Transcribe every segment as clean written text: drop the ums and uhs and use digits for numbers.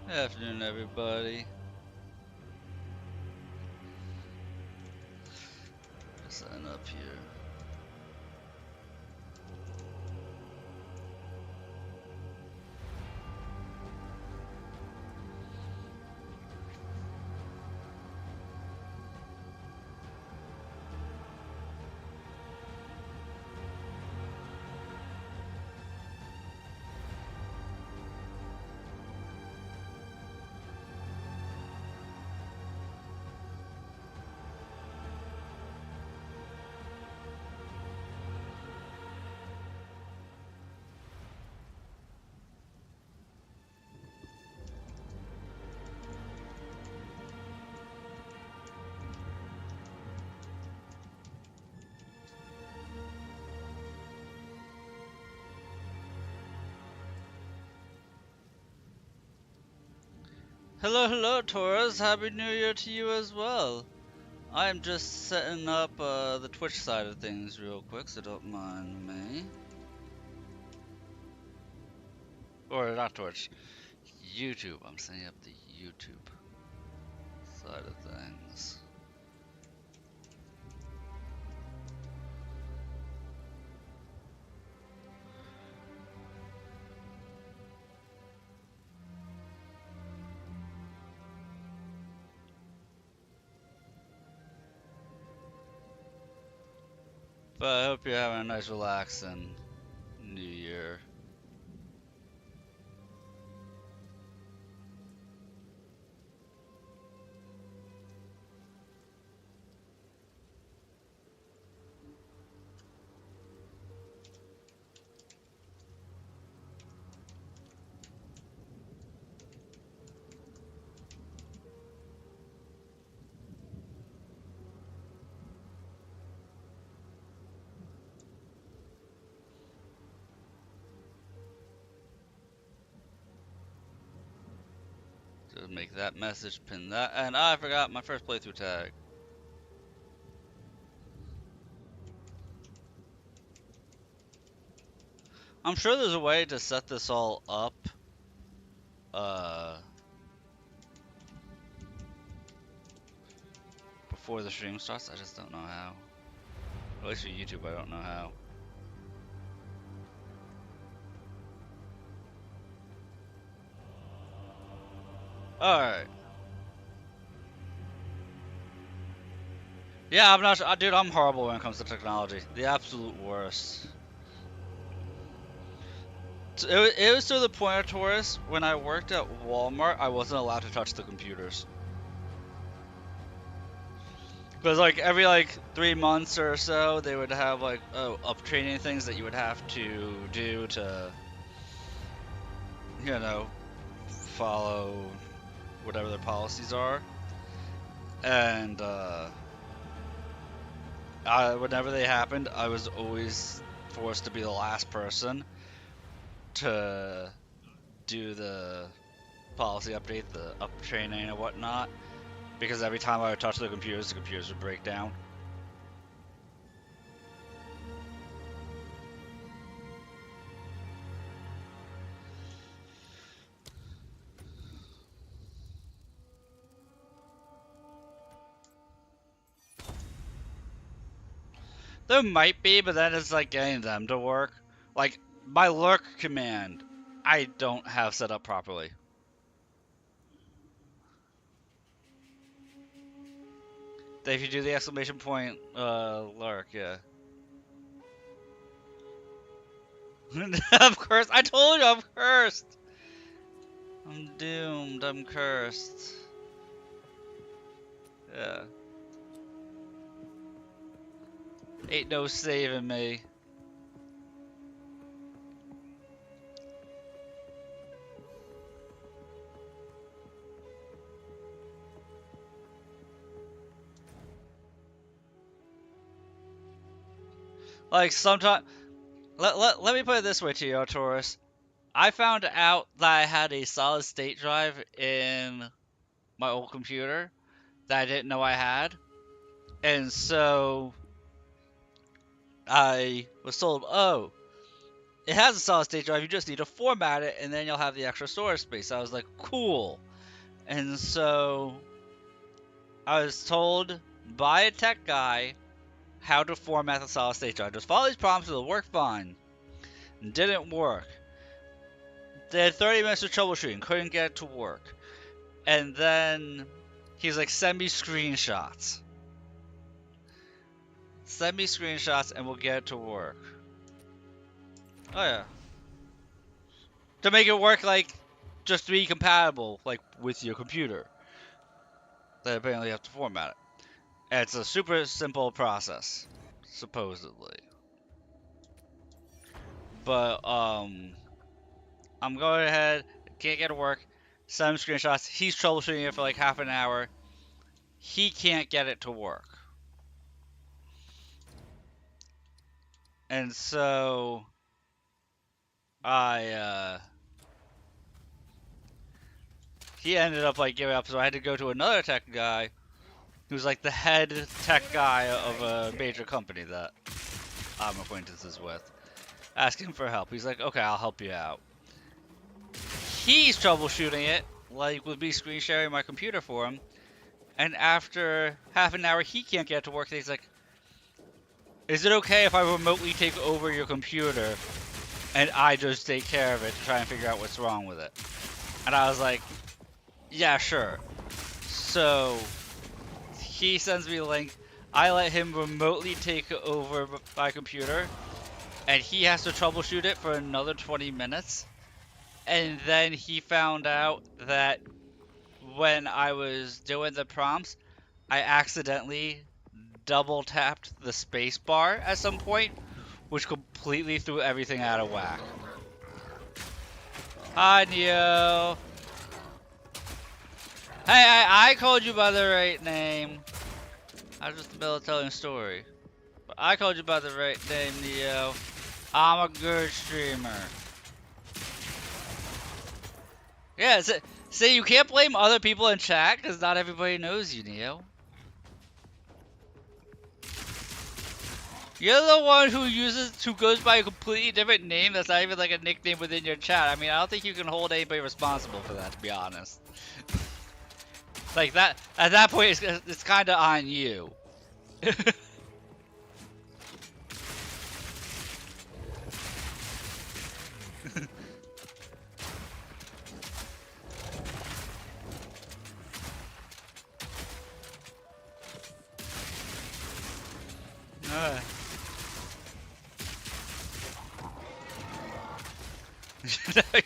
Afternoon, everybody. Sign up here. Hello, hello, Taurus. Happy New Year to you as well. I'm just setting up the Twitch side of things real quick, so don't mind me. Or not Twitch, YouTube. I'm setting up the YouTube side of things. But I hope you're having a nice, relaxing New Year. Just make that message, pin that, and I forgot my first playthrough tag. I'm sure there's a way to set this all up. Uh, Before the stream starts. I just don't know how. At least for YouTube, I don't know how. Alright. Yeah, I'm not. Dude, I'm horrible when it comes to technology. The absolute worst. It was to the point, of Taurus, when I worked at Walmart, I wasn't allowed to touch the computers. Because, like, every, like, 3 months or so, they would have, like, up training things that you would have to do to, you know, follow whatever their policies are. And, whenever they happened, I was always forced to be the last person to do the policy update, the up training and whatnot, because every time I would touch the computers would break down. There might be, but then it's like getting them to work. Like, my lurk command, I don't have set up properly. If you do the exclamation point lurk, yeah. Of course, I told you I'm cursed. I'm doomed. I'm cursed. Yeah. Ain't no saving me. Like, sometimes. Let me put it this way to you, Taurus. I found out that I had a solid state drive in my old computer that I didn't know I had. And so I was told, oh, it has a solid state drive. You just need to format it, and then you'll have the extra storage space. I was like, cool. And so I was told by a tech guy how to format the solid state drive. Just follow these prompts, it'll work fine. It didn't work. They had 30 minutes of troubleshooting, couldn't get it to work. And then he's like, send me screenshots. Send me screenshots and we'll get it to work. Oh yeah. To make it work, like, just to be compatible, like, with your computer. They apparently have to format it. And it's a super simple process, supposedly. But, I'm going ahead, can't get it to work, send him screenshots. He's troubleshooting it for like half an hour. He can't get it to work. And so he ended up like giving up, so I had to go to another tech guy who's like the head tech guy of a major company that I'm acquaintances with. Ask him for help. He's like, okay, I'll help you out. He's troubleshooting it, like with me screen sharing my computer for him. And after half an hour, he can't get it to work. He's like, is it okay if I remotely take over your computer and I just take care of it to try and figure out what's wrong with it? And I was like, yeah, sure. So he sends me a link. I let him remotely take over my computer, and he has to troubleshoot it for another 20 minutes. And then he found out that when I was doing the prompts, I accidentally double tapped the space bar at some point, which completely threw everything out of whack. Hi, Neo. Hey, I called you by the right name. I was just in the middle of telling a story. But I called you by the right name, Neo. I'm a good streamer. Yeah, see, you can't blame other people in chat, because not everybody knows you, Neo. You're the one who goes by a completely different name that's not even like a nickname within your chat. I mean, I don't think you can hold anybody responsible for that, to be honest. Like that, at that point, it's kind of on you.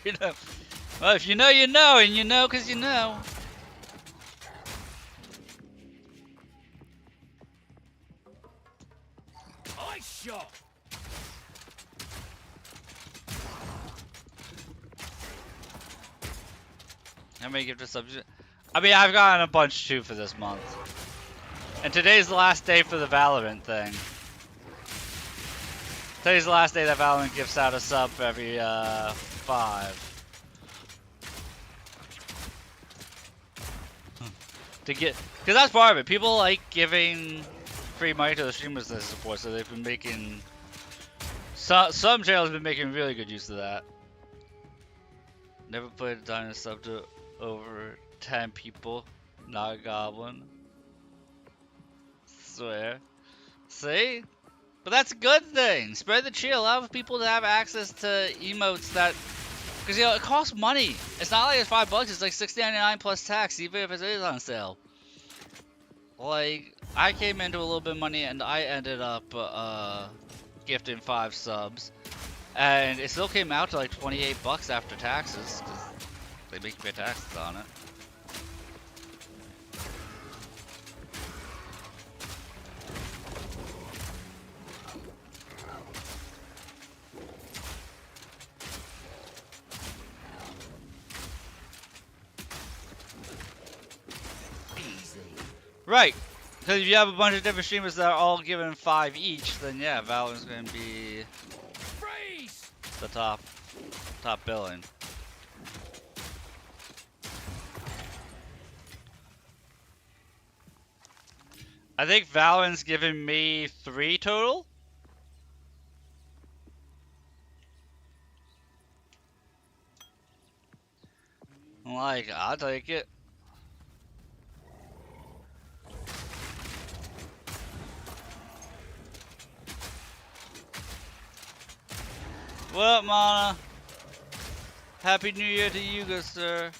You know. Well, if you know, you know, and you know because you know. I shot. How many gift subject? I mean, I've gotten a bunch too for this month. And today's the last day for the Valorant thing. Today's the last day that Valorant gives out a sub for every 5. To get, because that's part of it. People like giving free money to the streamers they support, so they've been making. Some channels have been making really good use of that. Never played a dynasty sub to over 10 people. Not a goblin. Swear. See? But that's a good thing. Spread the cheer. Allow people to have access to emotes that, because you know it costs money. It's not like it's $5. It's like $6.99 plus tax, even if it is on sale. Like I came into a little bit of money and I ended up gifting 5 subs, and it still came out to like $28 after taxes, because they make you pay taxes on it. Right, because if you have a bunch of different streamers that are all given 5 each, then yeah, Valorant's going to be the top billing. I think Valorant's given me 3 total. I'm like, I'll take it. What up, Mana? Happy New Year to you, good sir.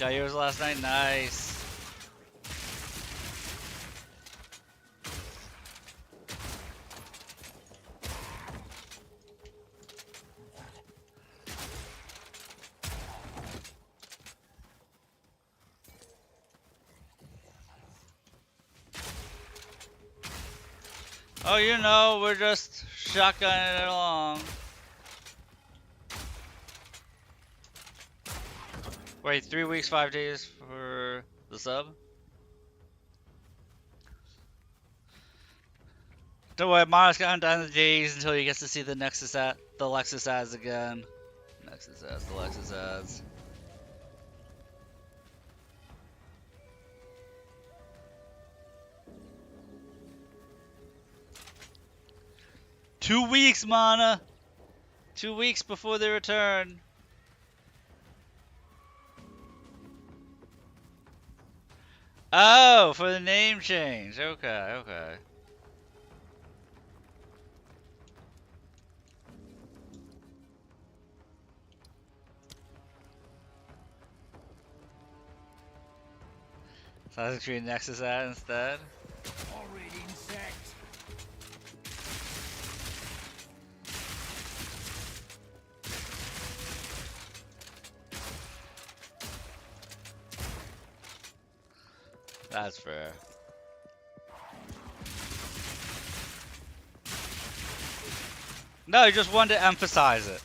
Got yours last night? Nice. Oh, you know, we're just shotgunning it along. Wait, 3 weeks, 5 days for the sub? Don't worry, Mara's counting down the days until he gets to see the Lexus ads again. Nexus ads, the Lexus ads. Two weeks, Mana! 2 weeks before they return. Oh, for the name change. Okay, okay. So I was creating Nexus ad instead. Horrid insect. That's fair. No, I just wanted to emphasize it.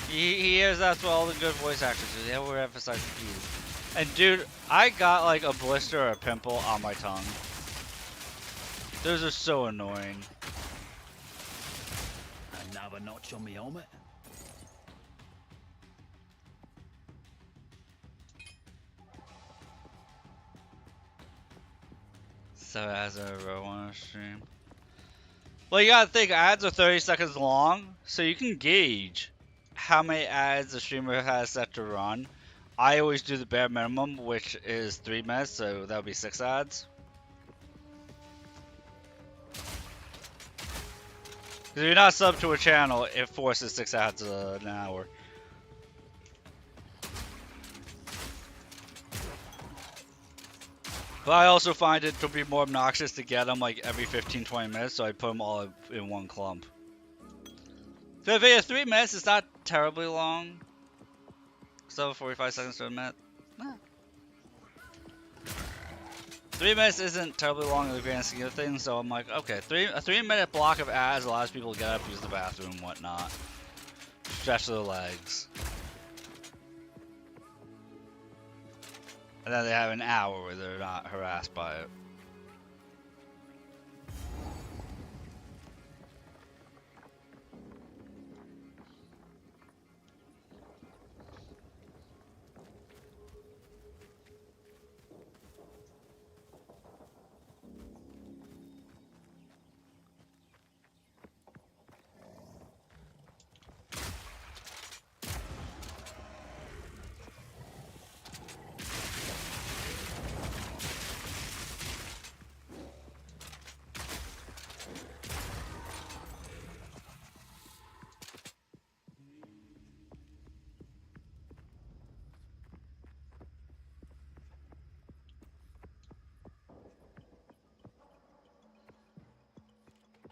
He hears that's what all the good voice actors do. They overemphasize the keys. And dude, I got like a blister or a pimple on my tongue. Those are so annoying. Another notch on me helmet. So as a row on a stream. Well, you gotta think, ads are 30 seconds long, so you can gauge how many ads a streamer has set to run. I always do the bare minimum, which is 3 minutes, so that would be 6 ads. Because if you're not sub to a channel, it forces 6 ads an hour. But I also find it to be more obnoxious to get them like every 15-20 minutes, so I put them all in one clump. So if it's 3 minutes, it's not terribly long. So 45 seconds to a minute. Nah. 3 minutes isn't terribly long in the grand scheme of things, so I'm like, okay, a 3 minute block of ads allows people to get up, use the bathroom, and whatnot. Stretch their legs. And then they have an hour where they're not harassed by it.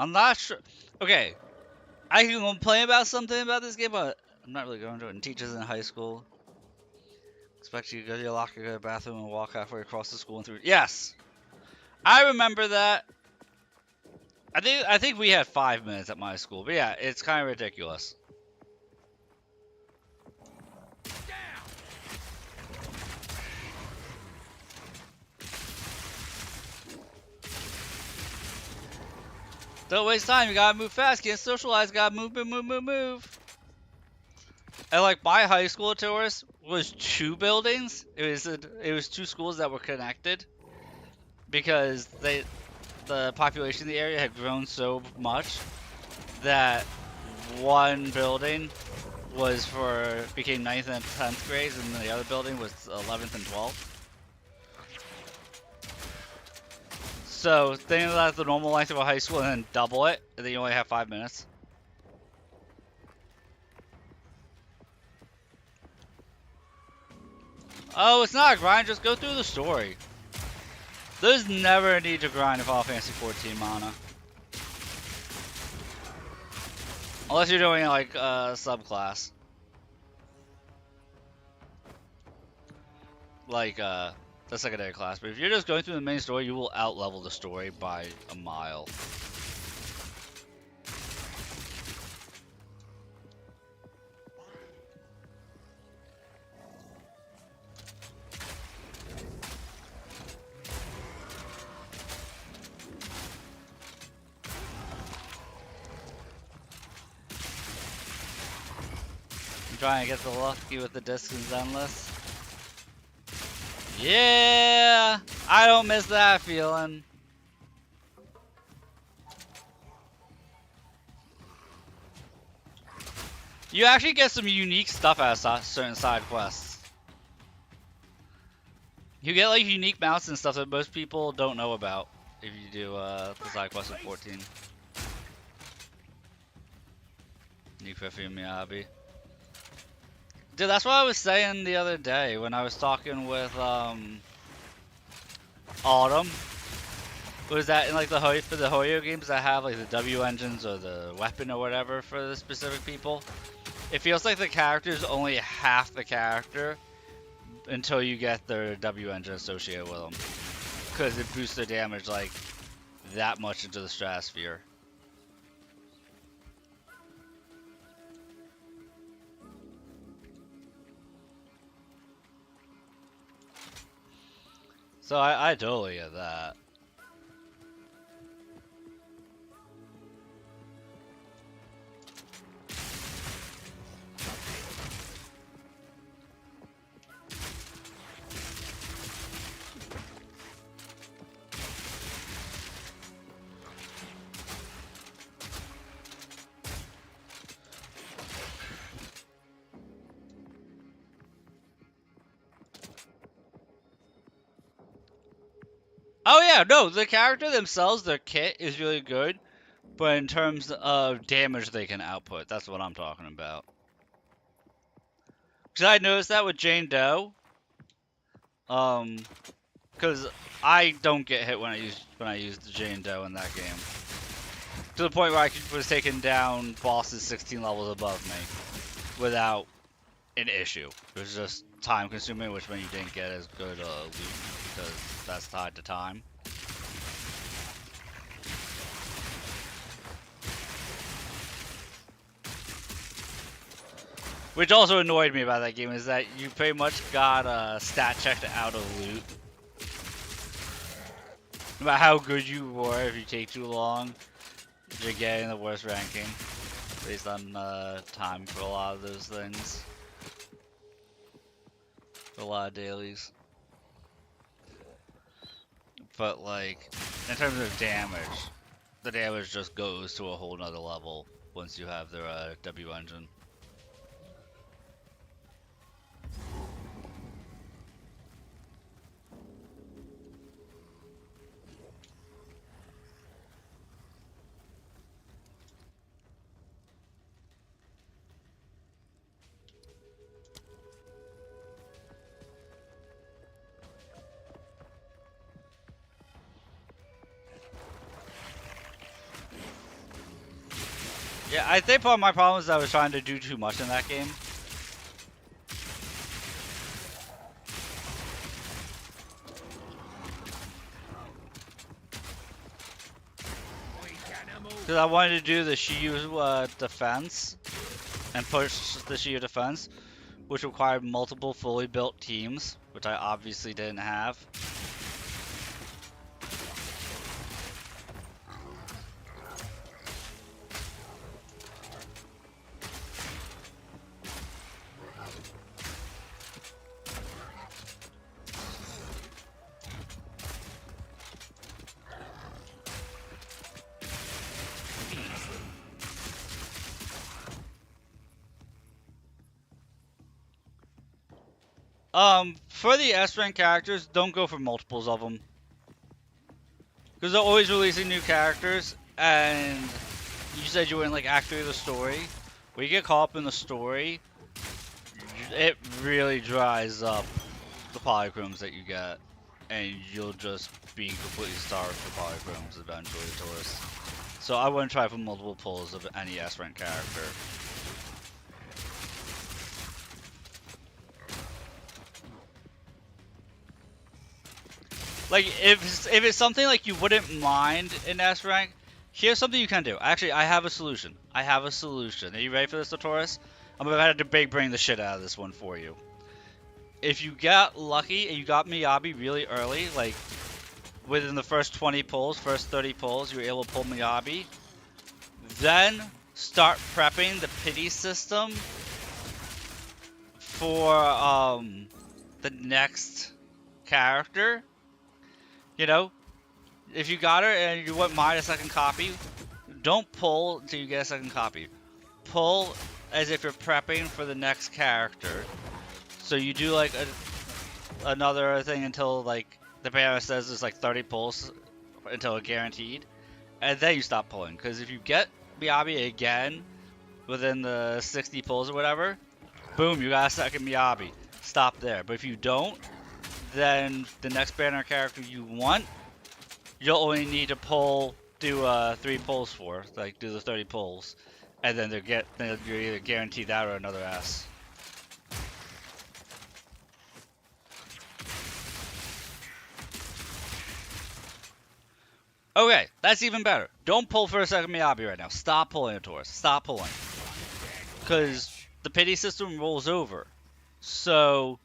I'm not sure. Okay, I can complain about something about this game, but I'm not really going to it. And teachers in high school expect you to go to your locker, go to the bathroom, and walk halfway across the school and through. Yes, I remember that. I think we had 5 minutes at my school, but yeah, it's kind of ridiculous. Don't waste time. You gotta move fast. Can't socialize. Gotta move, move, move, move, move. And like my high school tours was 2 buildings. It was 2 schools that were connected because the population in the area had grown so much that one building became 9th and 10th grades, and the other building was 11th and 12th. So think of that the normal length of a high school and then double it, and then you only have 5 minutes. Oh, it's not a grind, just go through the story. There's never a need to grind in Final Fantasy 14 mana. Unless you're doing like a subclass. Like the secondary class. But if you're just going through the main story, you will outlevel the story by a mile. Trying to get the lucky with the distance endless. Yeah, I don't miss that feeling. You actually get some unique stuff out of certain side quests. You get like unique mounts and stuff that most people don't know about if you do the side quest in 14. Nififi Miyabi. Dude, that's what I was saying the other day when I was talking with Autumn. Was that in like the for the Hoyo games that have like the W engines or the weapon or whatever for the specific people? It feels like the character is only half the character until you get their W engine associated with them, because it boosts their damage like that much into the stratosphere. So I totally get that. Oh yeah, no, the character themselves, their kit is really good, but in terms of damage they can output, that's what I'm talking about. Because I noticed that with Jane Doe, because I don't get hit when I use the Jane Doe in that game. To the point where I was taking down bosses 16 levels above me without an issue. It was just time consuming, which meant you didn't get as good loot because that's tied to time. Which also annoyed me about that game is that you pretty much got stat checked out of loot. No matter how good you were, if you take too long, you're getting the worst ranking based on time for a lot of those things. For a lot of dailies. But like, in terms of damage, the damage just goes to a whole nother level once you have their W engine. Yeah, I think part of my problem is I was trying to do too much in that game. Because I wanted to do the Shiyu defense and push the Shiyu defense, which required multiple fully built teams, which I obviously didn't have. For the S rank characters, don't go for multiples of them. Because they're always releasing new characters, and you said you were in like Act 3 of the story. When you get caught up in the story, it really dries up the polychromes that you get, and you'll just be completely starved for polychromes eventually, Taurus. So I wouldn't try for multiple pulls of any S rank character. Like, if it's something like you wouldn't mind in S rank, here's something you can do. Actually, I have a solution. I have a solution. Are you ready for this, Taurus? I'm about to big brain the shit out of this one for you. If you got lucky and you got Miyabi really early, like within the first 20 pulls, first 30 pulls, you were able to pull Miyabi, then start prepping the pity system for the next character. You know, if you got her and you wouldn't mind a second copy, don't pull until you get a second copy. Pull as if you're prepping for the next character. So you do like another thing until like the banner says there's like 30 pulls until it's guaranteed, and then you stop pulling. Because if you get Miyabi again within the 60 pulls or whatever, boom, you got a second Miyabi. Stop there. But if you don't, then the next banner character you want, you'll only need to do 3 pulls for, like do the 30 pulls, and then you're either guaranteed that or another S. Okay, that's even better. Don't pull for a second Miyabi right now. Stop pulling it, Taurus. Stop pulling. Because the pity system rolls over. So,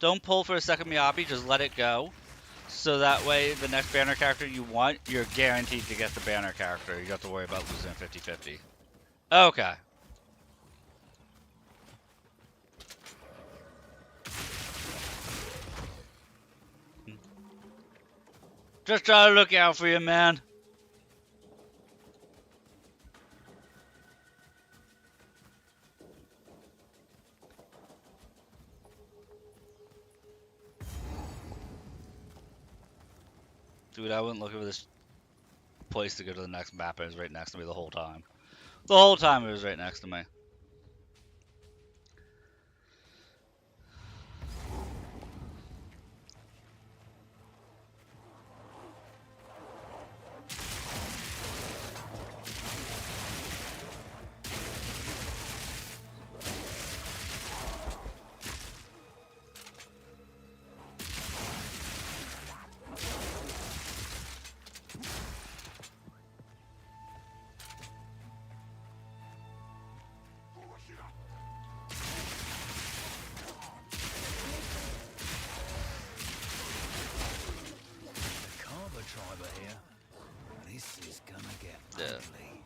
don't pull for a second Miyabi, just let it go. So that way, the next banner character you want, you're guaranteed to get the banner character. You don't have to worry about losing 50-50. Okay. Just try to look out for you, man. Dude, I wasn't looking for this place to go to the next map. It was right next to me the whole time. The whole time it was right next to me. This is gonna get ugly.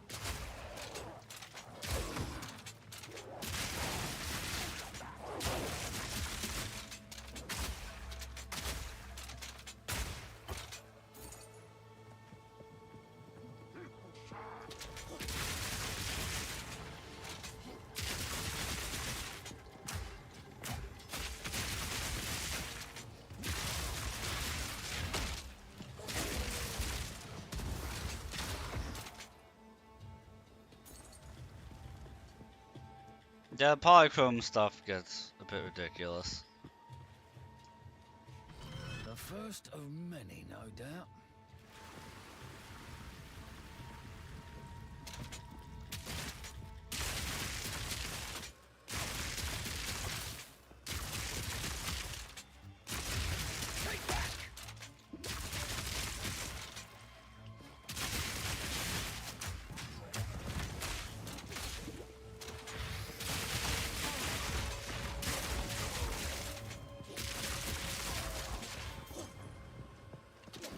Yeah, polychrome stuff gets a bit ridiculous. The first of many, no doubt.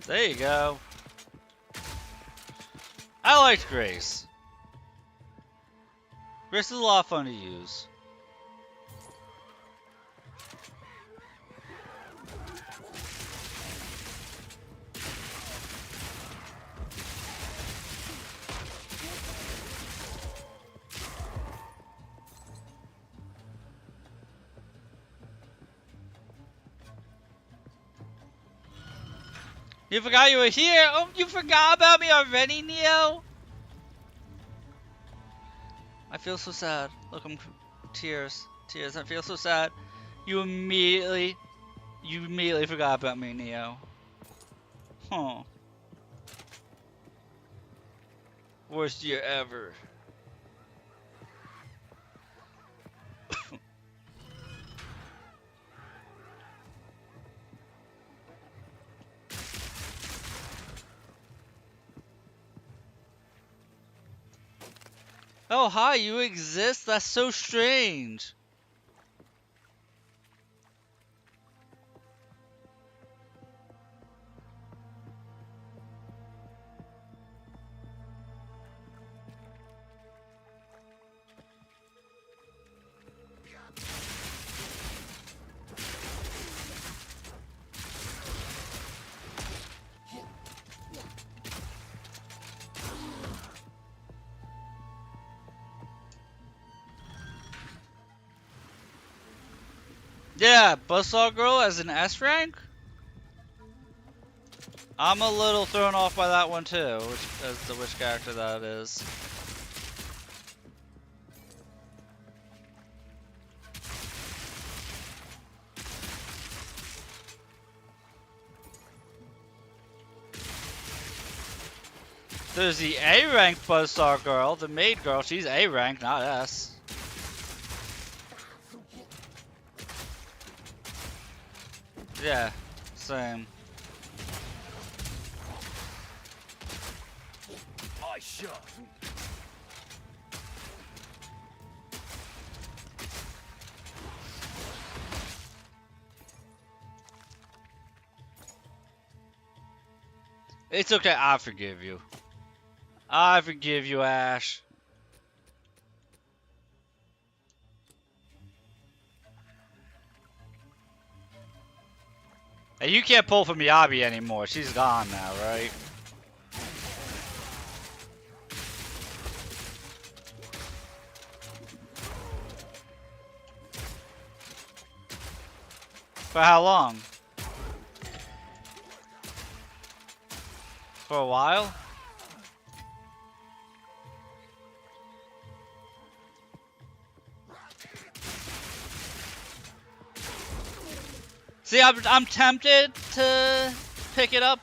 There you go. I liked Grace. Grace is a lot of fun to use. You forgot you were here? Oh, you forgot about me already, Neo? I feel so sad. Look, I'm tears. Tears. I feel so sad. You immediately forgot about me, Neo. Huh. Worst year ever. Oh, hi, you exist? That's so strange. Yeah, Buzzsaw Girl as an S rank? I'm a little thrown off by that one too, which character that is. There's the A rank Buzzsaw Girl, the maid girl, she's A rank, not S. Yeah, same. My shot. It's okay, I forgive you. I forgive you, Ash. Hey, you can't pull from Miyabi anymore. She's gone now, right? For how long? For a while? See, I'm tempted to pick it up,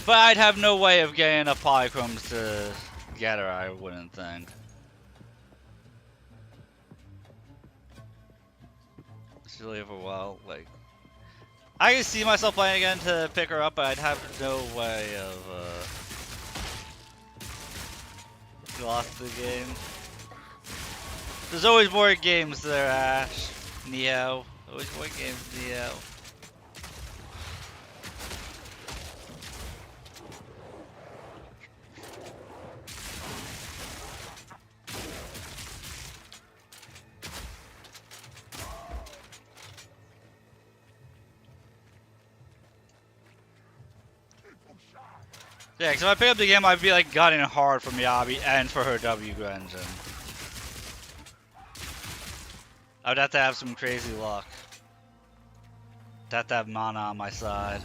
but I'd have no way of getting enough polychromes to get her, I wouldn't think. She's really for a while, like... I can see myself playing again to pick her up, but I'd have no way of, lost the game. There's always more games there, Ash. Neo. Always more games, Neo. Yeah, because if I pick up the game, I'd be like gunning hard for Miyabi and for her W engine. I would have to have some crazy luck. I'd have to have mana on my side.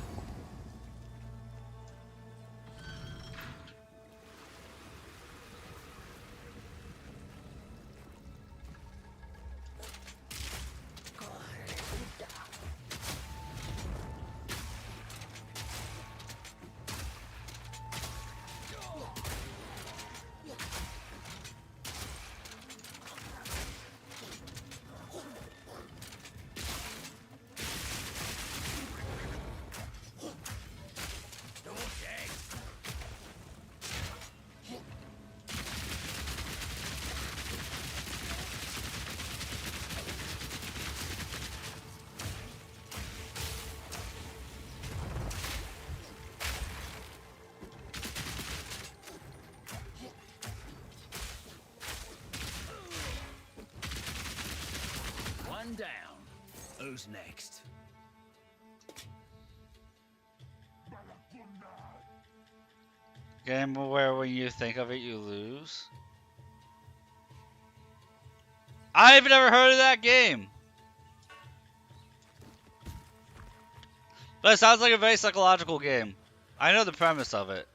One down. Who's next? Game where when you think of it, you lose. I've never heard of that game. But it sounds like a very psychological game. I know the premise of it.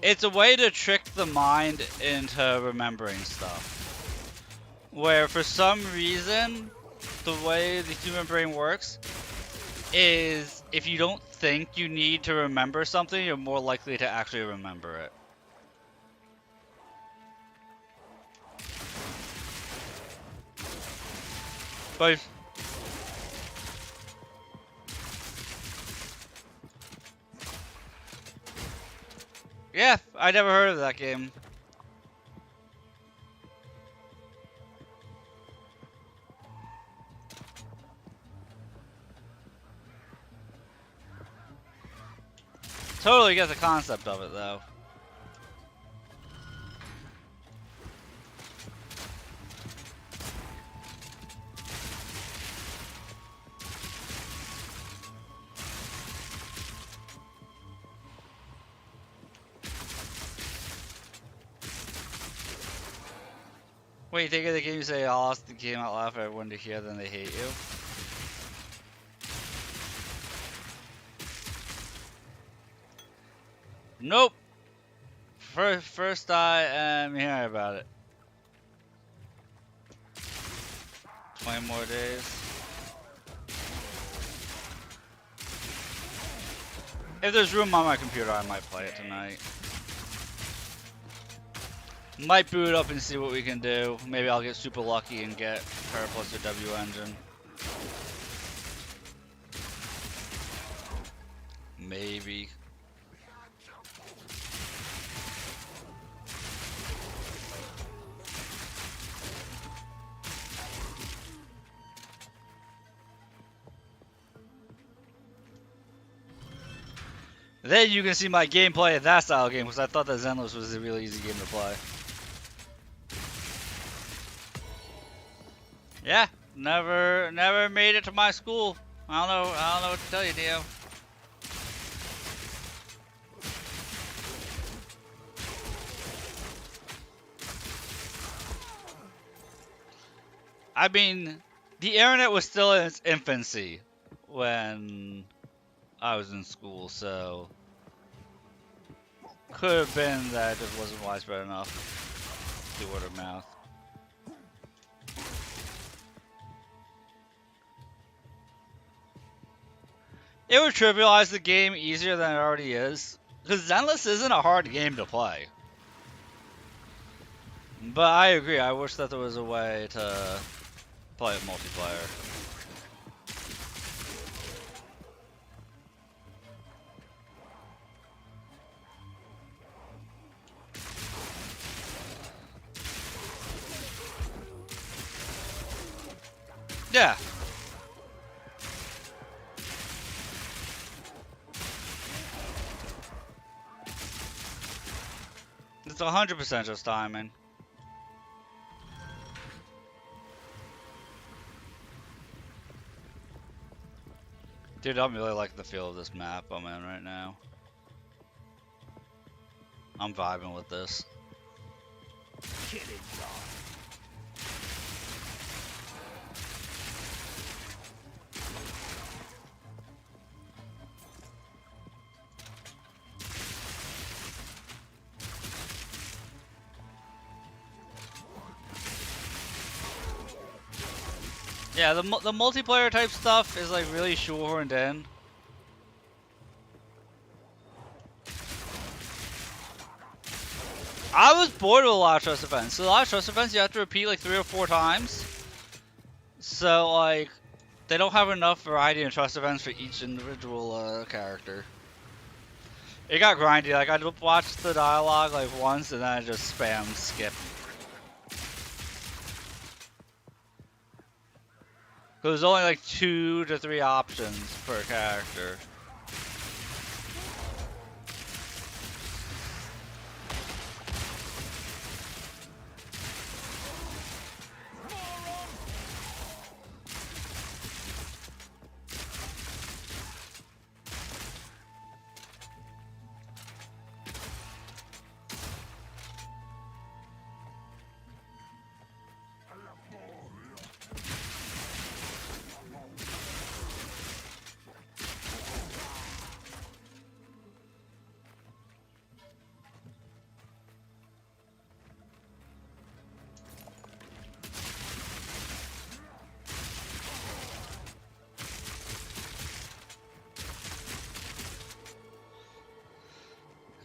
It's a way to trick the mind into remembering stuff. Where for some reason, the way the human brain works is if you don't think you need to remember something, you're more likely to actually remember it. But yeah, I never heard of that game. Totally get the concept of it though. Wait, you think of the game you say, I lost the game out loud for everyone to hear, then they hate you? Nope. First I am hearing about it. 20 more days. If there's room on my computer, I might play it tonight. Might boot up and see what we can do. Maybe I'll get super lucky and get her plus the W engine. Maybe. Then you can see my gameplay of that style game, because I thought that Zenless was a really easy game to play. Yeah, never made it to my school. I don't know what to tell you, Neo. I mean, the internet was still in its infancy when I was in school, so could have been that it just wasn't widespread enough through word of mouth. It would trivialize the game easier than it already is, because Zenless isn't a hard game to play. But I agree, I wish that there was a way to play it multiplayer. Yeah. It's 100% just timing. Dude, I'm really liking the feel of this map I'm in right now. I'm vibing with this. Killing God. Yeah, the multiplayer type stuff is like really shoehorned in. I was bored with a lot of trust events. So a lot of trust events you have to repeat like 3 or 4 times. So like, they don't have enough variety in trust events for each individual character. It got grindy. Like I watched the dialogue like once and then I just spam skip. There's only like 2 to 3 options per character.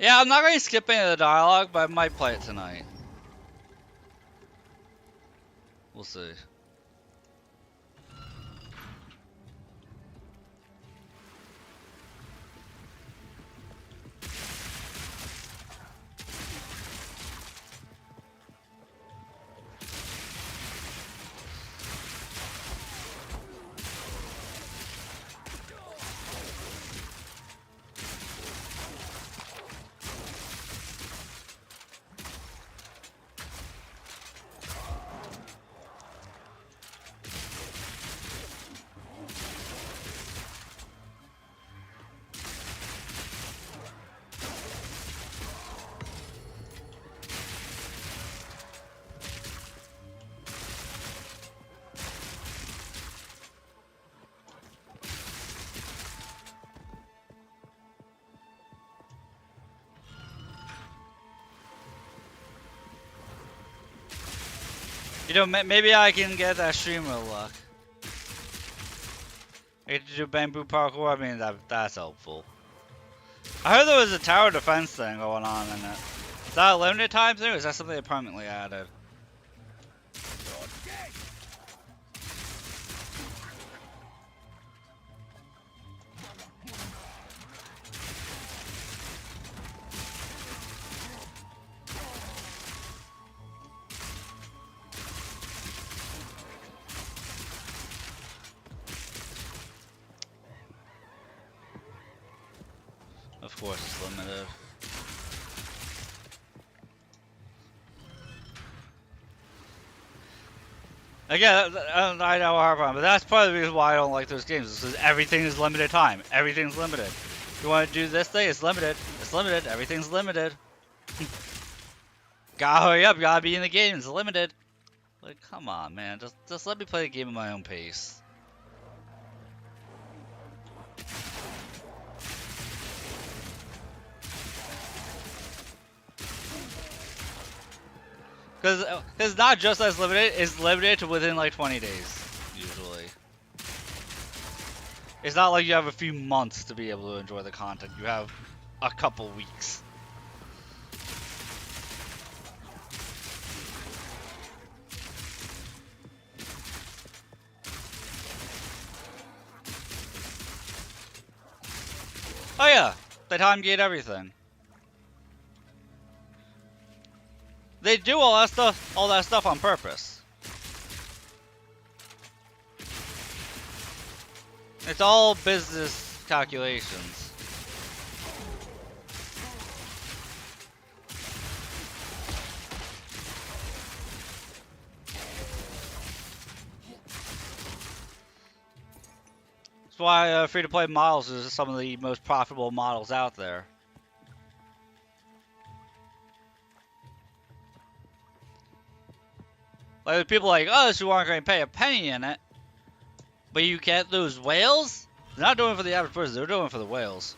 Yeah, I'm not going to skip any of the dialogue, but I might play it tonight. We'll see. You know, maybe I can get that streamer luck. I get to do bamboo parkour. I mean, that's helpful. I heard there was a tower defense thing going on in it. Is that a limited time thing, or is that something they permanently added? Of course, it's limited. Again, I know a hard problem, but that's part of the reason why I don't like those games. Is because everything is limited time. Everything's limited. You want to do this thing? It's limited. It's limited. Everything's limited. Gotta hurry up. Gotta be in the game. It's limited. Like, come on, man. Just let me play the game at my own pace. Because not just as limited, it's limited to within like 20 days, usually. It's not like you have a few months to be able to enjoy the content. You have a couple weeks. Oh yeah, they time gate everything. They do all that stuff on purpose. It's all business calculations. That's why free-to-play models is some of the most profitable models out there. Like, people like us who aren't going to pay a penny in it, but you get those whales? They're not doing it for the average person, they're doing it for the whales.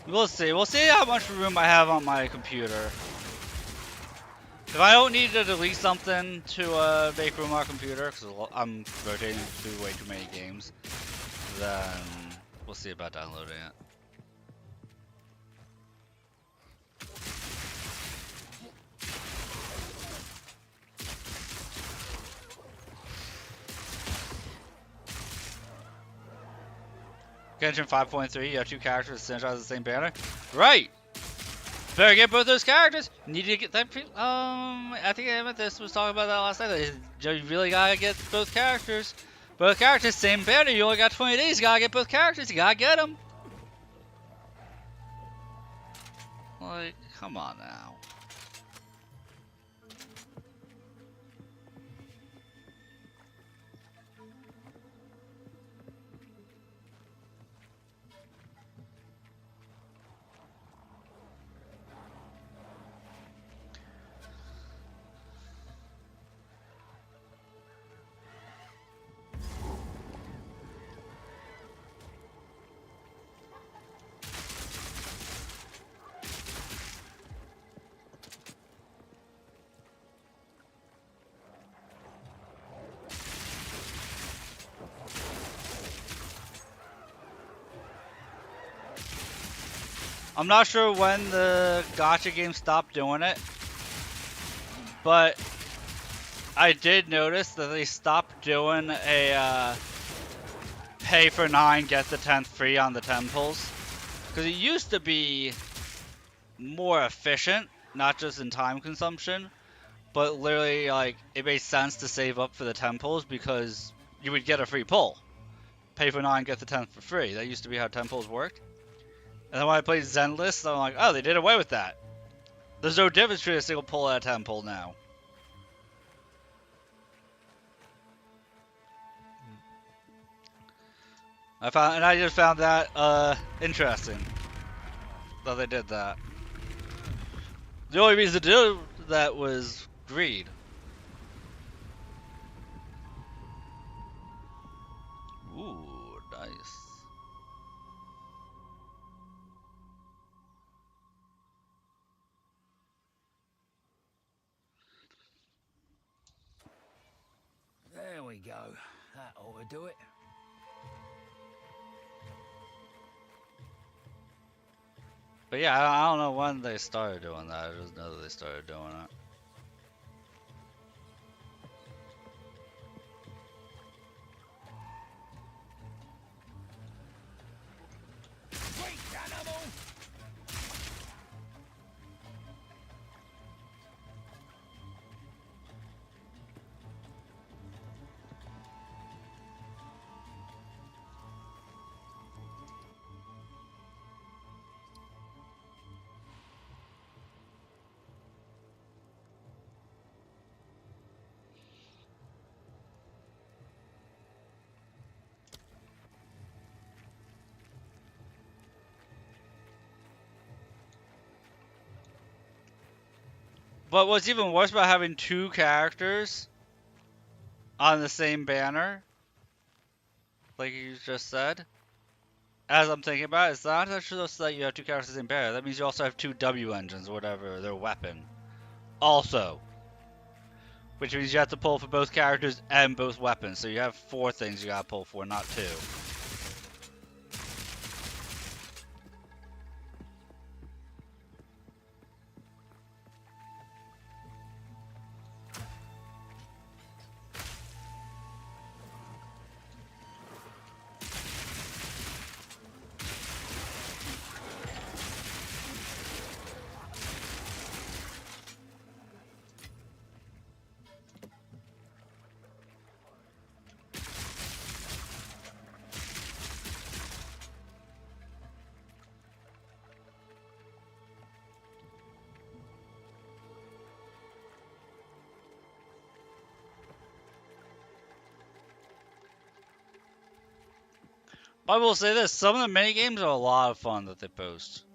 We'll see. We'll see how much room I have on my computer. If I don't need to delete something to make room on my computer, because I'm rotating through way too many games, then we'll see about downloading it. Genshin 5.3, you have two characters that synergize the same banner. Right! Better get both those characters. Need to get that. I think Amethyst was talking about that last night. You really gotta get both characters. Both characters, same banner. You only got 20 days. You gotta get both characters. You gotta get them. Like, come on now. I'm not sure when the gacha game stopped doing it, but I did notice that they stopped doing a pay for 9, get the 10th free on the temples. Because it used to be more efficient, not just in time consumption, but literally, like, it made sense to save up for the temples because you would get a free pull. Pay for 9, get the 10th for free. That used to be how temples worked. And then when I played Zenlist, I'm like, oh, they did away with that. There's no difference between a single pull and a temple now. I just found that interesting that they did that. The only reason to do that was greed. Ooh, nice. There we go. That ought to do it. But yeah, I don't know when they started doing that. I just know that they started doing it. Sweet animal! But what's even worse about having two characters on the same banner, like you just said, as I'm thinking about it, it's not just that you have two characters in banner. That means you also have two W engines or whatever, their weapon. Also. Which means you have to pull for both characters and both weapons. So you have 4 things you gotta pull for, not 2. But I will say this, some of the mini games are a lot of fun that they post.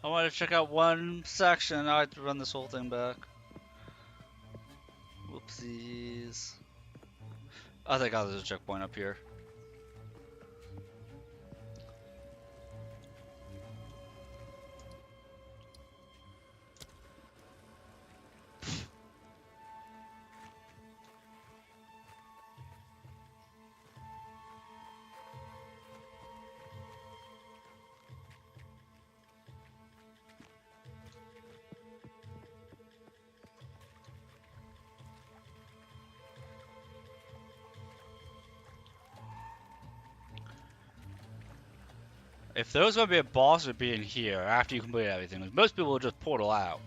I want to check out one section. Now I have to run this whole thing back. Whoopsies. Oh, thank God there's a checkpoint up here. If there was gonna be a boss, it would be in here after you complete everything. 'Cause most people will just portal out.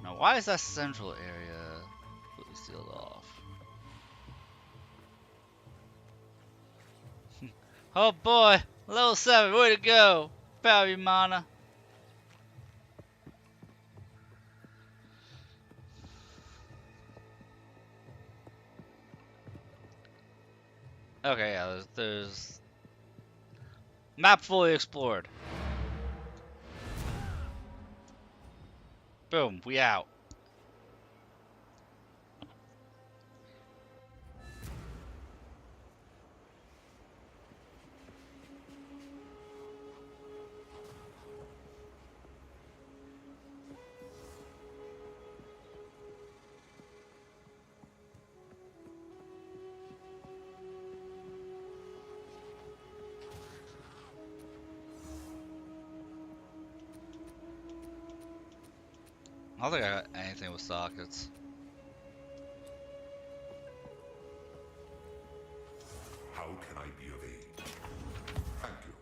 Now, why is that central area completely sealed off? Oh boy, level 7, way to go! Proud of you, Mana. Okay, yeah, there's map fully explored. Boom, we out. I don't think I got anything with sockets. How can I be of aid? Thank you.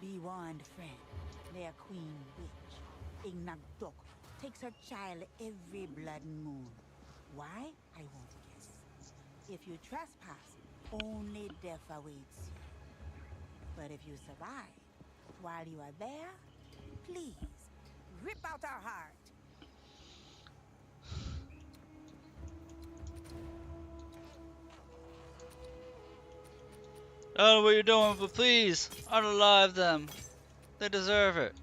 Be warned, friend. Their queen witch, Ignagdok, takes her child every blood moon. Why? I won't guess. If you trespass, only death awaits you. But if you survive, while you are there, please, rip out our heart. I don't know what you're doing, but please, unalive them. They deserve it.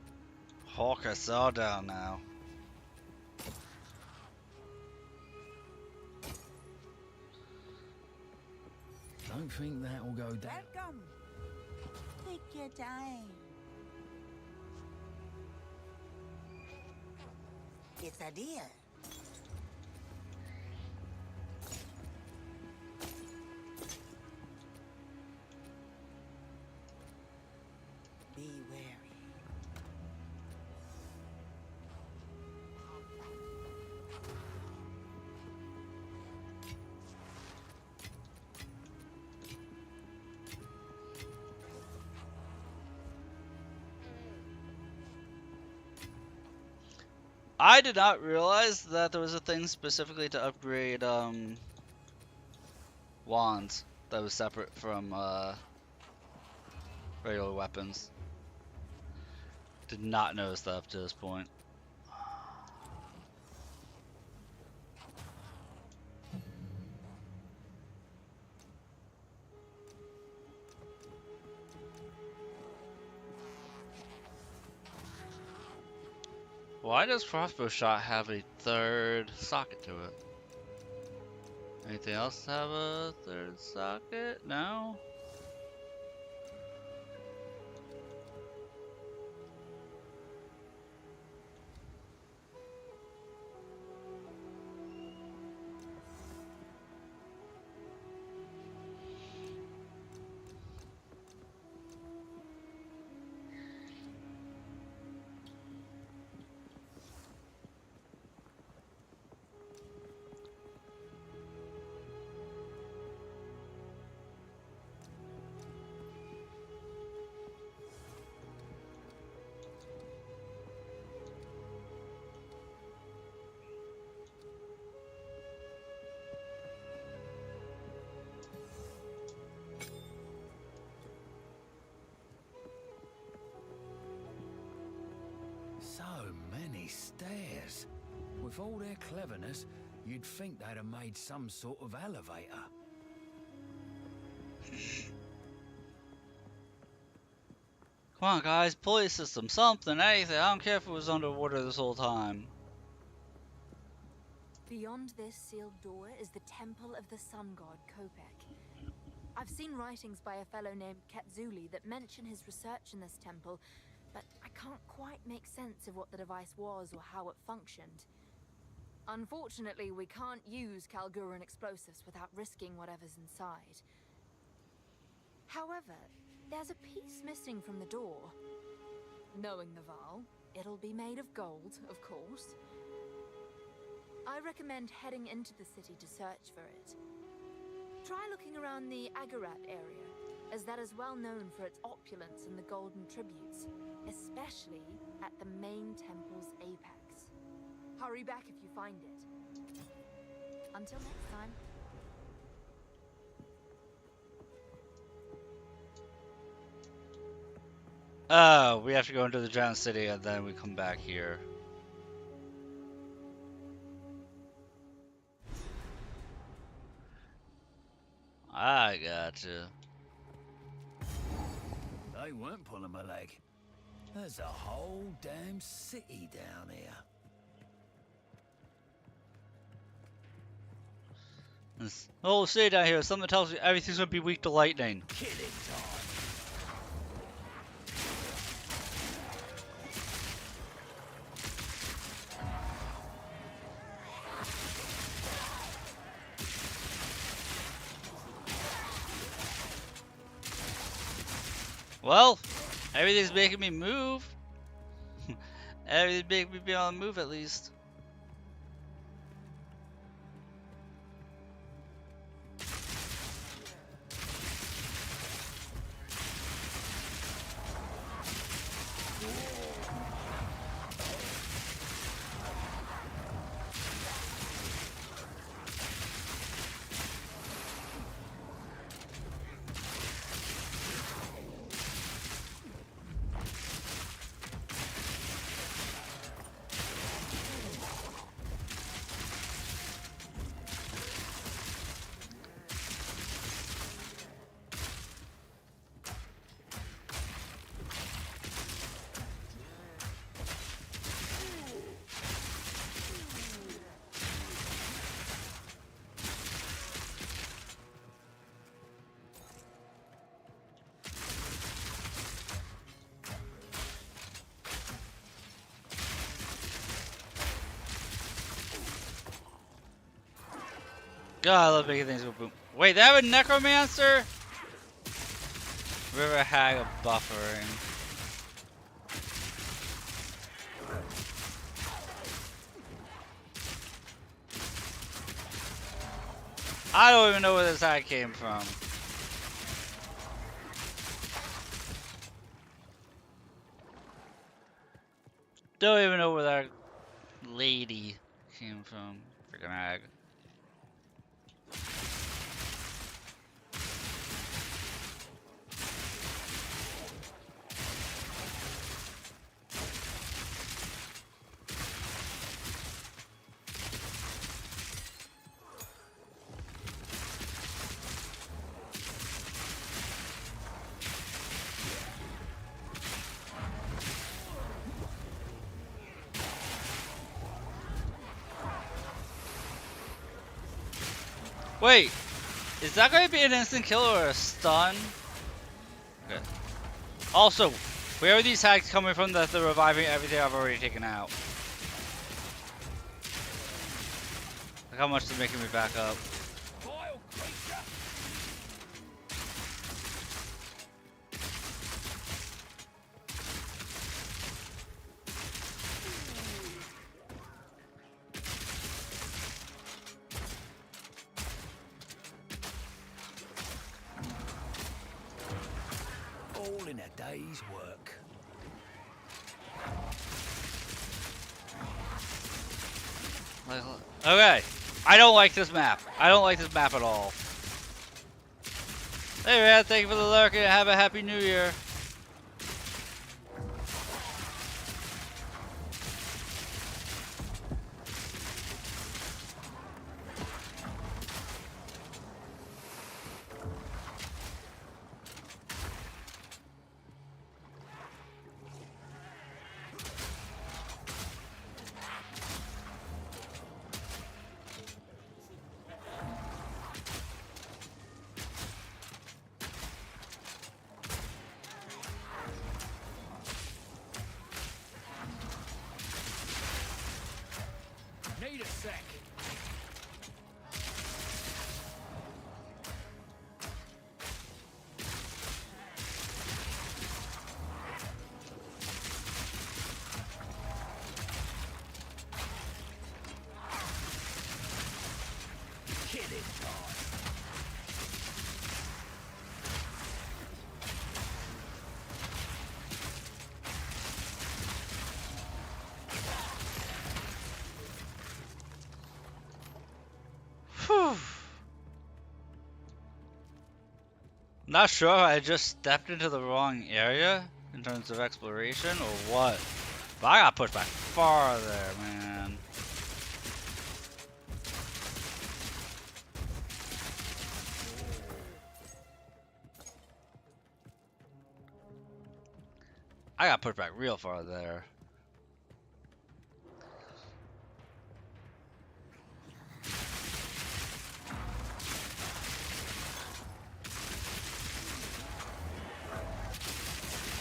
Hawk us all down now. Don't think that will go down. Welcome. Take your time. It's a deal. Be wary. I did not realize that there was a thing specifically to upgrade wands that was separate from regular weapons. Did not notice that up to this point. Why does crossbow shot have a third socket to it? Anything else have a third socket? No? with all their cleverness, you'd think they'd have made some sort of elevator. Come on, guys, pulley system, something, anything. I don't care if it was underwater this whole time. Beyond this sealed door is the Temple of the Sun God, Kopek. I've seen writings by a fellow named Ketzuli that mention his research in this temple, but I can't quite make sense of what the device was or how it functioned. Unfortunately, we can't use Kalguran explosives without risking whatever's inside. However, there's a piece missing from the door. Knowing the Val, it'll be made of gold, of course. I recommend heading into the city to search for it. Try looking around the Agarat area, as that is well known for its opulence and the golden tributes, especially at the main temple's apex. Hurry back if you find it. Until next time. We have to go into the giant city and then we come back here. I gotcha. They weren't pulling my leg. There's a whole damn city down here. Oh, stay down here. Something tells me everything's gonna be weak to lightning. Killing time. Well, everything's making me move. Everything's making me be on the move at least. God, I love making things go boom. Wait, that was Necromancer? River Hag of buffering. I don't even know where this hag came from. Don't even know where that lady came from. Freaking hag. Wait, is that going to be an instant kill or a stun? Okay. Also, where are these hags coming from that they're reviving everything I've already taken out? Like how much they're making me back up. All in a day's work. Okay, I don't like this map. I don't like this map at all. Hey man, thank you for the lurk and have a happy new year. Need a sec. Killing time. Whew. Not sure if I just stepped into the wrong area in terms of exploration or what. But I got pushed back farther, man. I got pushed back real far there.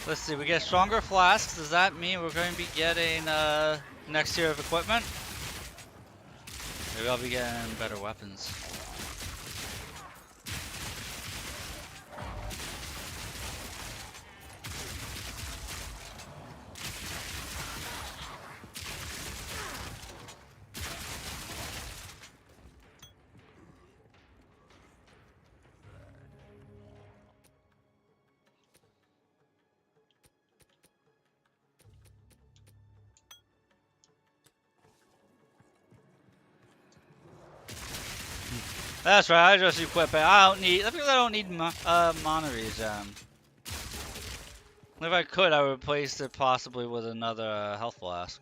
Let's see, we get stronger flasks. Does that mean we're going to be getting next tier of equipment? Maybe I'll be getting better weapons. That's right, I just equip it. I don't need, that's because I don't need mana regen. If I could, I would replace it possibly with another health flask.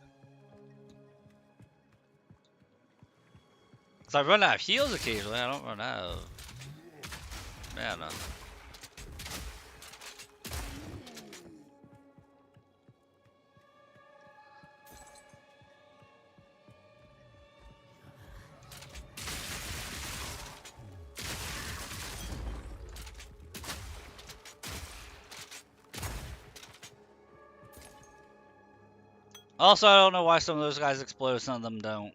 Cause I run out of heals occasionally, I don't run out of mana. Also, I don't know why some of those guys explode, some of them don't.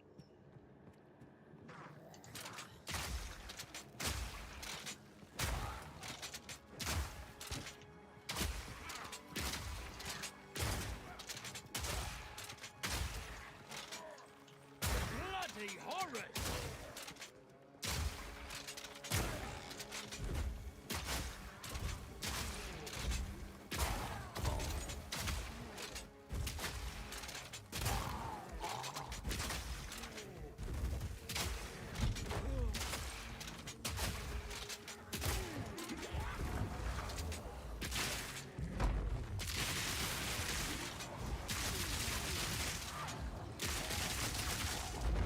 Bloody horrors!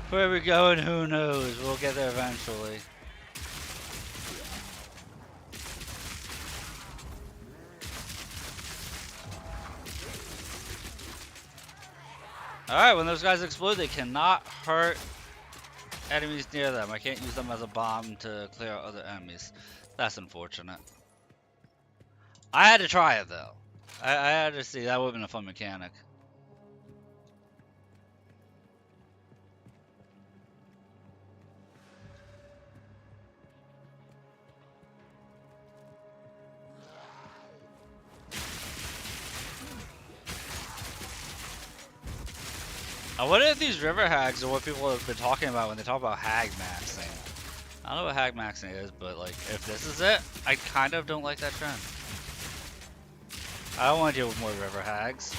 Where we going, who knows? We'll get there eventually. Alright, when those guys explode, they cannot hurt enemies near them. I can't use them as a bomb to clear out other enemies. That's unfortunate. I had to try it though. I had to see, that would have been a fun mechanic. I wonder if these river hags are what people have been talking about when they talk about hag maxing. I don't know what hag maxing is, but like, if this is it, I kind of don't like that trend. I don't want to deal with more river hags.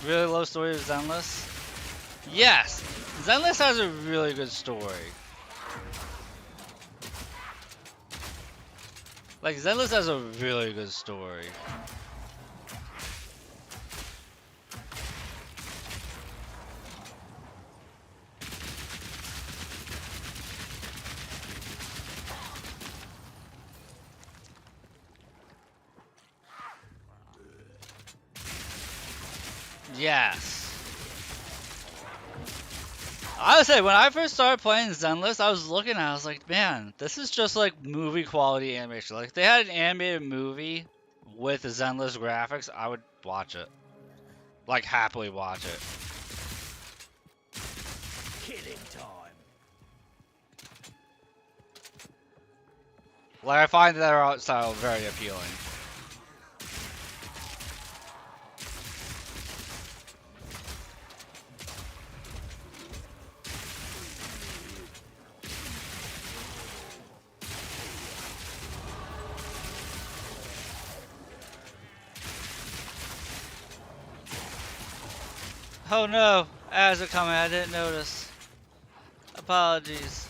Really low story of Zenless? Yes! Zenless has a really good story. Like, Zenless has a really good story. Yes. I would say, when I first started playing Zenless, I was looking at it, I was like, man, this is just like movie quality animation. Like, if they had an animated movie with Zenless graphics, I would watch it. Like, happily watch it. Killing time. Like, I find their art style very appealing. Oh no, as it coming, I didn't notice. Apologies.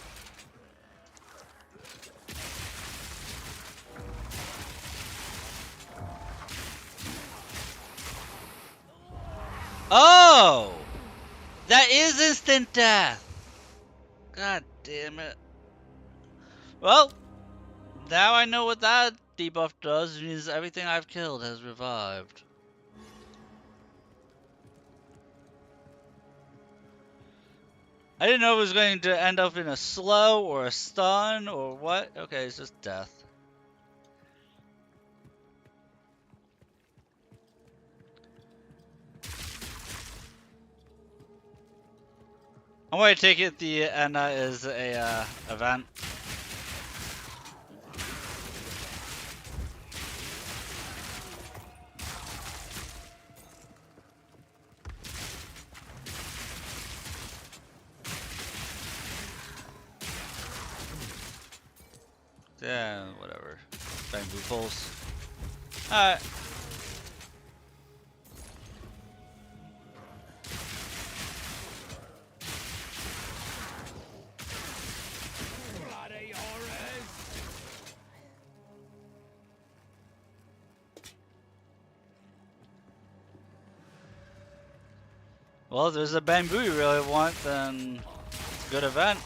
Oh! That is instant death! God damn it. Well, now I know what that debuff does. It means everything I've killed has revived. I didn't know it was going to end up in a slow or a stun or what. Okay, it's just death. I'm going to take it the Enna is a event. Yeah, whatever. Bamboo pulse. Alright. Bloody horrors. Well, if there's a bamboo you really want, then it's a good event.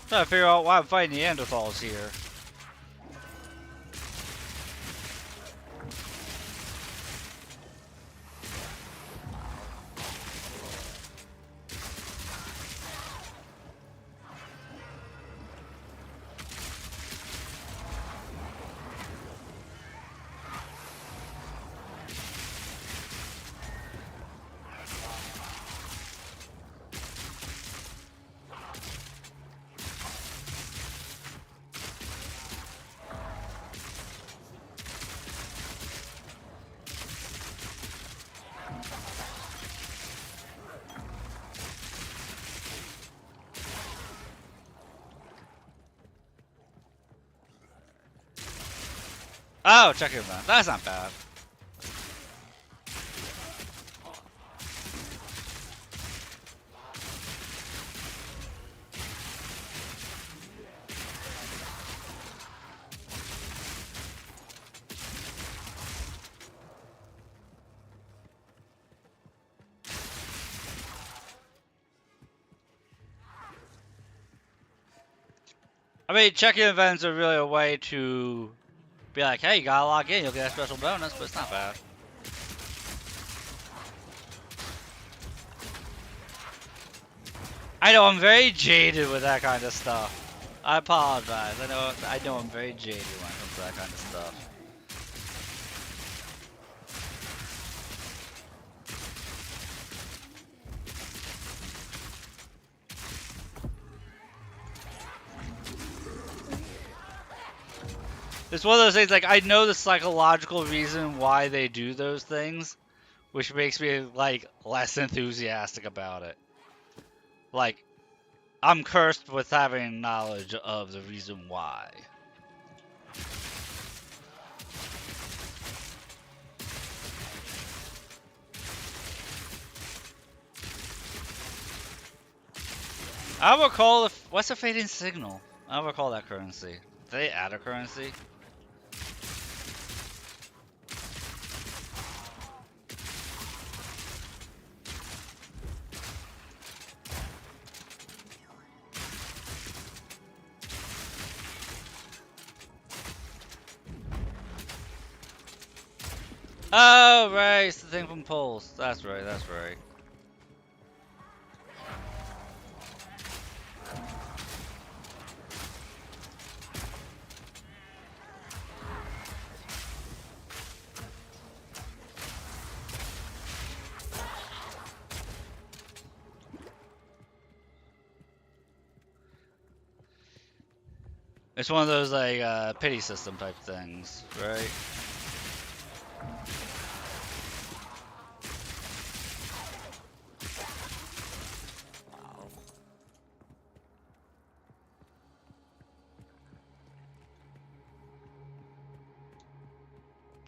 Trying to figure out why I'm fighting Neanderthals here. Oh, check your event. That's not bad. I mean, check-in events are really a way to be like, hey, you gotta log in, you'll get a special bonus, but it's not bad. I know I'm very jaded with that kind of stuff. I apologize. I know I'm very jaded when it comes to that kind of stuff. It's one of those things, like, I know the psychological reason why they do those things, which makes me, like, less enthusiastic about it. Like, I'm cursed with having knowledge of the reason why. I recall what's a fading signal? I don't recall that currency. Did they add a currency? Oh, right, it's the thing from Pulse. That's right, that's right. It's one of those like pity system type things, right?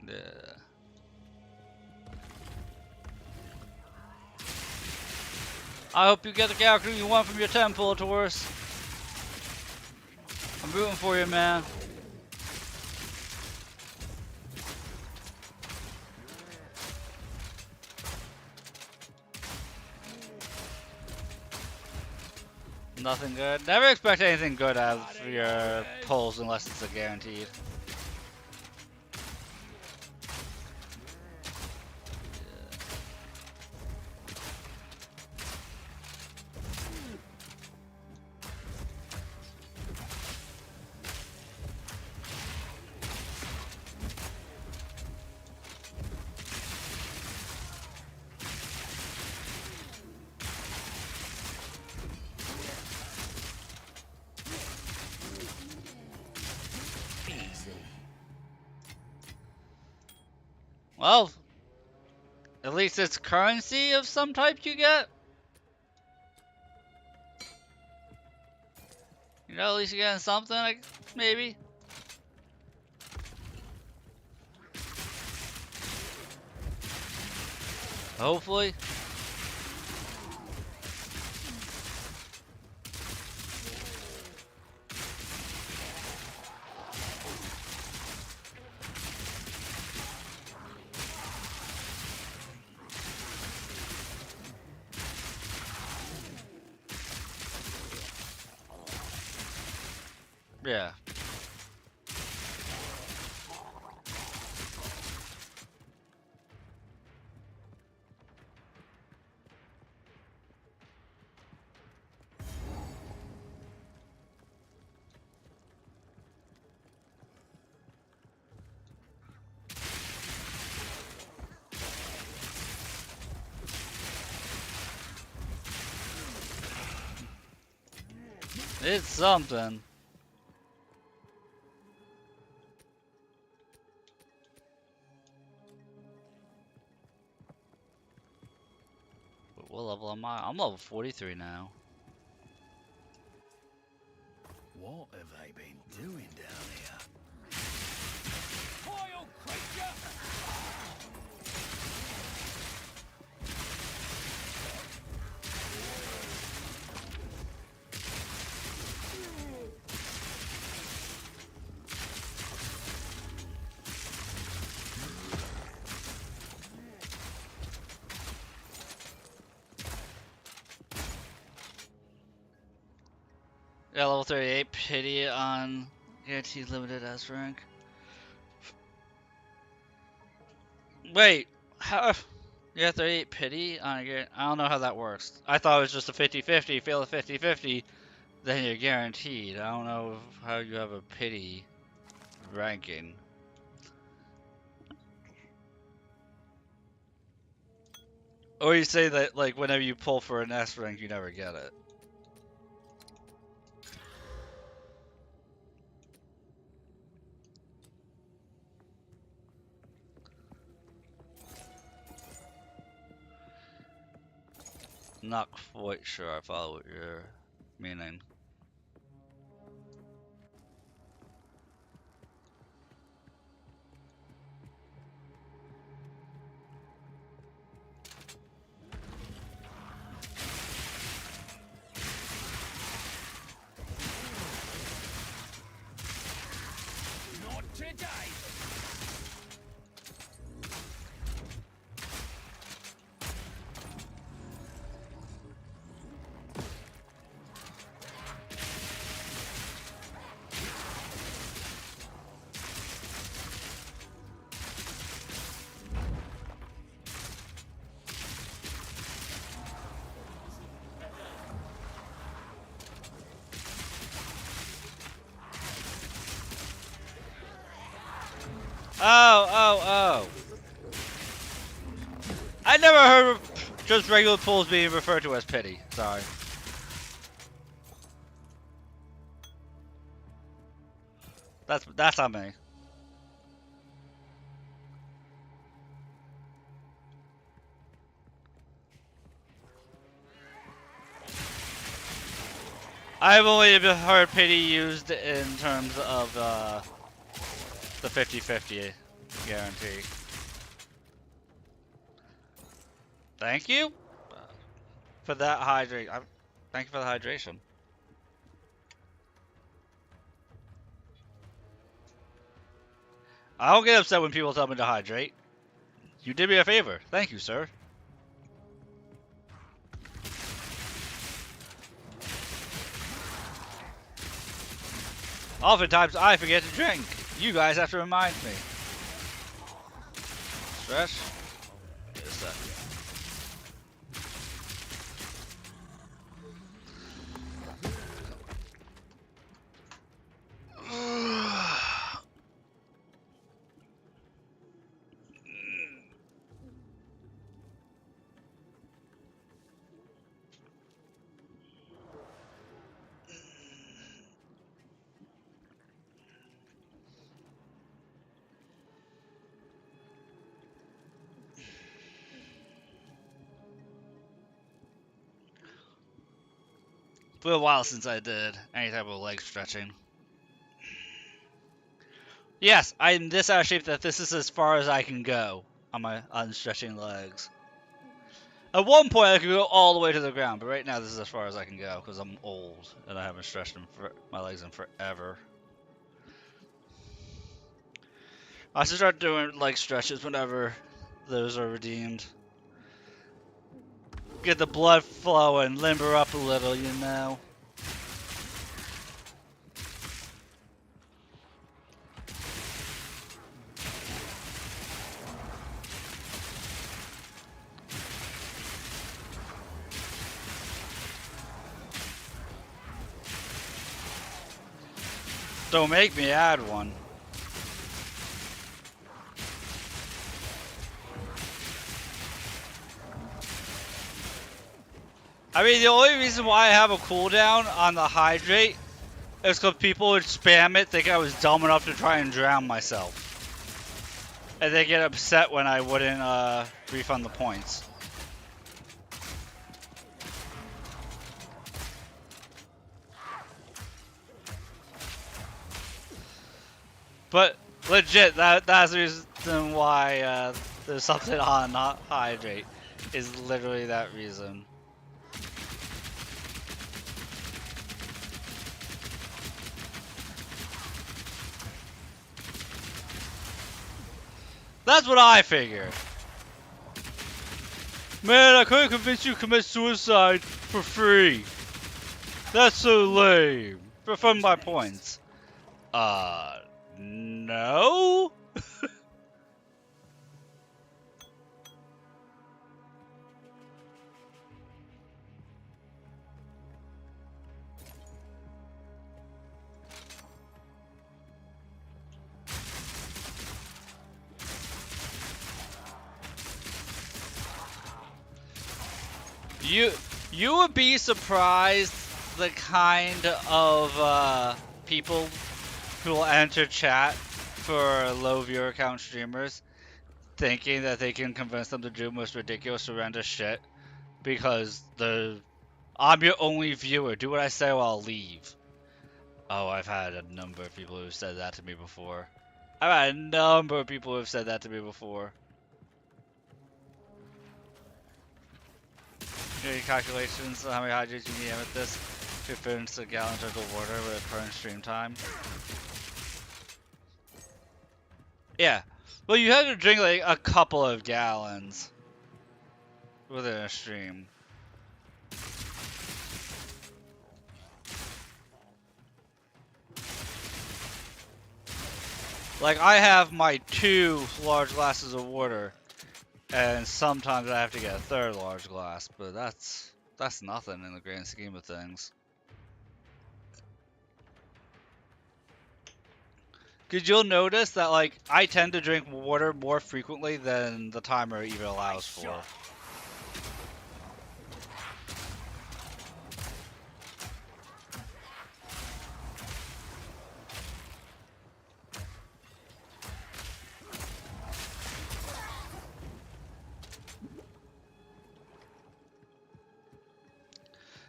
Yeah. I hope you get the character you want from your temple, Taurus. I'm rooting for you, man. Nothing good. Never expect anything good out of your pulls unless it's a guaranteed. Well, at least it's currency of some type you get. You know, at least you're getting something, like, maybe. Hopefully. Yeah. It's something. What level am I? I'm level 43 now. What have they been doing down here? Vile creature! Yeah, level 38, pity on guaranteed limited S rank. Wait, how? Yeah, 38 pity on a I don't know how that works. I thought it was just a 50-50. Fail a 50-50, then you're guaranteed. I don't know how you have a pity ranking. Or you say that like whenever you pull for an S rank, you never get it. Not quite sure I follow what you're meaning. Today. Oh. I never heard of just regular pulls being referred to as pity. Sorry. That's on me. I've only heard pity used in terms of the 50-50 guarantee. Thank you for that hydrate. Thank you for the hydration. I don't get upset when people tell me to hydrate. You did me a favor. Thank you, sir. Oftentimes I forget to drink. You guys have to remind me. Stretch. Wait a sec. It's been a while since I did any type of leg stretching. Yes, I'm this out of shape that this is as far as I can go on stretching legs. At one point I could go all the way to the ground, but right now this is as far as I can go because I'm old and I haven't stretched my legs in forever. I should start doing leg stretches whenever those are redeemed. Get the blood flowing, limber up a little, you know. Don't make me add one. I mean, the only reason why I have a cooldown on the hydrate is because people would spam it, think I was dumb enough to try and drown myself. And they get upset when I wouldn't refund the points. But legit, that's the reason why there's something on not hydrate. Is literally that reason. That's what I figured. Man, I couldn't convince you to commit suicide for free. That's so lame. For fun my points. No? You would be surprised the kind of people who will enter chat for low viewer count streamers thinking that they can convince them to do most ridiculous horrendous shit because I'm your only viewer. Do what I say or I'll leave. Oh, I've had a number of people who've said that to me before. I've had a number of people who've said that to me before. Your calculations on how many hydrates you need with this to fit into a gallon of water with current stream time. Yeah. Well, you have to drink like a couple of gallons within a stream. Like, I have my 2 large glasses of water, and sometimes I have to get a 3rd large glass, but that's nothing in the grand scheme of things. Because you'll notice that, like, I tend to drink water more frequently than the timer even allows for.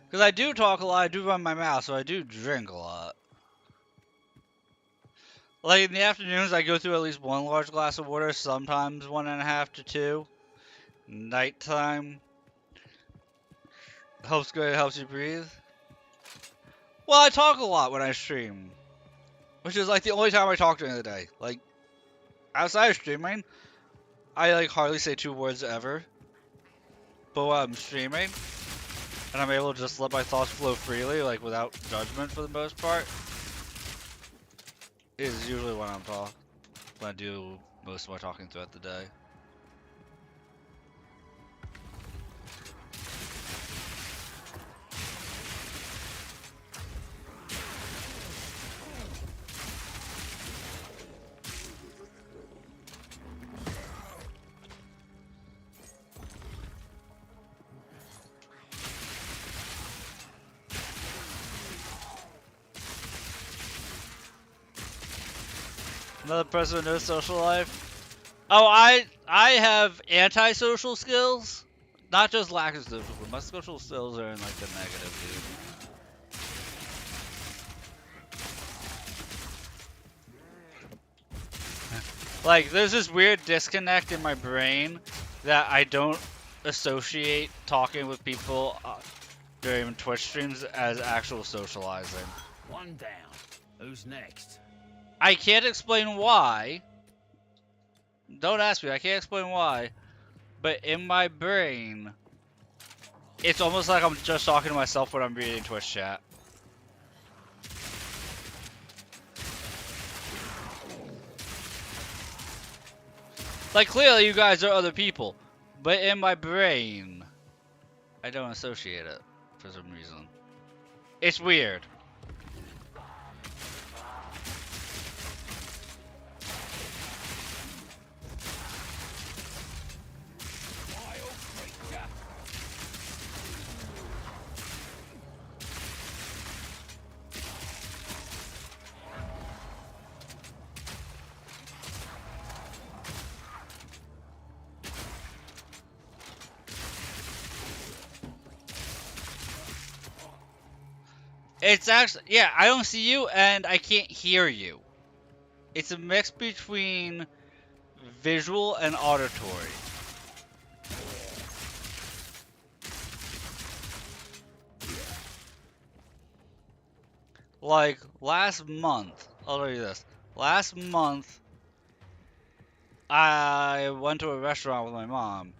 Because I do talk a lot, I do run my mouth, so I do drink a lot. Like, in the afternoons, I go through at least 1 large glass of water, sometimes 1.5 to 2. Nighttime helps good, helps you breathe. Well, I talk a lot when I stream, which is like the only time I talk during the day. Like, outside of streaming, I like hardly say 2 words ever. But when I'm streaming, and I'm able to just let my thoughts flow freely, like without judgment for the most part, is usually when when I do most of my talking throughout the day. Another person with no social life. Oh, I have antisocial skills, not just lack of social, but my social skills are in like the negative, dude. Like, there's this weird disconnect in my brain that I don't associate talking with people during Twitch streams as actual socializing. One down. Who's next? I can't explain why. Don't ask me, I can't explain why. But in my brain, it's almost like I'm just talking to myself when I'm reading Twitch chat. Like, clearly you guys are other people. But in my brain, I don't associate it for some reason. It's weird. It's actually, yeah, I don't see you and I can't hear you. It's a mix between visual and auditory. Like, last month, I'll tell you this. Last month, I went to a restaurant with my mom,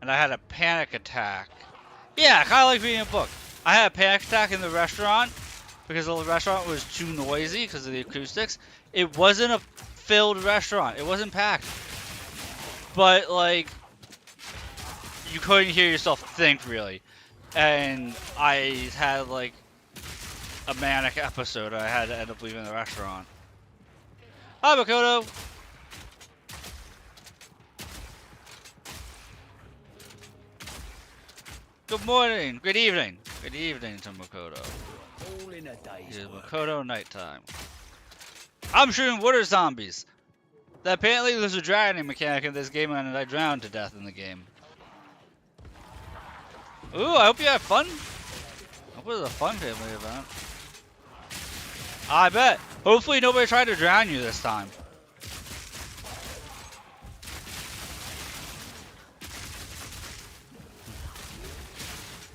and I had a panic attack. Yeah, kind of like reading a book. I had a panic attack in the restaurant because the restaurant was too noisy because of the acoustics. It wasn't a filled restaurant. It wasn't packed. But, like, you couldn't hear yourself think, really. And I had, like, a manic episode. I had to end up leaving the restaurant. Hi, Makoto! Good morning, good evening. Good evening to Makoto. All in a day's It is work. Makoto nighttime. I'm shooting water zombies. Apparently there's a drowning mechanic in this game and I drowned to death in the game. Ooh, I hope you have fun. I hope it was a fun family event. I bet. Hopefully nobody tried to drown you this time.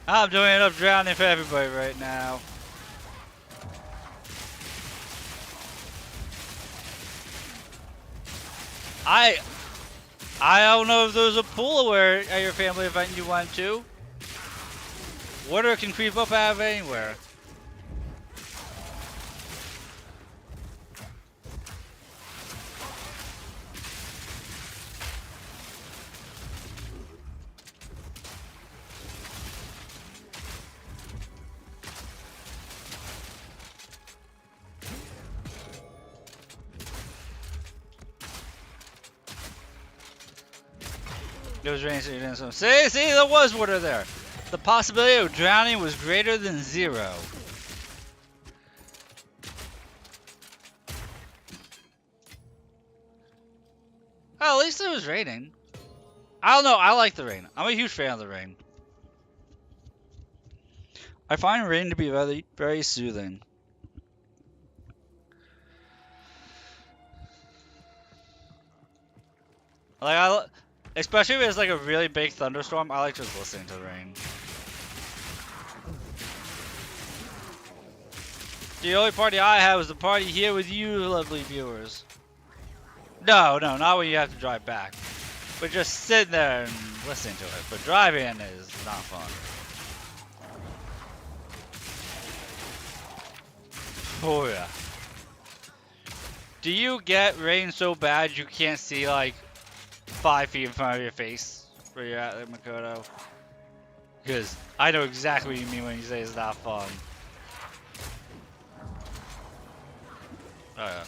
I'm doing enough drowning for everybody right now. I don't know if there's a pool where at your family event you went to. Water can creep up out of anywhere. It was raining, so you didn't swim. See, there was water there. The possibility of drowning was greater than 0. Oh, at least it was raining. I don't know, I like the rain. I'm a huge fan of the rain. I find rain to be very, very soothing. Like, especially if it's like a really big thunderstorm, I like just listening to the rain. The only party I have is the party here with you, lovely viewers. No, not when you have to drive back. But just sitting there and listening to it. But driving is not fun. Oh yeah. Do you get rain so bad you can't see like 5 feet in front of your face where you're at Makoto? Because I know exactly what you mean when you say it's not fun. Oh yeah.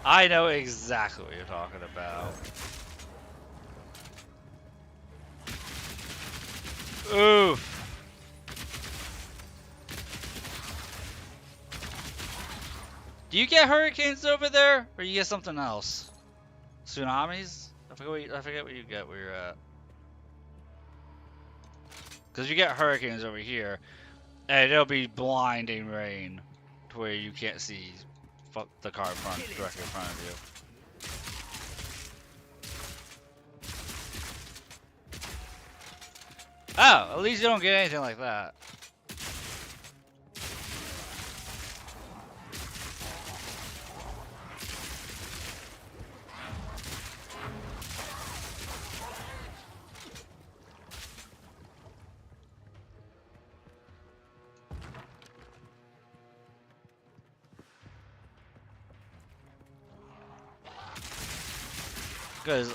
I know exactly what you're talking about. Oof. Do you get hurricanes over there, or you get something else? Tsunamis? I forget what you get where you're at. Because you get hurricanes over here, and it'll be blinding rain to where you can't see the car directly in front of you. Oh, at least you don't get anything like that. Because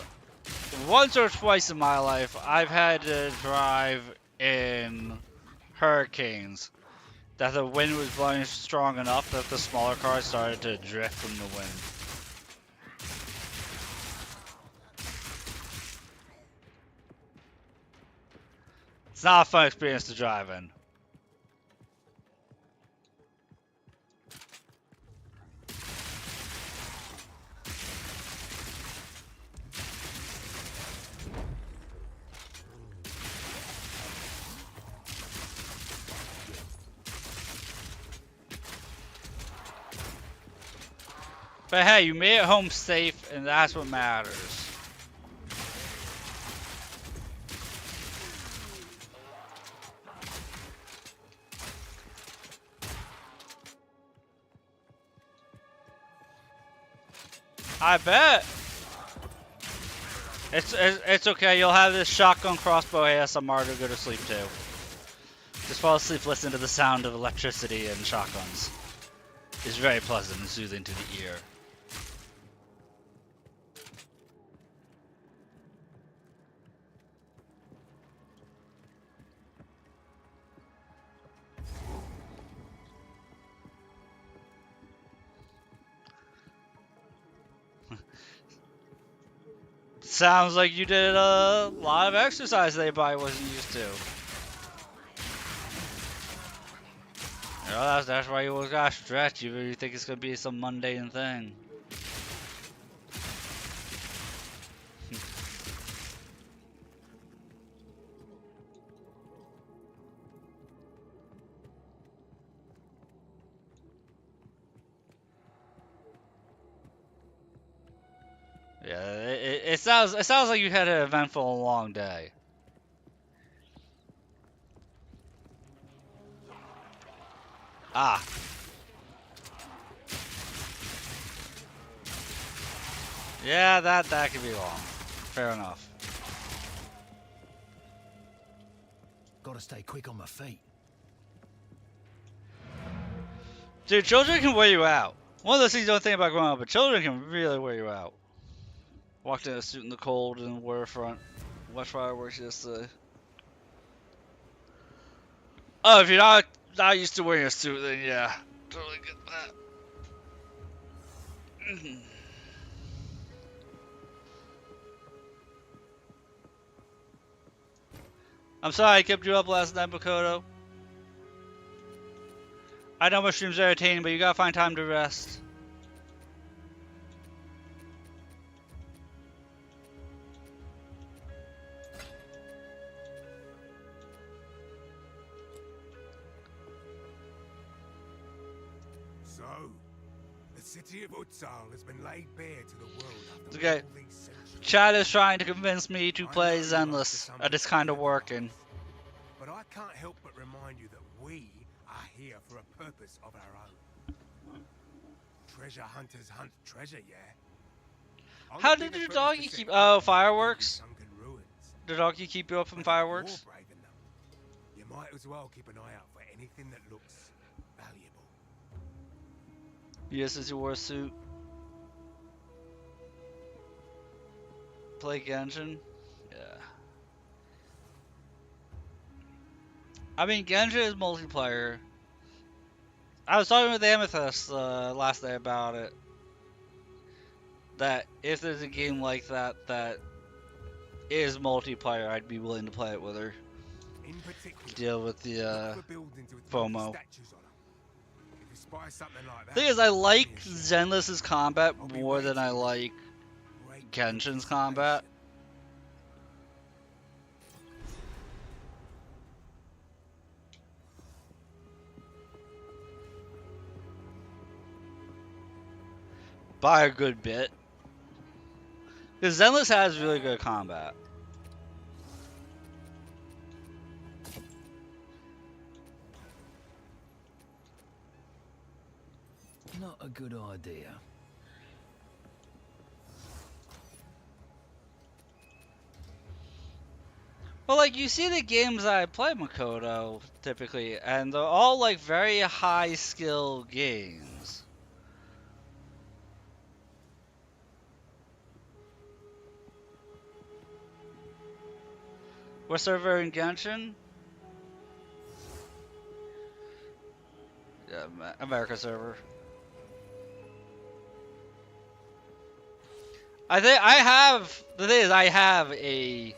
once or twice in my life, I've had to drive in hurricanes that the wind was blowing strong enough that the smaller cars started to drift from the wind. It's not a fun experience to drive in. But hey, you made it home safe, and that's what matters. I bet. It's okay. You'll have this shotgun crossbow ASMR to go to sleep too. Just fall asleep, listen to the sound of electricity and shotguns. It's very pleasant and soothing to the ear. Sounds like you did a lot of exercise that you probably wasn't used to. You know, that's why you always gotta stretch, even if you think it's gonna be some mundane thing. Yeah, it sounds like you had an eventful, long day. Ah. Yeah, that could be long. Fair enough. Gotta stay quick on my feet. Dude, children can wear you out. One of those things you don't think about growing up, but children can really wear you out. Walked in a suit in the cold in the waterfront. Watched fireworks yesterday. Oh, if you're not used to wearing a suit, then yeah, totally get that. I'm sorry I kept you up last night, Makoto. I know my streams are entertaining, but you gotta find time to rest. So, the city of Utsal has been laid bare to the world after Okay. all these centuries. Chad is trying to convince me to play Zenless, and it's kind of working. But I can't help but remind you that we are here for a purpose of our own. Treasure hunters hunt treasure, yeah? I'll How not did be the your first to doggy set keep? foot Oh, in fireworks. sunken ruins. Did doggy keep you up from But if fireworks? you're brave enough, you might as well keep an eye out for anything that looks valuable. Yes, is your suit. Play Genshin? Yeah. I mean, Genshin is multiplayer. I was talking with Amethyst last night about it. That if there's a game like that that is multiplayer, I'd be willing to play it with her. In particular, Deal with the look for buildings with FOMO. statues on them. If you spy something like that, thing is, I like give me a shout. Zenless's combat I'll be more than I waiting. like Great Genshin's combat. anticipation. By a good bit. Because Zenless has really good combat. Not a good idea. Well, like, you see the games I play Makoto, typically, and they're all, like, very high skill games. What server in Genshin? Yeah, America server. The thing is, I have a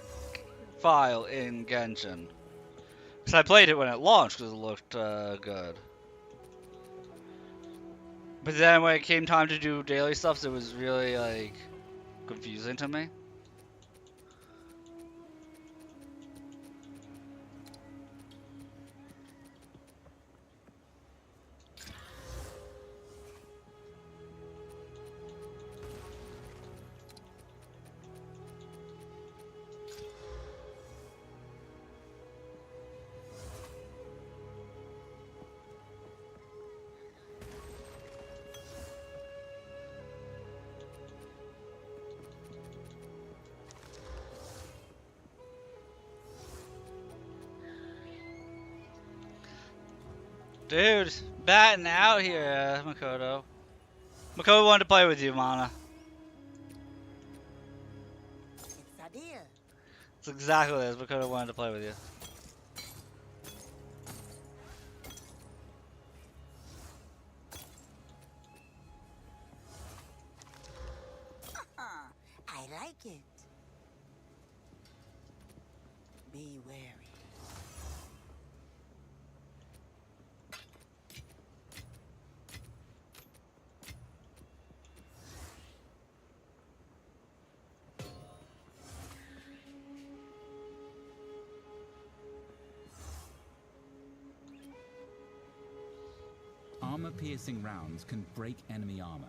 file in Genshin. Because I played it when it launched because it looked good. But then when it came time to do daily stuff, it was really, like, confusing to me. Dude, batting out here, Makoto. Makoto wanted to play with you, Mana. It's a deal. It's exactly this. Makoto wanted to play with you. I like it. Be wary. Armor-piercing rounds can break enemy armor.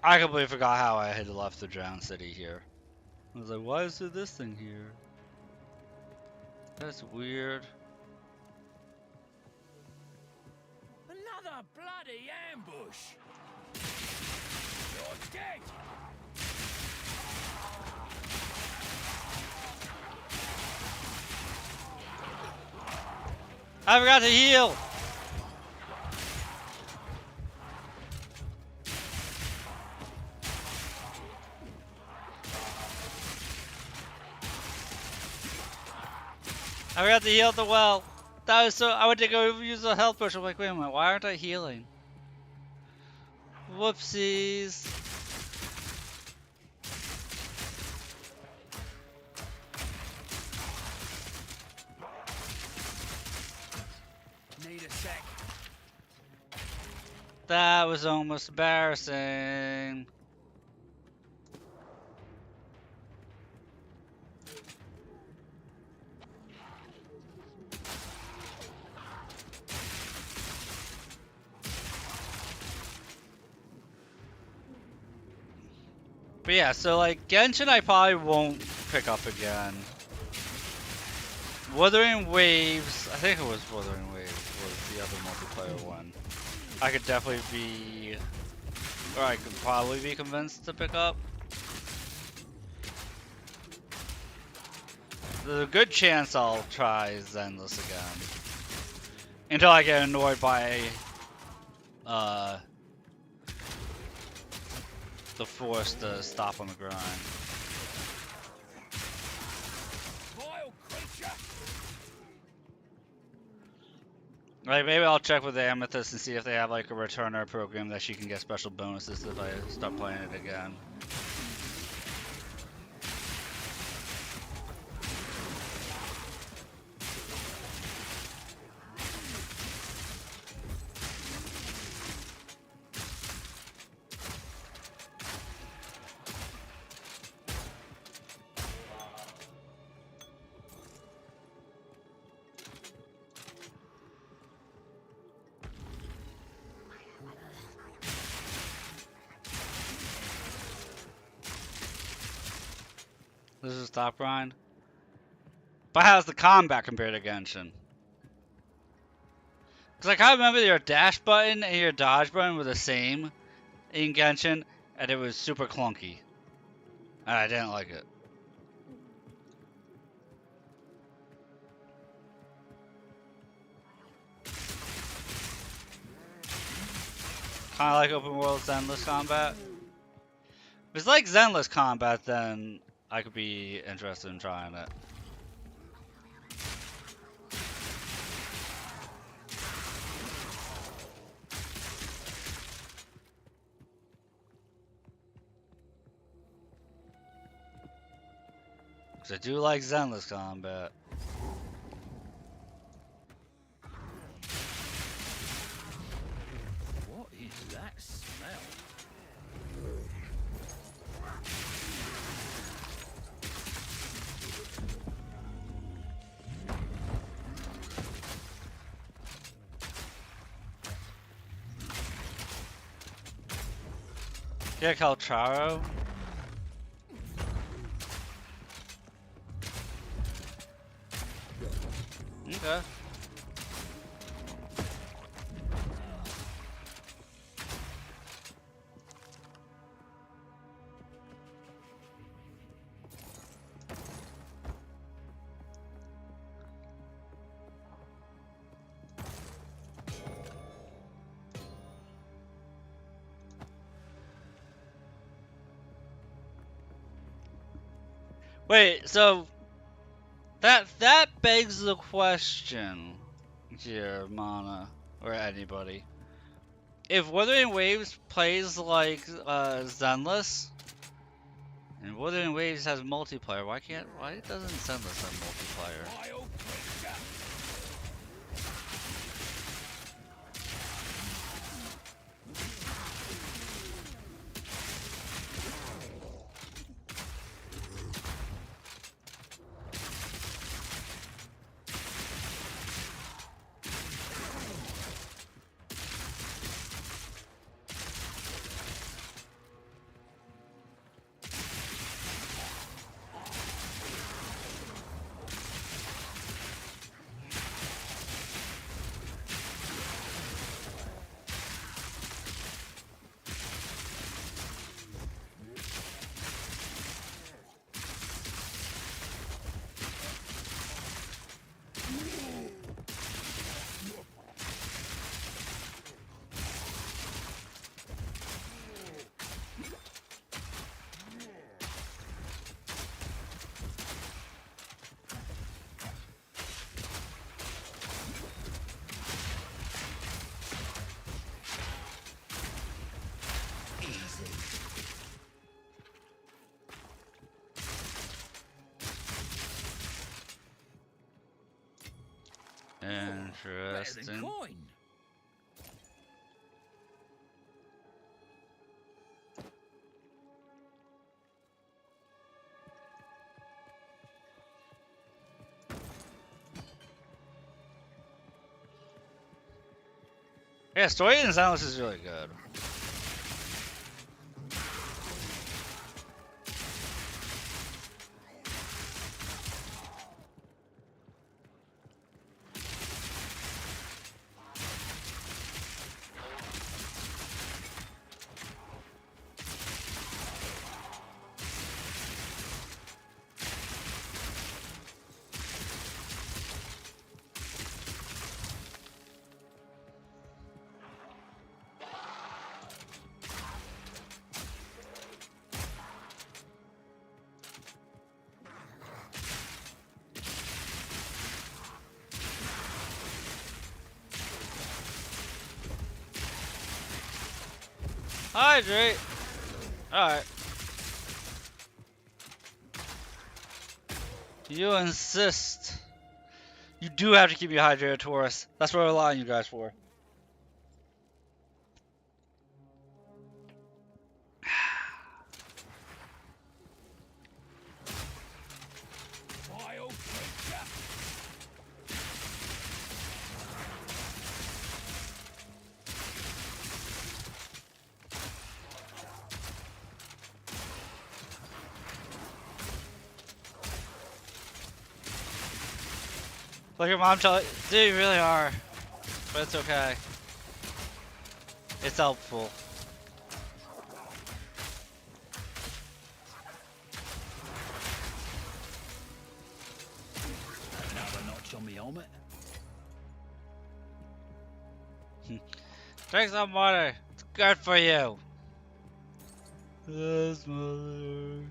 I completely forgot how I had left the Drowned City here. I was like, why is there this thing here? That's weird. Another bloody ambush! You're dead! I forgot to heal! I forgot to heal at the well. That was so. I went to go use a health potion. I'm like, wait a minute, why aren't I healing? Whoopsies. Need a sec. That was almost embarrassing. But yeah, so like Genshin I probably won't pick up again. Wuthering Waves, I think it was Wuthering Waves was the other multiplayer one. I could definitely be, or I could probably be convinced to pick up. There's a good chance I'll try Zenless again. Until I get annoyed by the force to stop on the grind. Vile creature! Like maybe I'll check with the Amethyst and see if they have like a returner program that she can get special bonuses if I start playing it again. This is top grind. But how's the combat compared to Genshin? Cause like I remember your dash button and your dodge button were the same in Genshin, and it was super clunky. And I didn't like it. Kinda like open world Zenless combat. If it's like Zenless combat, then I could be interested in trying it. Cause I do like Zenless combat. What is that smell? Yeah, Calcharo. Okay. Wait, so that begs the question here, Mana, or anybody. If Wuthering Waves plays like Zenless, and Wuthering Waves has multiplayer, why doesn't Zenless have multiplayer? Vile creature! Better than Interesting. coin. Yeah, story and silence is really good. Hydrate. Alright. You insist. You do have to keep me hydrated, Taurus. That's what I rely on you guys for. Vile creature. Like your mom told dude, you really are. But it's okay. It's helpful. Another notch on me helmet. Drink some water. It's good for you. Yes, mother.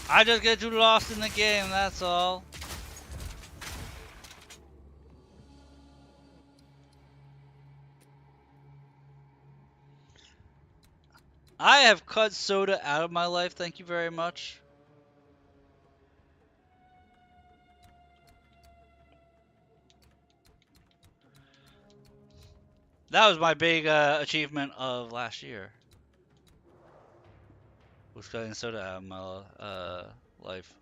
I just get too lost in the game, that's all. I have cut soda out of my life, thank you very much. That was my big achievement of last year. Was cutting soda out of my life.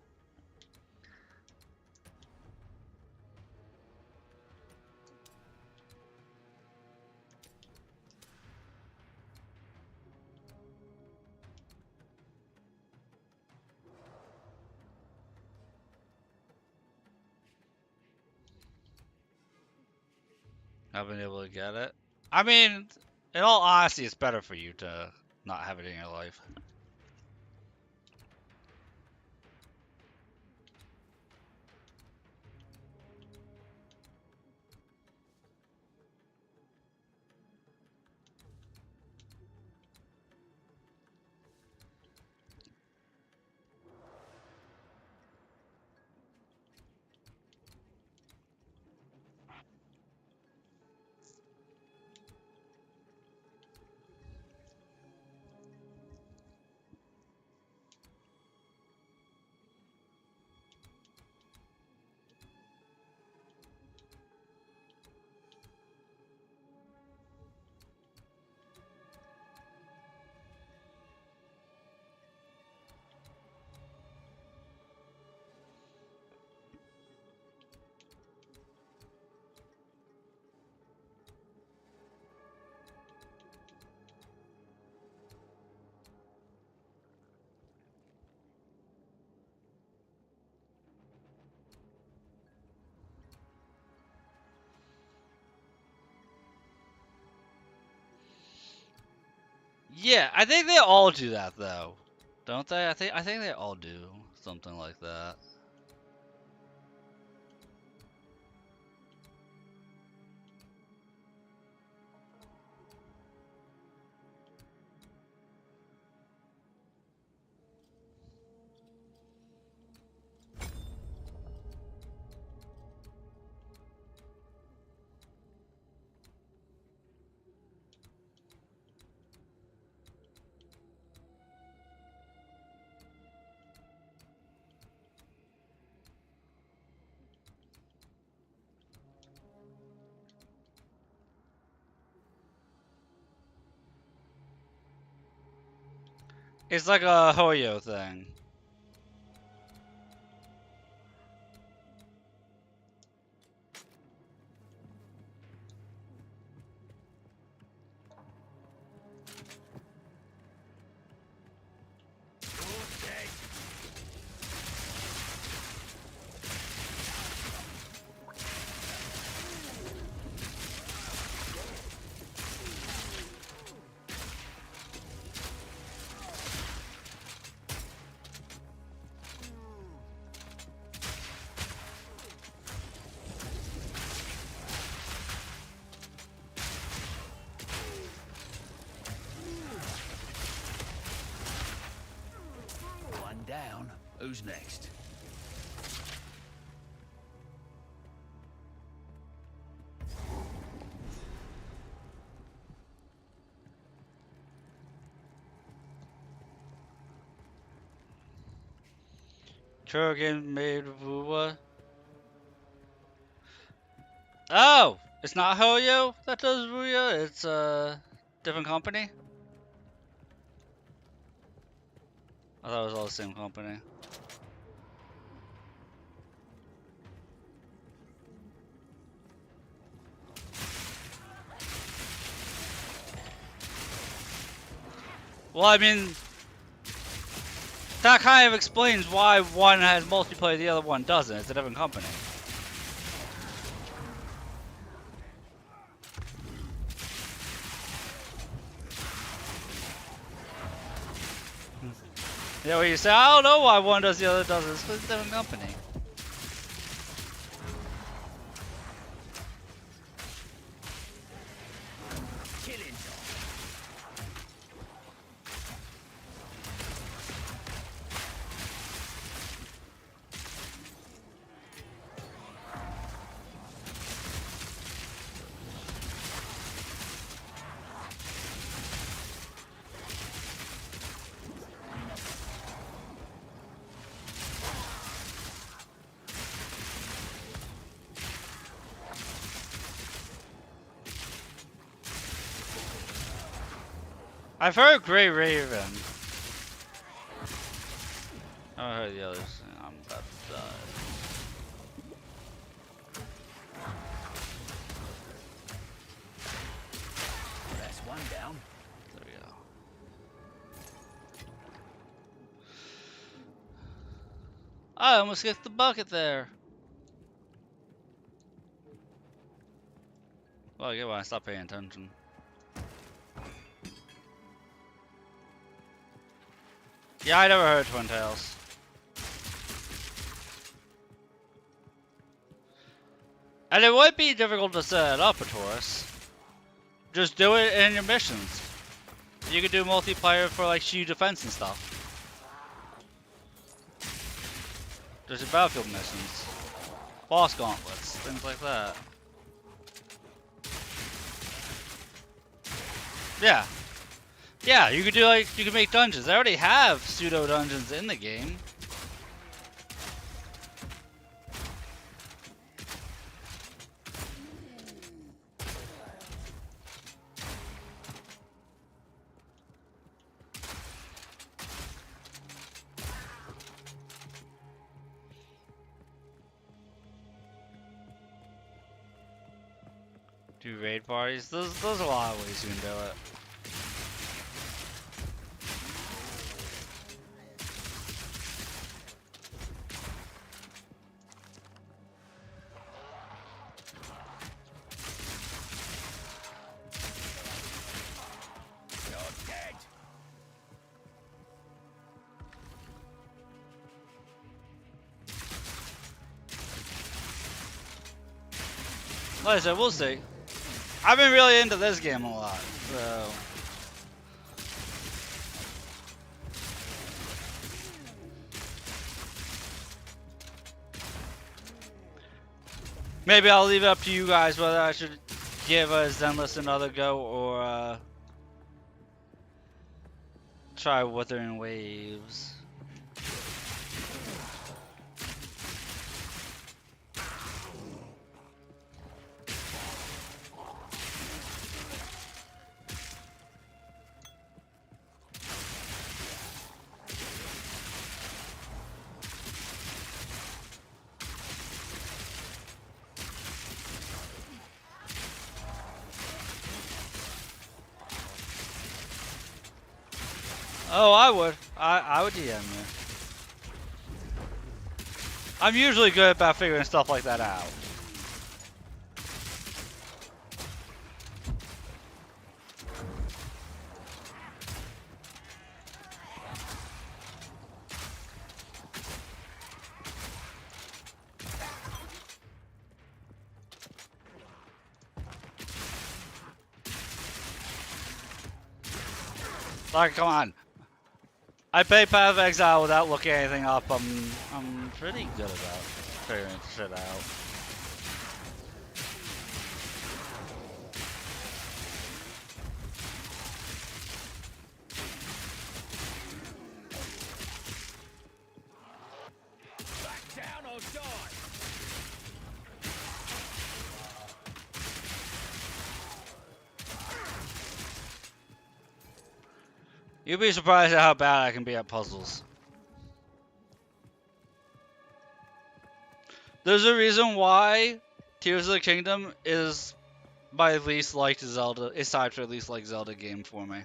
I've been able to get it. I mean, in all honesty, it's better for you to not have it in your life. Yeah, I think they all do that though, don't they? I think they all do something like that. It's like a Hoyo thing. One down. Who's next? Kurgan made Vuwa. Oh! It's not Hoyo that does Vuya, it's a different company? I thought it was all the same company. Well, I mean, that kind of explains why one has multiplayer, the other one doesn't. It's a different company. Yeah, where you say, I don't know why one does, the other doesn't. It's a different company. Killing I've heard Grey Raven. I haven't heard the others. I'm about to die. That's one down. There we go. I almost kicked the bucket there. Well, I get why I stopped paying attention. Yeah, I never heard Twin Tails. And it would be difficult to set up a Taurus. Just do it in your missions. You could do multiplayer for like shield defense and stuff. There's your battlefield missions. Boss gauntlets, things like that. Yeah. Yeah, you could do like, you could make dungeons. They already have pseudo dungeons in the game. Do raid parties? There's a lot of ways you can do it. You're dead. Like I said, we'll see. I've been really into this game a lot, so. Maybe I'll leave it up to you guys whether I should give Zenless another go or try Wuthering Waves. Oh, I would. I would DM you. I'm usually good about figuring stuff like that out. Like, come on. I play Path of Exile without looking anything up. I'm pretty good about figuring shit out. Back down or die! You'd be surprised at how bad I can be at puzzles. There's a reason why Tears of the Kingdom is my least liked Zelda, aside from least liked Zelda game for me.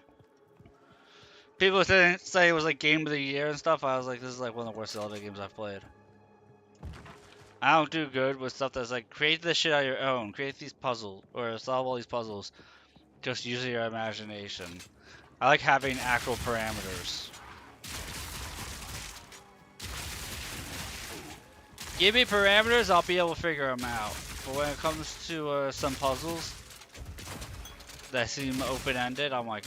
People say it was like game of the year and stuff. I was like, this is like one of the worst Zelda games I've played. I don't do good with stuff that's like, create this shit on your own, create these puzzles, or solve all these puzzles, just using your imagination. I like having actual parameters. Give me parameters, I'll be able to figure them out. But when it comes to some puzzles that seem open-ended, I'm like,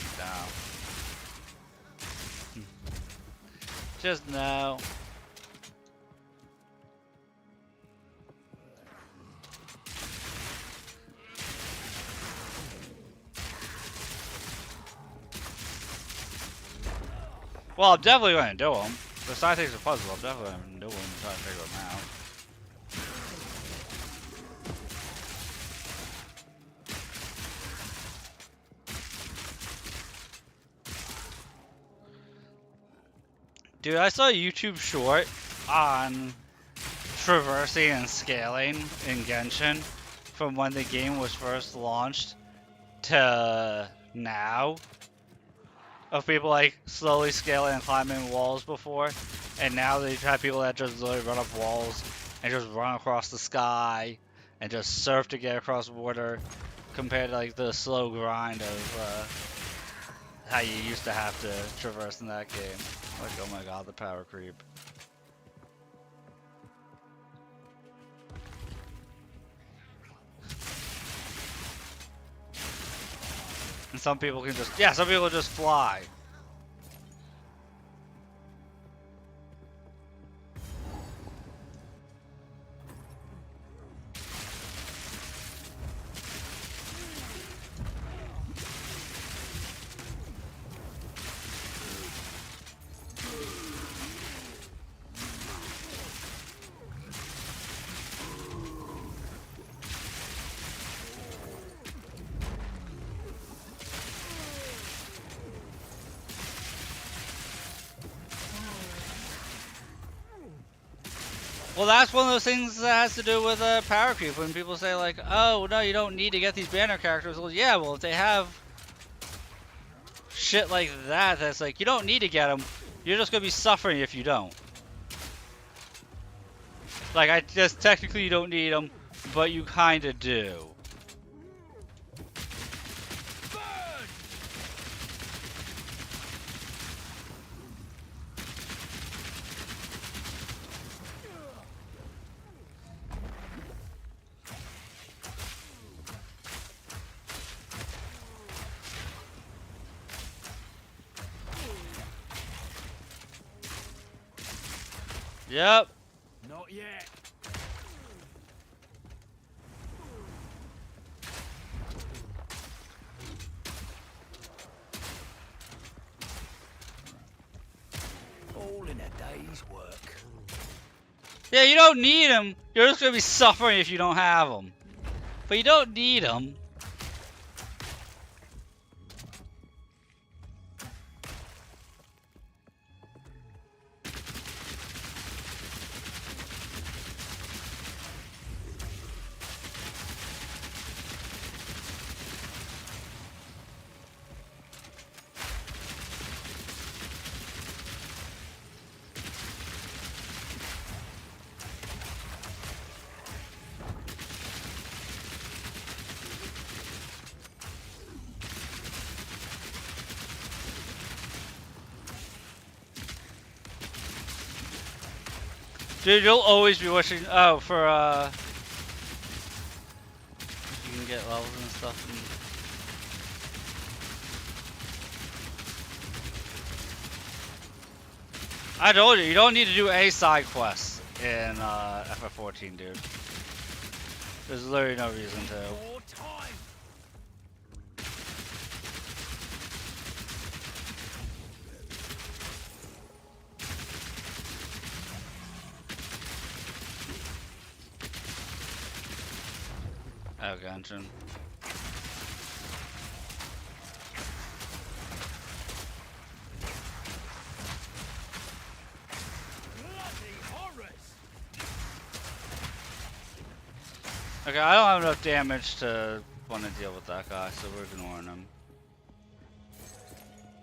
no. Just no. Well, I'm definitely going to do them. Besides things are puzzle, I'm definitely going to do them and try to figure them out. Dude, I saw a YouTube short on traversing and scaling in Genshin from when the game was first launched to now. Of people like slowly scaling and climbing walls before, and now they've had people that just literally run up walls and just run across the sky and just surf to get across water, compared to like the slow grind of how you used to have to traverse in that game. Like, oh my god, the power creep. And some people can just, yeah, some people just fly. Well, that's one of those things that has to do with power creep. When people say like, "Oh no, you don't need to get these banner characters." Well, yeah. Well, if they have shit like that, that's like you don't need to get them. You're just gonna be suffering if you don't. Like, I just technically you don't need them, but you kind of do. Yep. Not yet. All in a day's work. Yeah, you don't need them. You're just gonna be suffering if you don't have them. But you don't need them. Dude, you'll always be wishing. Oh, for you can get levels and stuff. I told you, you don't need to do any side quests in FF14, dude. There's literally no reason to. More time. Oh, Genshin. Bloody horrors. Okay, I don't have enough damage to want to deal with that guy, so we're ignoring him.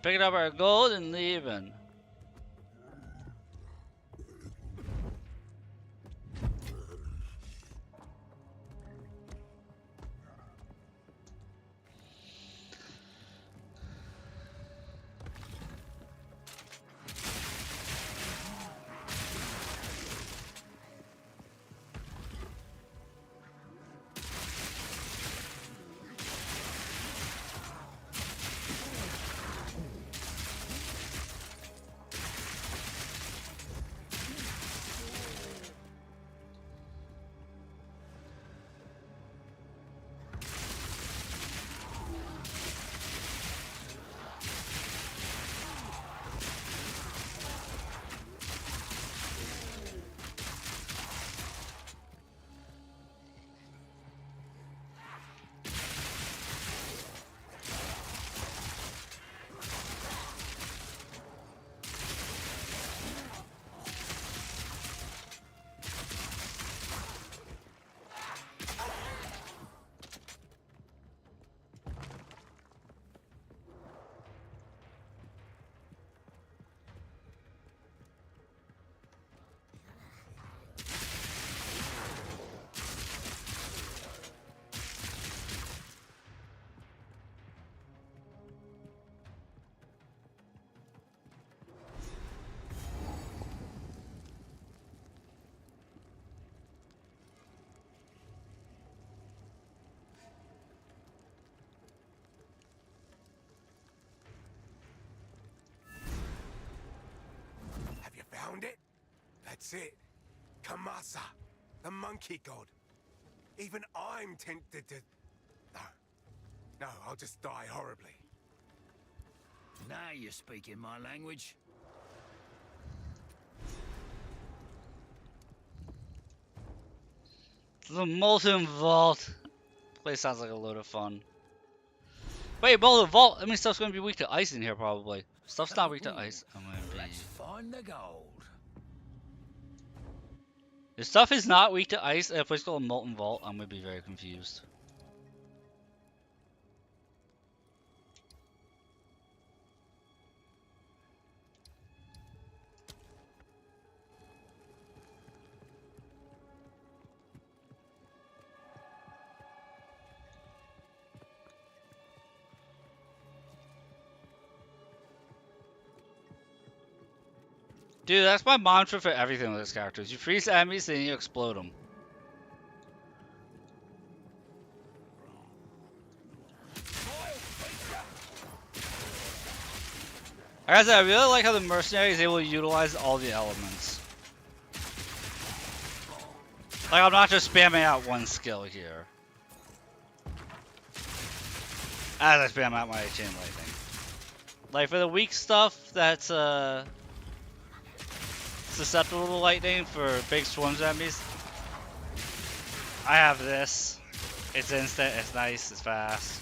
Picking up our gold and leaving. Have you found it? That's it. Kamasa, the monkey god. Even I'm tempted to... No, I'll just die horribly. Now you're speaking my language. The Molten Vault. Place sounds like a load of fun. Wait, Molten Vault? I mean, stuff's gonna be weak to ice in here, probably. Stuff's not weak to ice. I'm gonna be... Let's find the gold. If stuff is not weak to ice in a place called Molten Vault, I'm gonna be very confused. Dude, that's my mantra for everything with this character. You freeze enemies and you explode them. Like I said, I really like how the mercenary is able to utilize all the elements. Like, I'm not just spamming out one skill here. As I spam out my chain lightning. Like, for the weak stuff that's, susceptible to lightning for big swarms enemies, I have this. It's instant, it's nice, it's fast.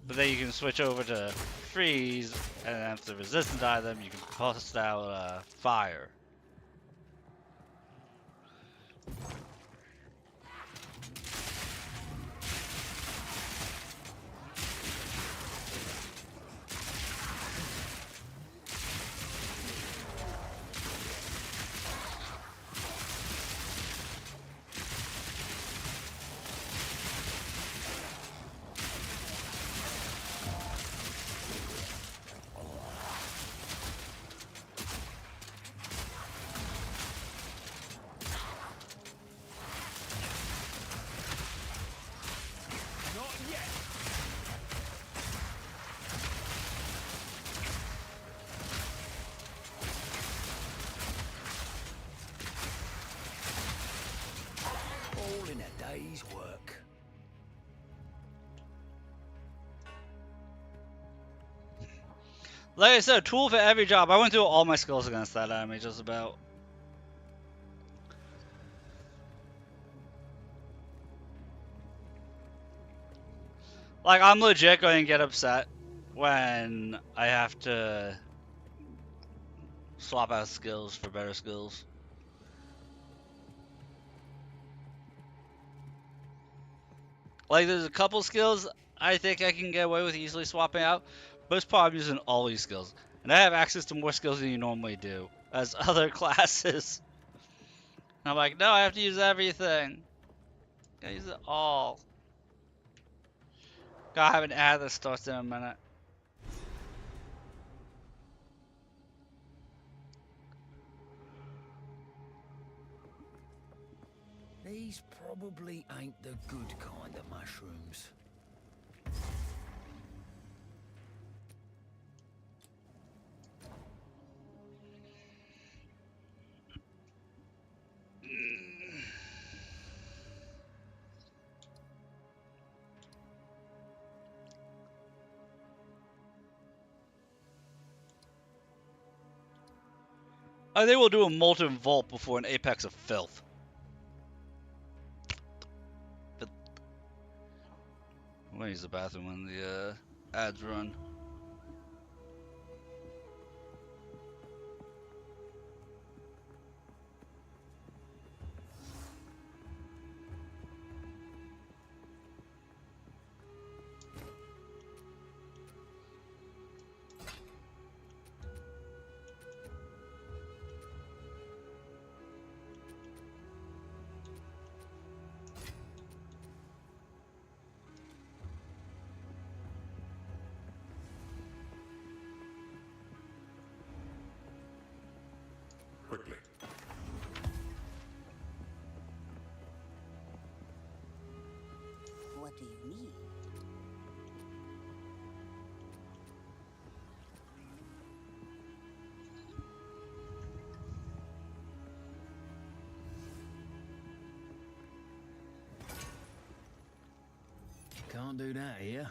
But then you can switch over to freeze, and then if the resistance out of them, you can bust out fire. day's work. Like I said, tool for every job. I went through all my skills against that enemy, just about. Like, I'm legit going to get upset when I have to swap out skills for better skills. Like, there's a couple skills I think I can get away with easily swapping out. Most part, I'm using all these skills. And I have access to more skills than you normally do, as other classes. And I'm like, no, I have to use everything. Gotta use it all. Gotta have an ad that starts in a minute. These probably ain't the good kind of mushrooms. Oh, they will do a molten vault before an apex of filth. But I'm gonna use the bathroom when the ads run. Quickly. What do you need? Can't do that here.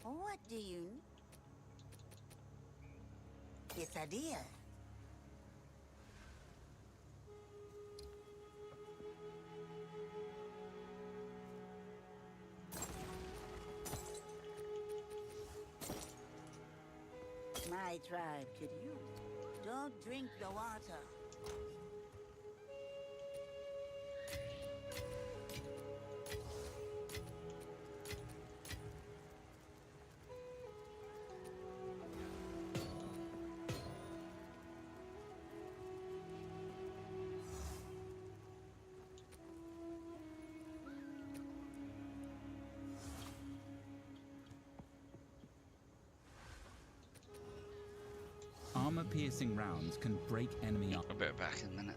What do you... It's a deal. My tribe could use. Don't drink the water. Armor-piercing rounds can break enemy armor. I'll be right back in a minute.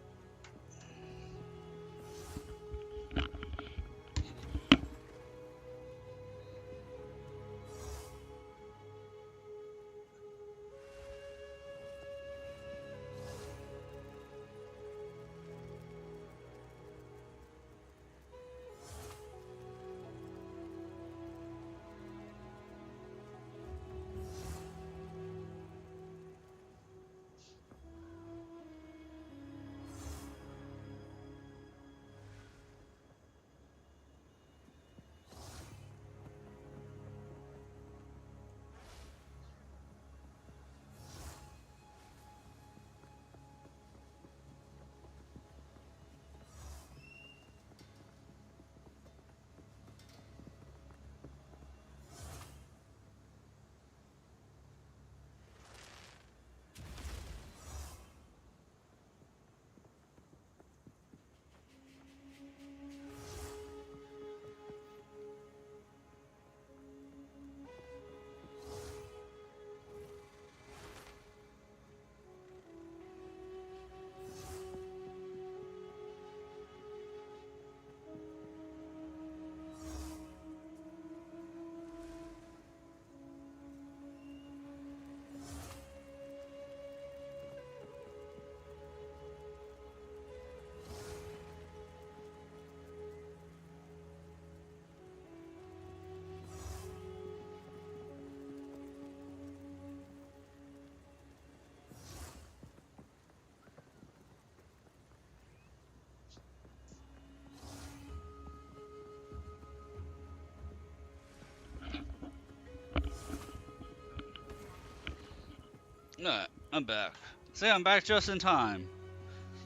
Alright, I'm back. See, I'm back just in time.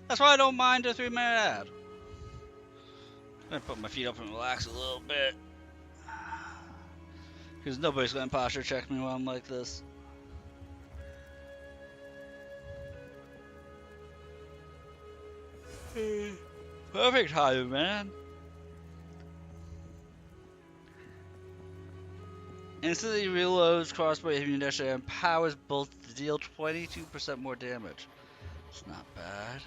That's why I don't mind a 3-minute ad. I'm gonna put my feet up and relax a little bit. Because nobody's gonna posture check me while I'm like this. Perfect timing, man. Instantly reloads crossbow ammunition and powers bolts to deal 22% more damage. It's not bad.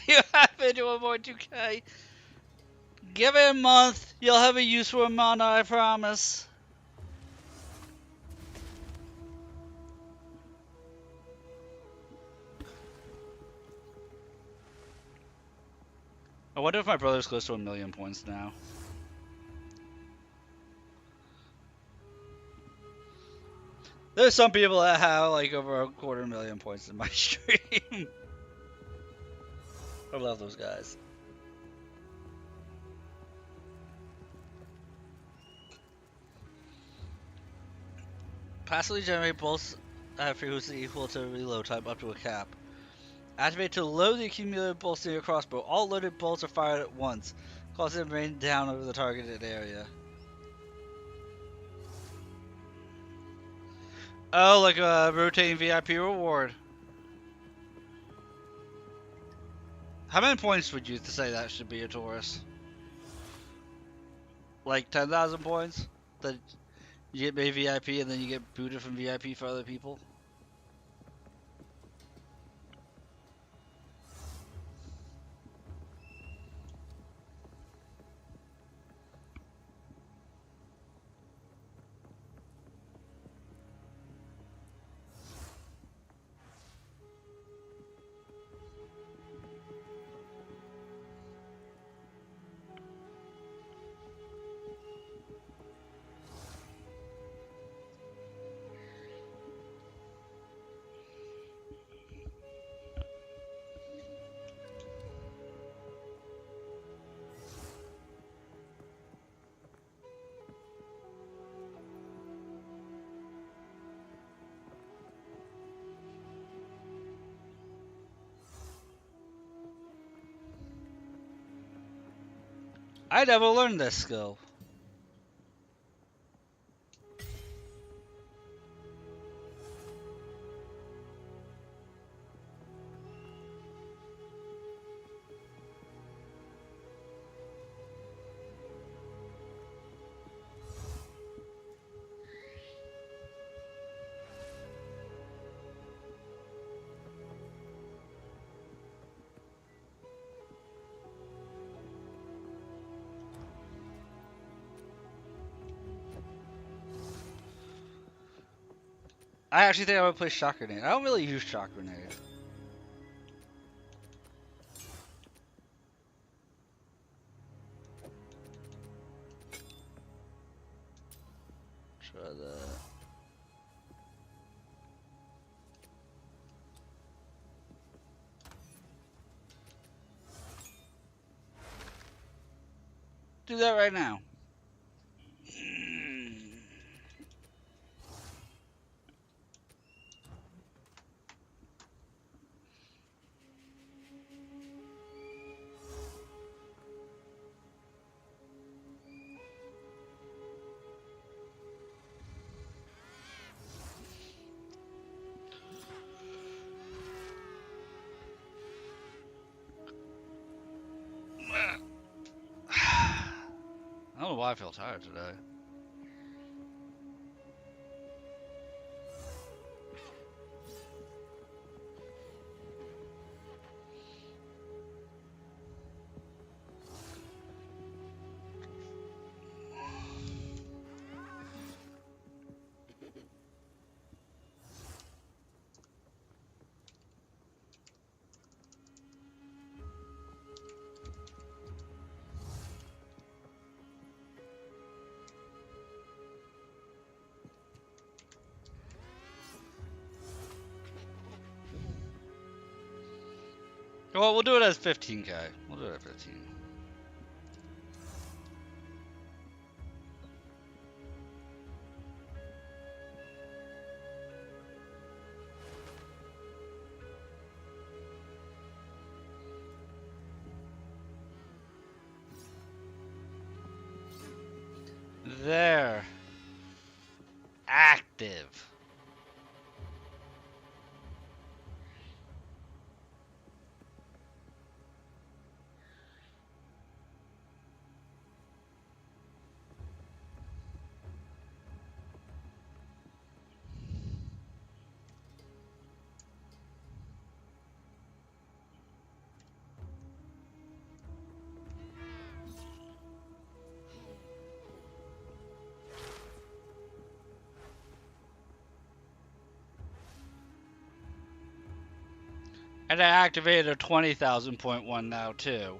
You have it to avoid 2K. Give it a month. You'll have a use for a mana, I promise. I wonder if my brother's close to 1,000,000 points now. There's some people that have like over 250,000 points in my stream. I love those guys. Passively generate bolts at a frequency equal to reload time up to a cap. Activate to load the accumulated bolts in your crossbow. All loaded bolts are fired at once, causing them to rain down over the targeted area. Oh, like a rotating VIP reward. How many points would you say that should be a Taurus? Like 10,000 points? That you get made VIP and then you get booted from VIP for other people? I never learned this skill. I actually think I would play Shock Grenade. I don't really use Shock Grenade. Try that. Do that right now. I don't know why I feel tired today. Well, we'll do it as 15k. We'll do it at 15. There. Active. And I activated a 20,000.1 now too.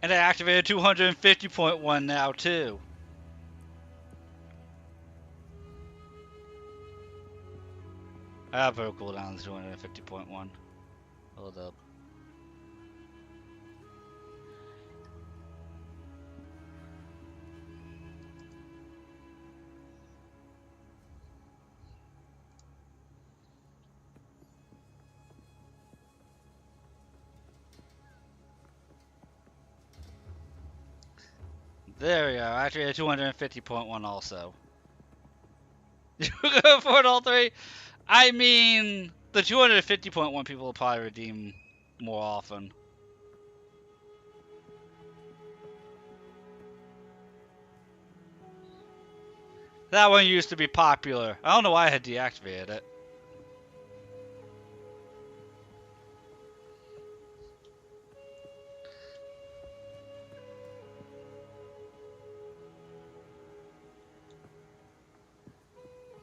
And I activated 250.1 now too. I have her cooldown 250.1. Hold up. There we go. I activated 250.1 also. You can afford all three? I mean, the 250.1 people will probably redeem more often. That one used to be popular. I don't know why I had deactivated it.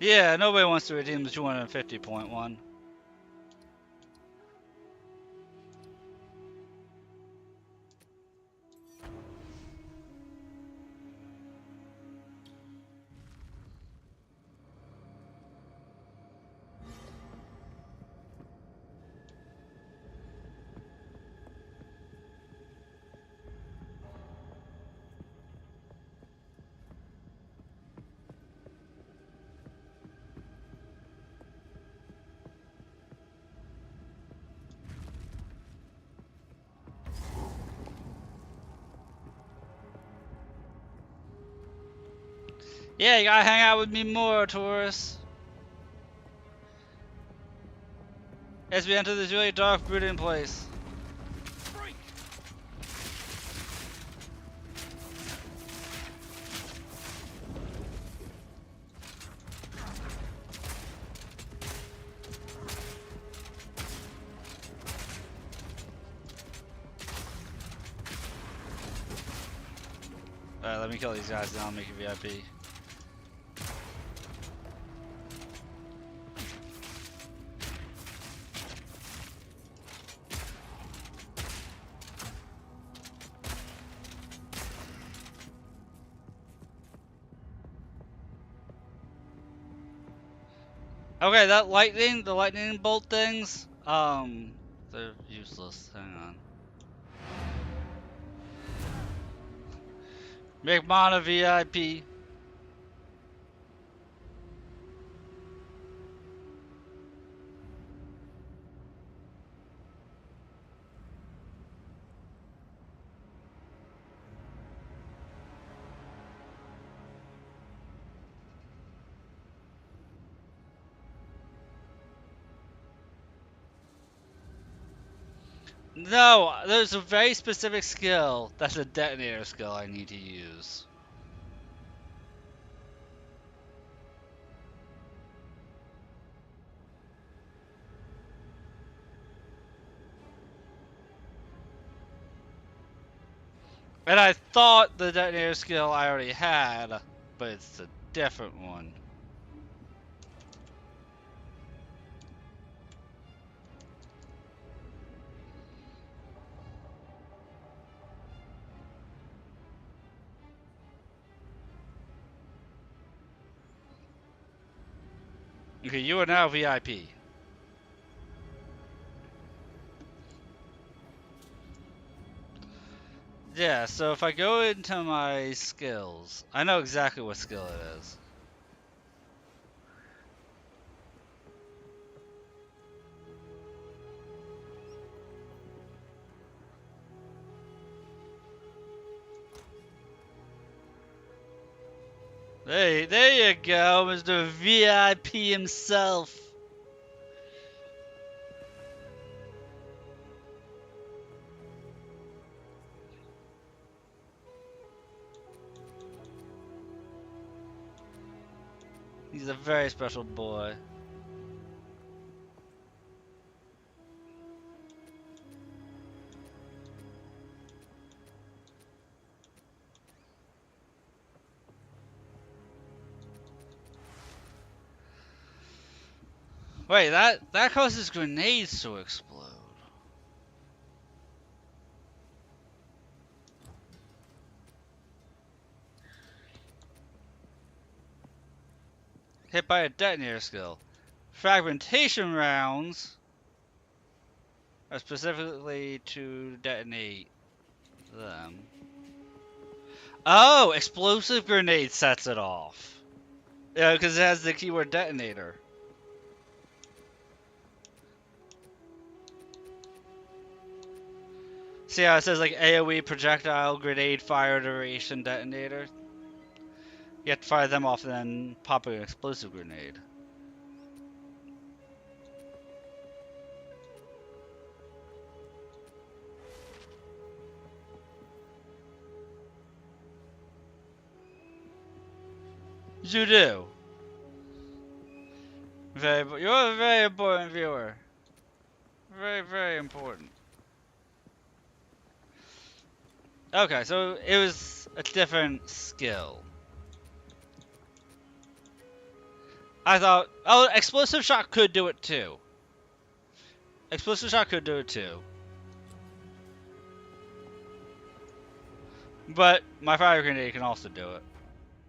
Yeah, nobody wants to redeem the 250.1. Yeah, you gotta hang out with me more, Taurus. As we enter this really dark, brooding place. Alright, let me kill these guys, then I'll make a VIP. Okay, the lightning bolt things, they're useless. Hang on. Make mana VIP. No, there's a very specific skill that's a detonator skill I need to use. And I thought the detonator skill I already had, but it's a different one. Okay, you are now VIP. Yeah, so if I go into my skills, I know exactly what skill it is. Hey, there you go, Mr. VIP himself. He's a very special boy. Wait, that causes grenades to explode. Hit by a detonator skill. Fragmentation rounds are specifically to detonate them. Oh, explosive grenade sets it off. Yeah, because it has the keyword detonator. See how it says like AoE projectile grenade fire duration detonator? You have to fire them off and then pop an explosive grenade. You do. You're a very important viewer. Very, very important. Okay, so it was a different skill. I thought, oh, explosive shot could do it too. Explosive shot could do it too. But my fire grenade can also do it.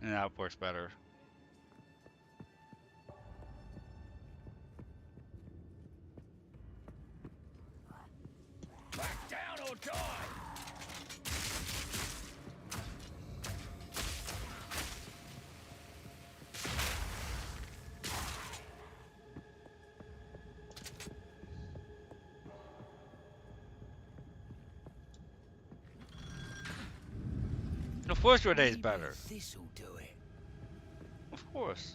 And that works better. Back down or die! Of course grenade's better. This'll do it. Of course.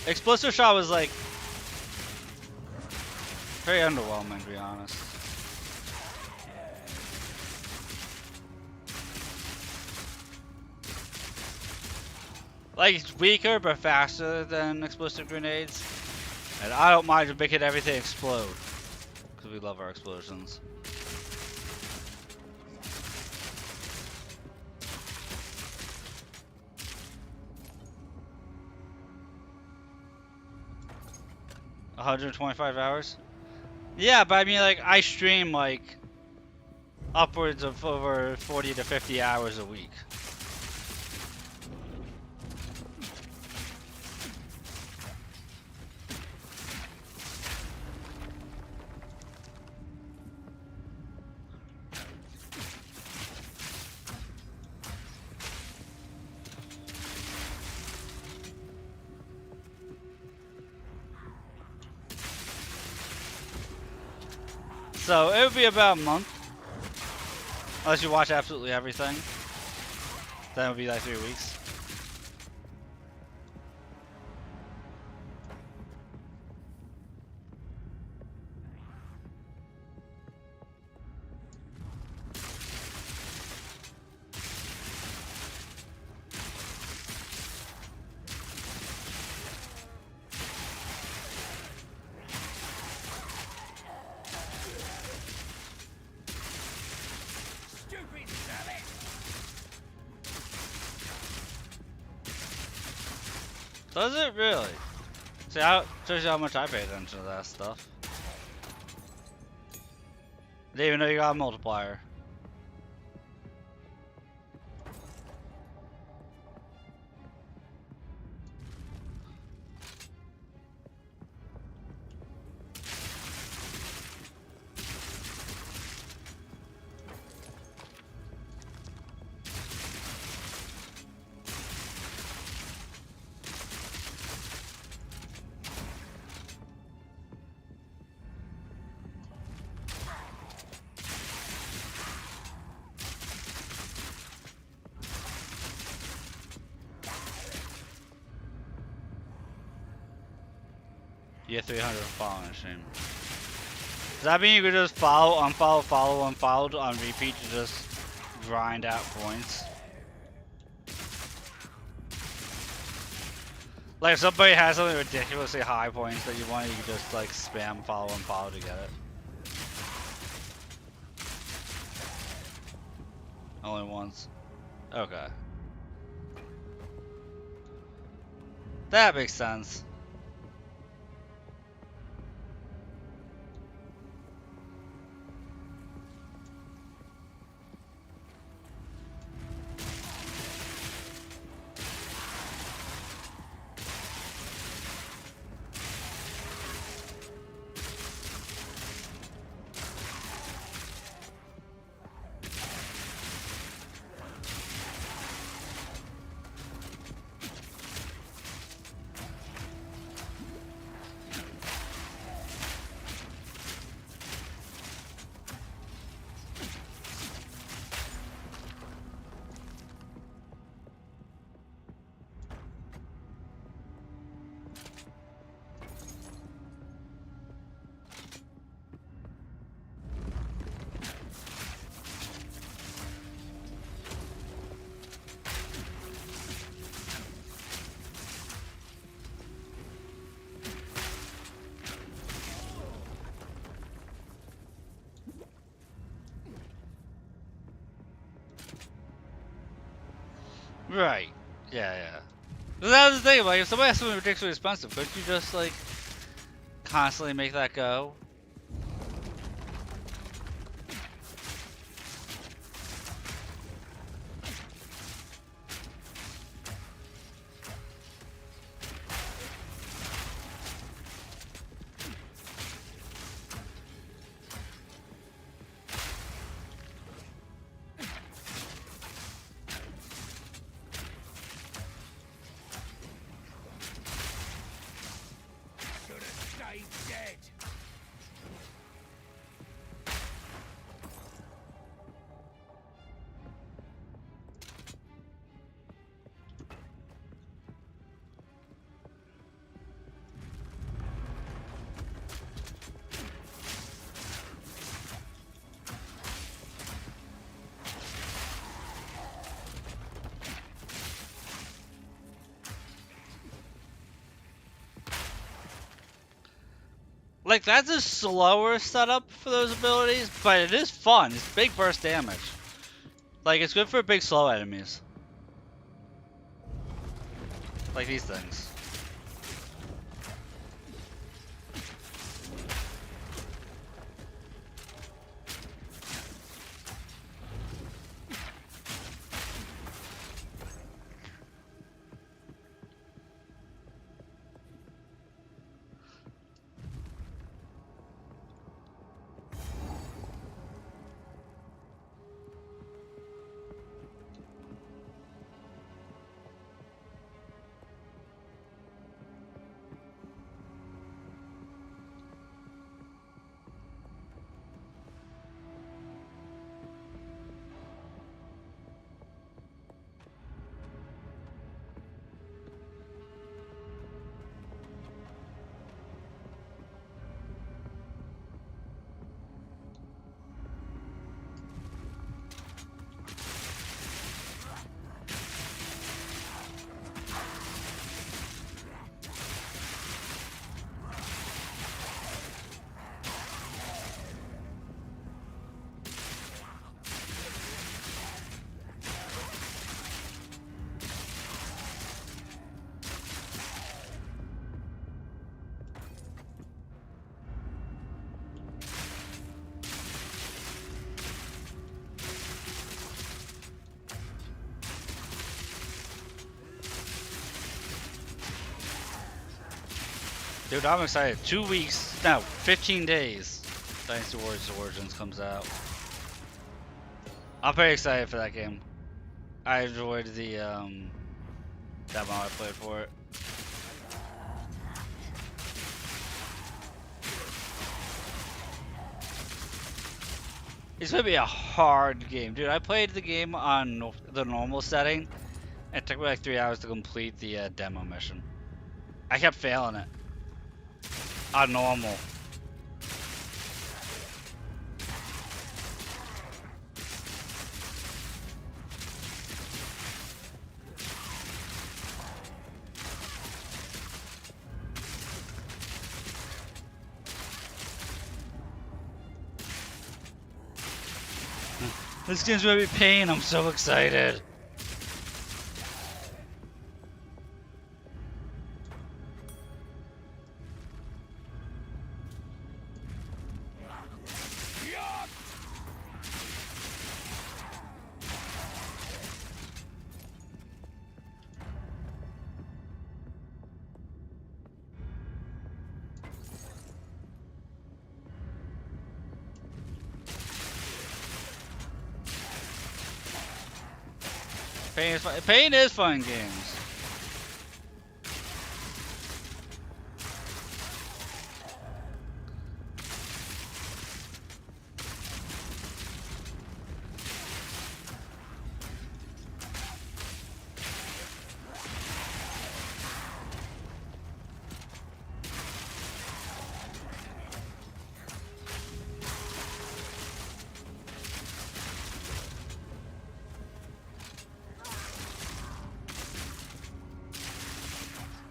Explosive shot was like very underwhelming, to be honest. Like it's weaker but faster than explosive grenades, and I don't mind making everything explode because we love our explosions. $125 hours? Yeah, but I mean, like, I stream, like, upwards of over 40 to 50 hours a week. So it would be about a month, unless you watch absolutely everything. Then it would be like 3 weeks. Stupid savage! Does it really? See, how shows you how much I pay attention to that stuff. Didn't even know you got a multiplier. You get 300 for following a stream. Does that mean you could just follow, unfollow, follow, unfollow on repeat to just grind out points? Like if somebody has something ridiculously high points that you want, you can just like spam follow and follow to get it. Only once. Okay. That makes sense. Right. Yeah, yeah. But that was the thing, like, if somebody has something ridiculously expensive, couldn't you just, like, constantly make that go? Should have stayed dead. Like, that's a slower setup for those abilities, but it is fun. It's big burst damage. Like, it's good for big slow enemies. Like these things. Dude, I'm excited. 2 weeks, no, 15 days. Dynasty Warriors Origins comes out. I'm very excited for that game. I enjoyed the demo I played for it. It's gonna be a hard game, dude. I played the game on the normal setting. It took me like 3 hours to complete the demo mission. I kept failing it. are normal. This game's gonna be pain, I'm so excited. Pain is fun. Pain is fun in games.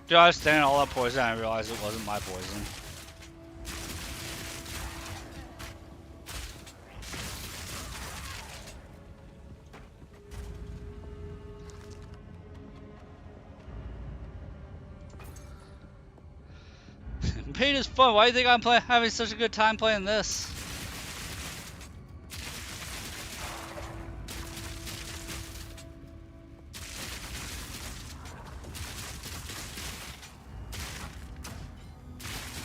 Dude, I was standing all that poison and I realized it wasn't my poison. Pain is fun. Why do you think I'm having such a good time playing this?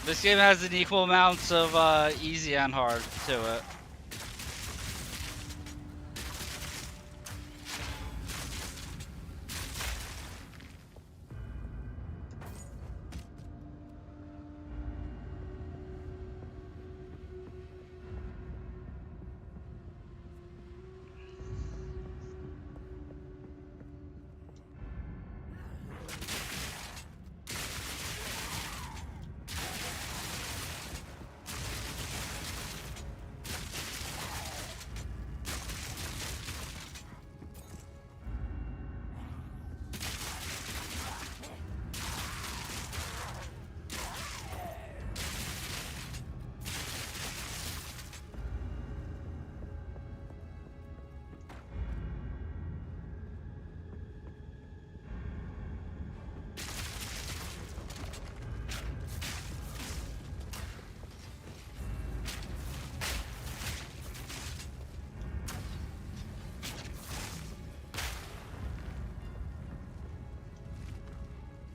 This game has an equal amounts of easy and hard to it.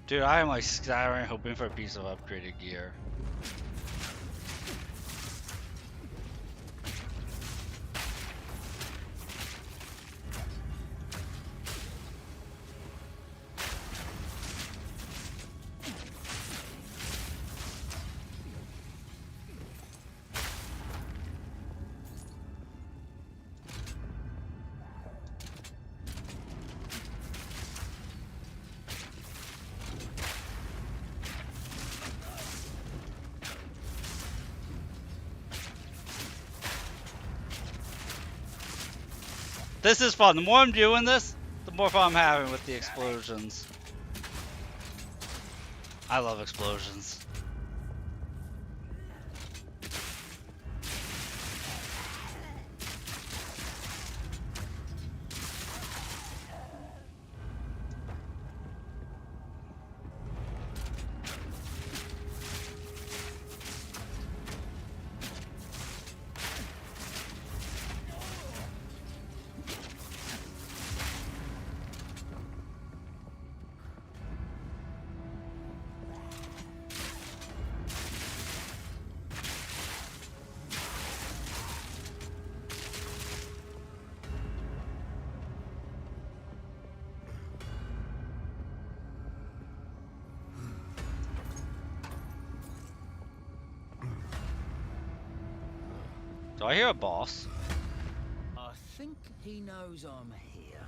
Dude, I am like scouring hoping for a piece of upgraded gear. This is fun. The more I'm doing this, the more fun I'm having with the explosions. I love explosions. Do I hear a boss? I think he knows I'm here.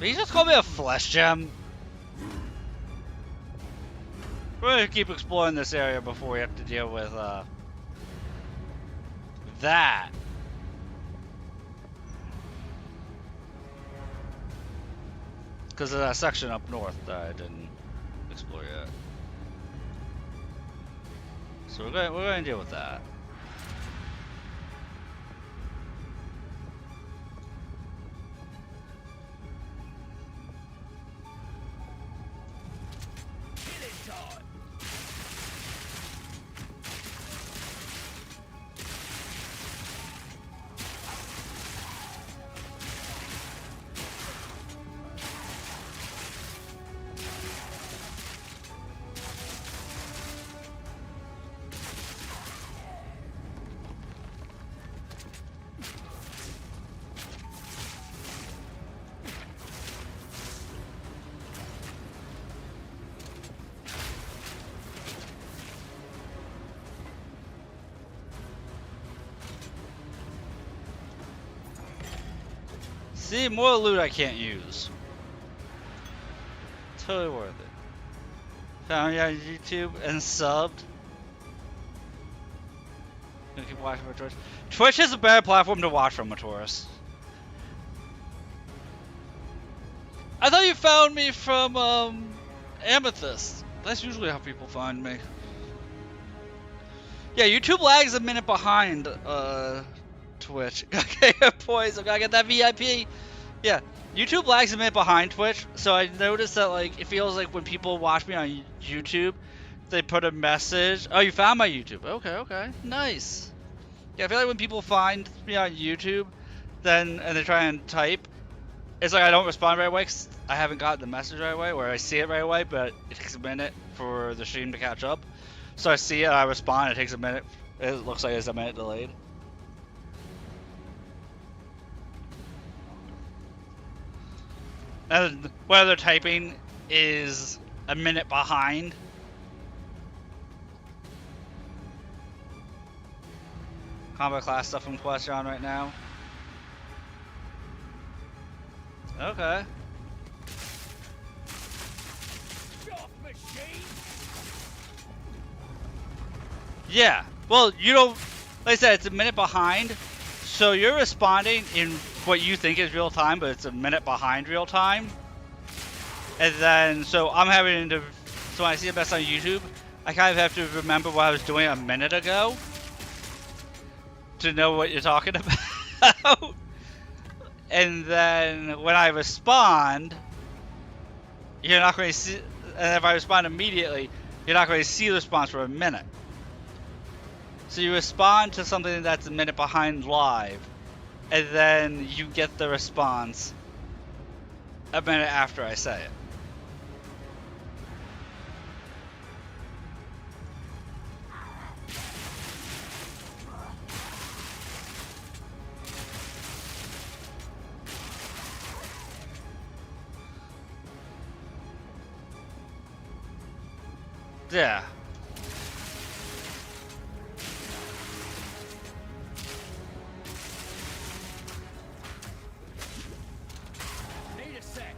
Did he just call me a flesh gem? We're gonna keep exploring this area before we have to deal with that. Because of that section up north that I didn't explore yet. So we're gonna deal with that. See, more loot I can't use. Totally worth it. Found you on YouTube and subbed. Gonna keep watching for Twitch. Twitch is a better platform to watch from, Matoris. I thought you found me from Amethyst. That's usually how people find me. Yeah, YouTube lags a minute behind Twitch. Okay, boys, I gotta get that VIP. Yeah, YouTube lags a minute behind Twitch, so I noticed that like it feels like when people watch me on YouTube, they put a message. Oh, you found my YouTube? Okay, nice. Yeah, I feel like when people find me on YouTube, and they try and type, it's like I don't respond right away 'cause I haven't gotten the message right away, or I see it right away, but it takes a minute for the stream to catch up. So I see it, I respond, it takes a minute. It looks like it's a minute delayed. And whether typing is a minute behind. Combat class stuff from Question right now. Okay. Yeah. Well, you don't. Like I said, it's a minute behind. So you're responding in what you think is real time, but it's a minute behind real time. And then, so I'm having to. So when I see it best on YouTube, I kind of have to remember what I was doing a minute ago to know what you're talking about. And then when I respond, you're not going to see. And if I respond immediately, you're not going to see the response for a minute. So you respond to something that's a minute behind live, and then you get the response a minute after I say it. Yeah. Need a sec.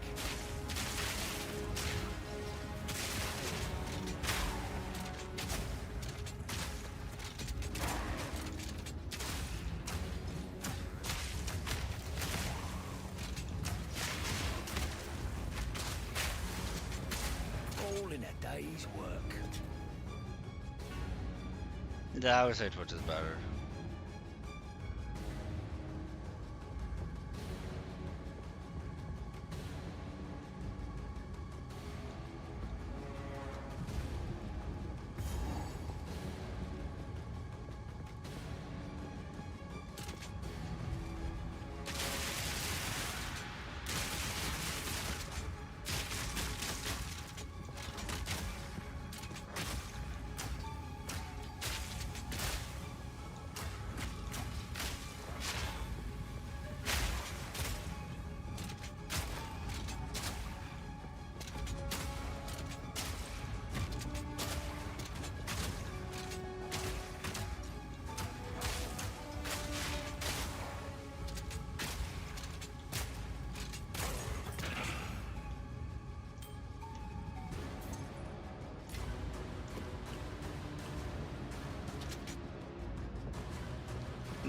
All in a day's work. Yeah, I would say Twitch is better.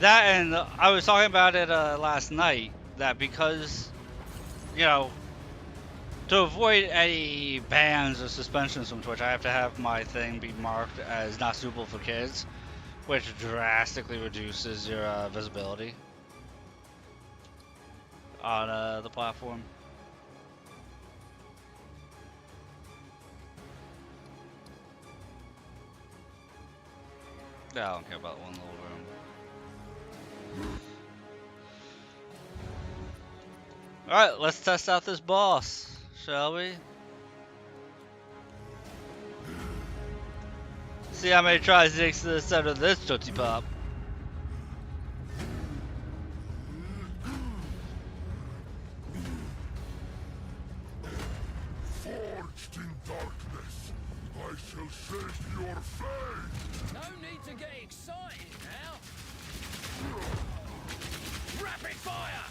That, and I was talking about it last night, that because, you know, to avoid any bans or suspensions from Twitch, I have to have my thing be marked as not suitable for kids, which drastically reduces your visibility on the platform. Yeah, I don't care about one little room. Alright, let's test out this boss, shall we? See how many tries it takes to the center of this Tootsie Pop. Forged in darkness, I shall shape your fate! No need to get excited now. Rapid fire!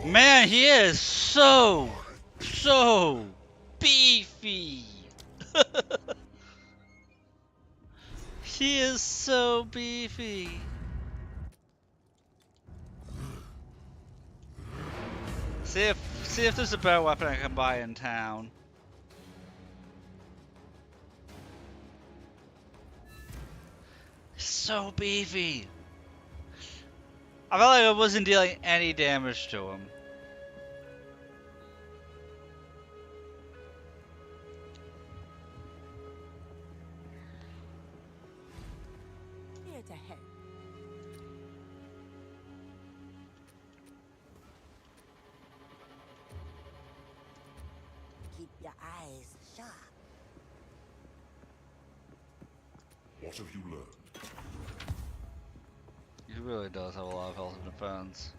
Man, he is so beefy. He is so beefy. See if there's a better weapon I can buy in town. So beefy. I felt like I wasn't dealing any damage to him. Here to help. Keep your eyes sharp. What have you learned? He really does have a lot of health and defense.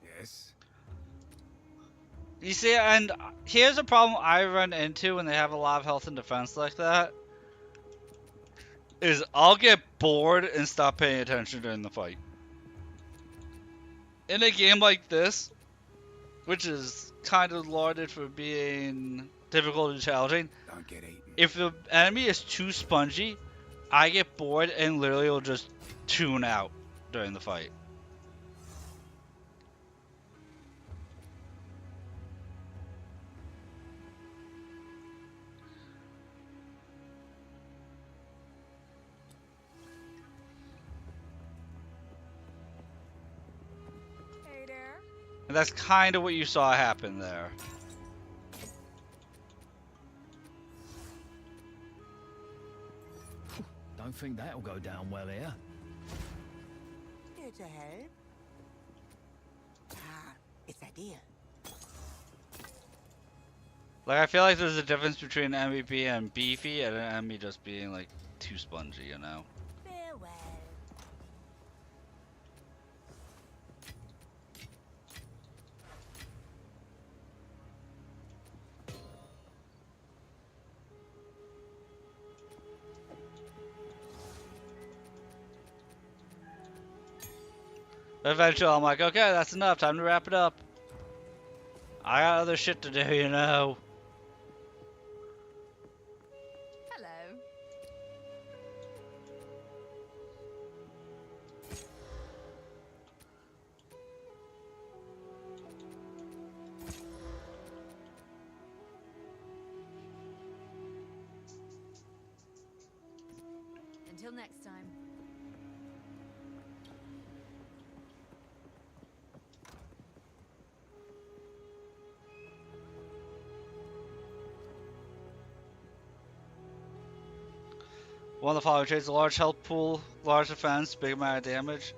Yes? You see, and here's a problem I run into when they have a lot of health and defense like that. Is I'll get bored and stop paying attention during the fight. In a game like this, which is kind of lauded for being difficult and challenging, Don't get eaten. if the enemy is too spongy, I get bored and literally will just tune out during the fight. And that's kind of what you saw happen there. Don't think that'll go down well here. Here to help. Ah, it's a deal. Like, I feel like there's a difference between an enemy being beefy and an enemy just being, like, too spongy, you know? Farewell. Eventually, I'm like, okay, that's enough. Time to wrap it up. I got other shit to do, you know? Hello. Until next time. One of the following traits: a large health pool, large defense, big amount of damage,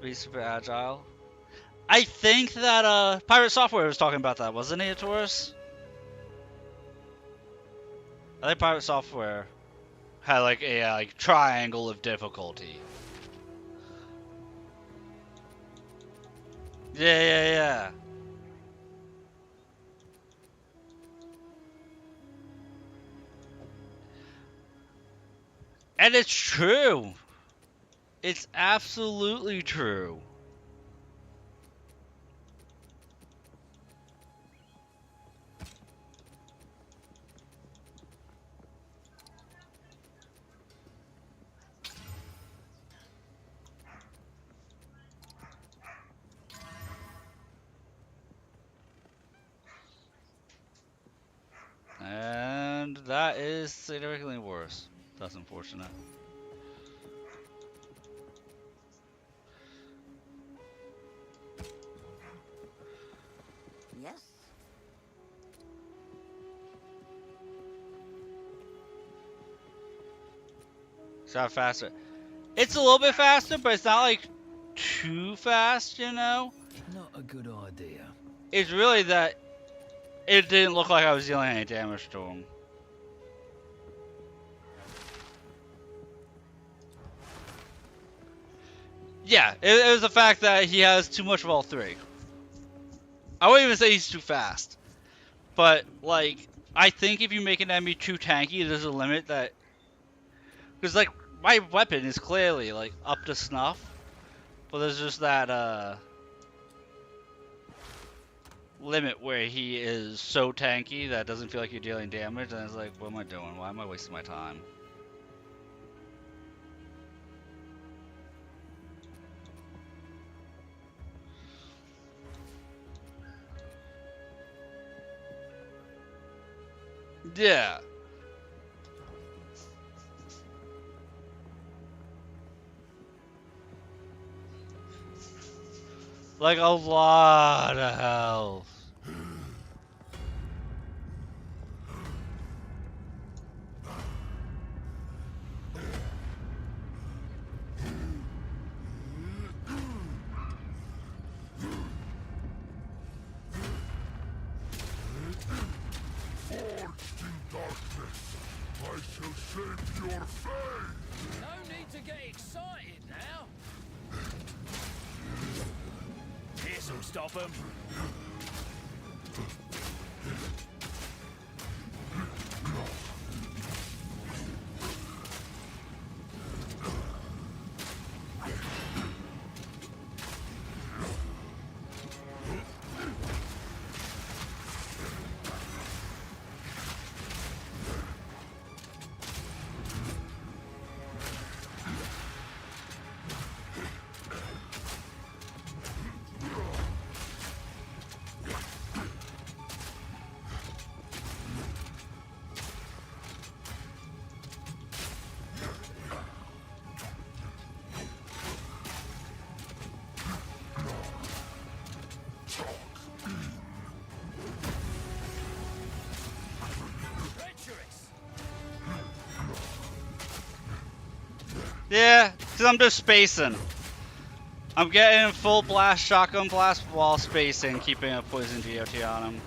be super agile. I think that Pirate Software was talking about that, wasn't he, Taurus? I think Pirate Software had like a like triangle of difficulty. Yeah. And it's true. It's absolutely true. And that is significantly worse. That's unfortunate. Yes. It's not faster. It's a little bit faster, but it's not like too fast, you know? Not a good idea. It's really that it didn't look like I was dealing any damage to him. Yeah, it was the fact that he has too much of all three. I wouldn't even say he's too fast. But, like, I think if you make an enemy too tanky, there's a limit that... Because, like, my weapon is clearly, like, up to snuff. But there's just that, limit where he is so tanky that it doesn't feel like you're dealing damage. And it's like, what am I doing? Why am I wasting my time? Yeah. Like a lot of health. Forged in darkness, I shall shape your fate! No need to get excited now. This'll stop them. Yeah, because I'm just spacing. I'm getting full blast, shotgun blast while spacing, keeping a poison GOT on him.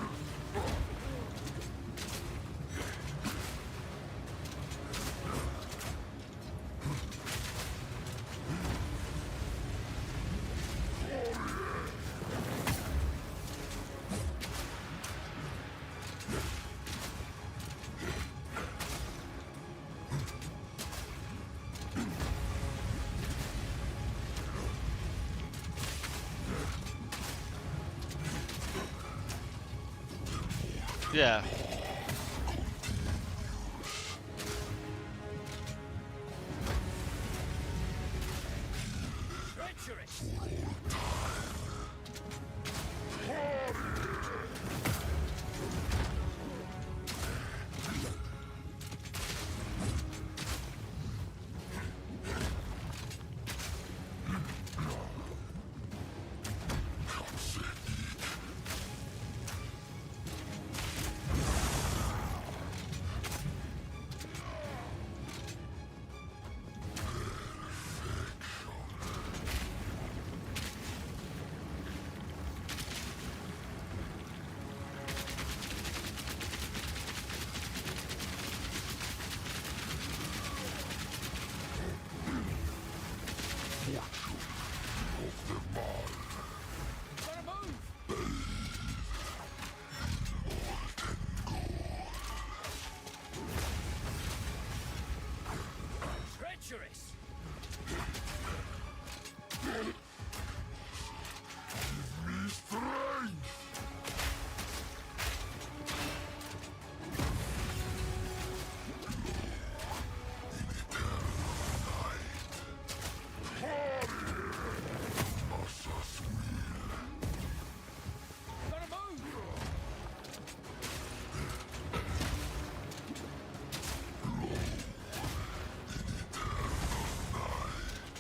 Yeah.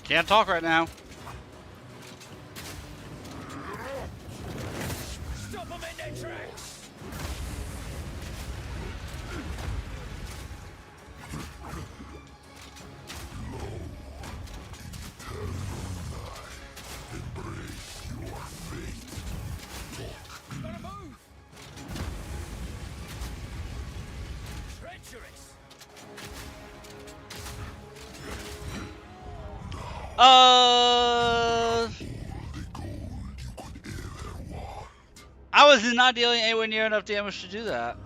Can't talk right now. Stop them in their tracks! Gotta move! Treacherous! I was not dealing anywhere near enough damage to do that.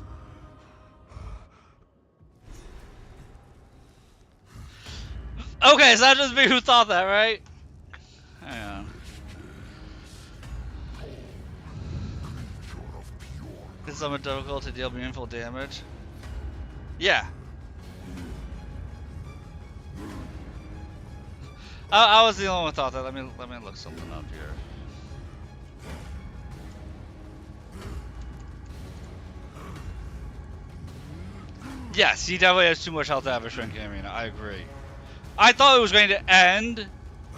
Okay, so that's just me who thought that, right? Hang on. It's somewhat difficult to deal meaningful damage. Yeah. I was the only one who thought that. Let me look something up here. Yes, he definitely has too much health to have a shrinking arena. I agree. I thought it was going to end,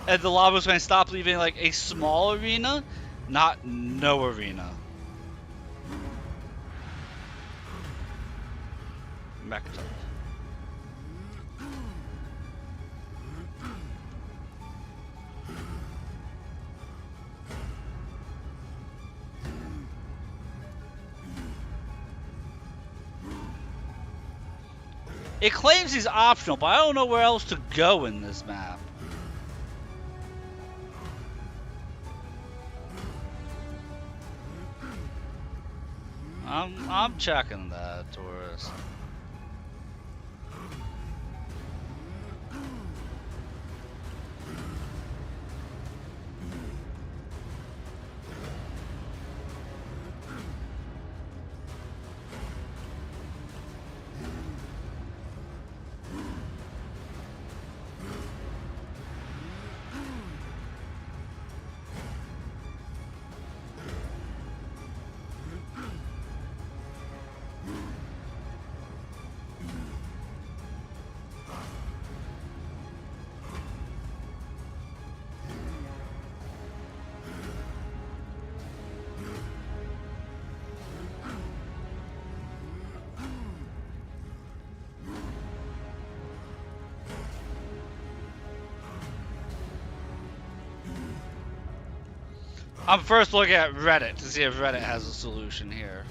and the lava was going to stop, leaving like a small arena, not no arena. Mechatop. It claims he's optional, but I don't know where else to go in this map. I'm checking that, Taurus. I'm first looking at Reddit to see if Reddit has a solution here.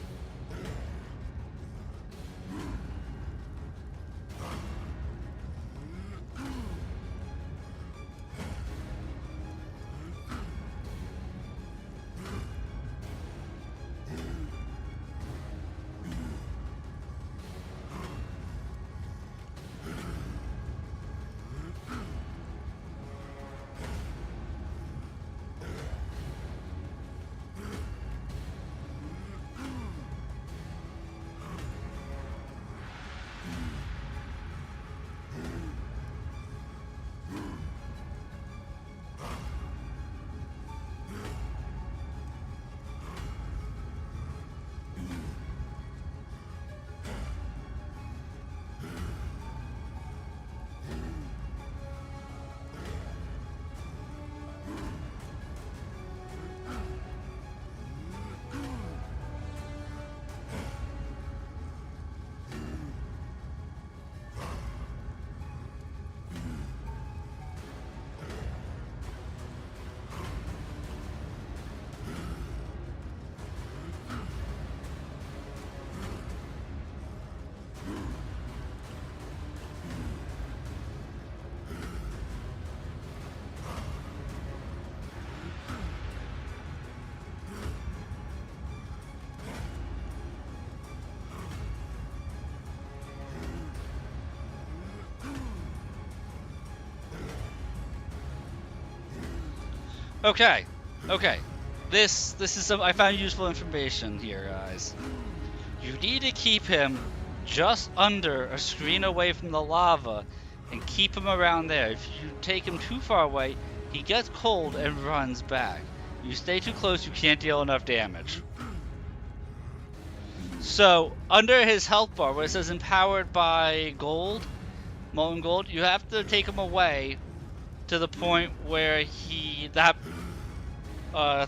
Okay, okay. This is some I found useful information here, guys. You need to keep him just under a screen away from the lava and keep him around there. If you take him too far away, he gets cold and runs back. You stay too close, you can't deal enough damage. So, under his health bar, where it says empowered by gold, molten gold, you have to take him away to the point where that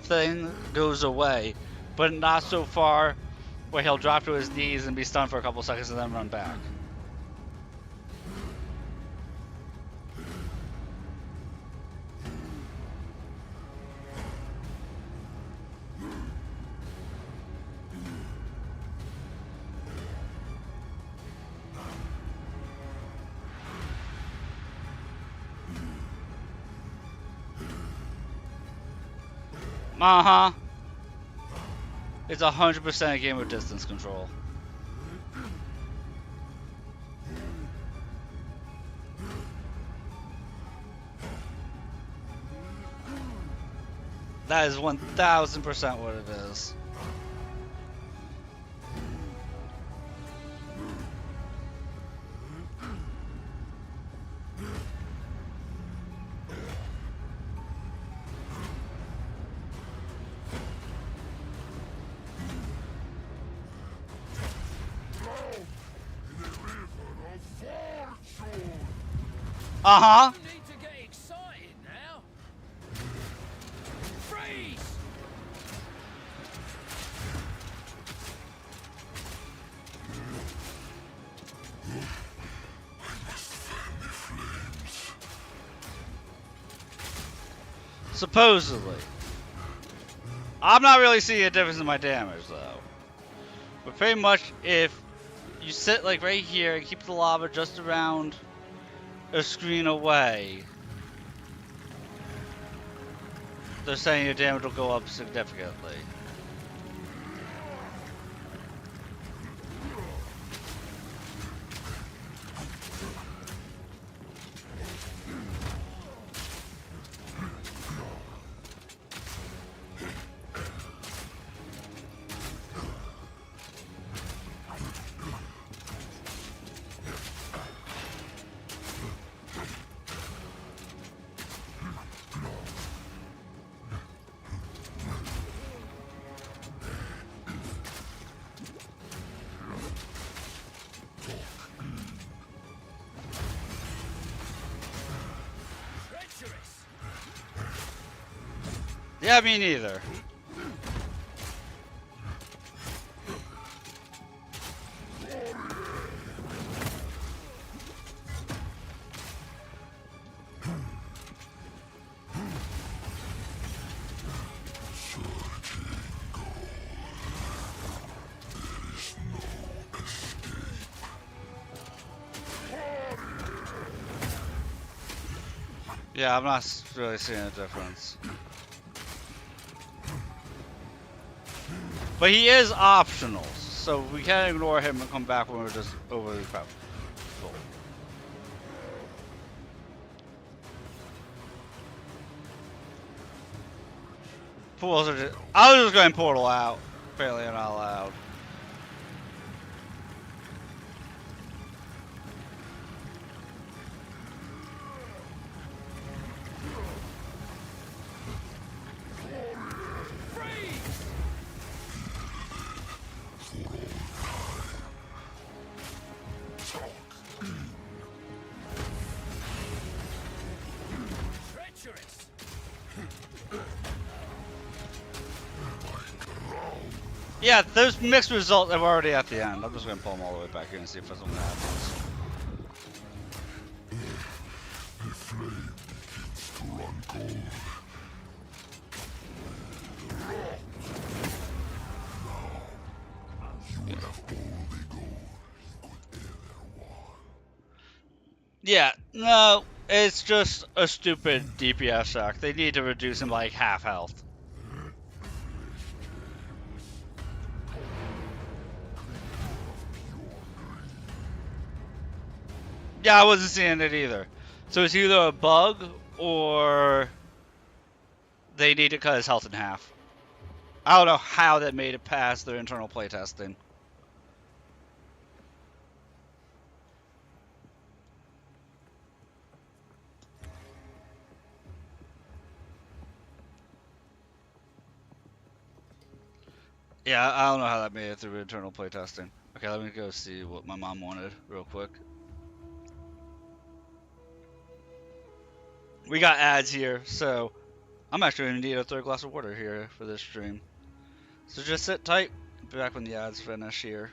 thing goes away, but not so far where he'll drop to his knees and be stunned for a couple seconds and then run back. Uh-huh. It's 100% a game of distance control. That is 1000% what it is. Uh-huh. You need to get excited now. Freeze! Supposedly. I'm not really seeing a difference in my damage, though. But pretty much, if you sit like right here and keep the lava just around a screen away, they're saying your damage will go up significantly. Yeah, me neither. Yeah, I'm not really seeing a difference. But he is optional, so we can't ignore him and come back when we're just overly powerful. Pools are just, I was just going portal out. Apparently I'm not allowed. Treacherous! Yeah, those mixed results are already at the end. I'm just gonna pull them all the way back here and see if something happens. The flame begins to run cold. Now, you will have all the gold you could ever want. Yeah, no, it's just a stupid DPS hack. They need to reduce him like half health. Yeah, I wasn't seeing it either. So it's either a bug or they need to cut his health in half. I don't know how that made it past their internal playtesting. Yeah, I don't know how that made it through internal playtesting. Okay, let me go see what my mom wanted real quick. We got ads here, so I'm actually gonna need a third glass of water here for this stream. So just sit tight. Be back when the ads finish here.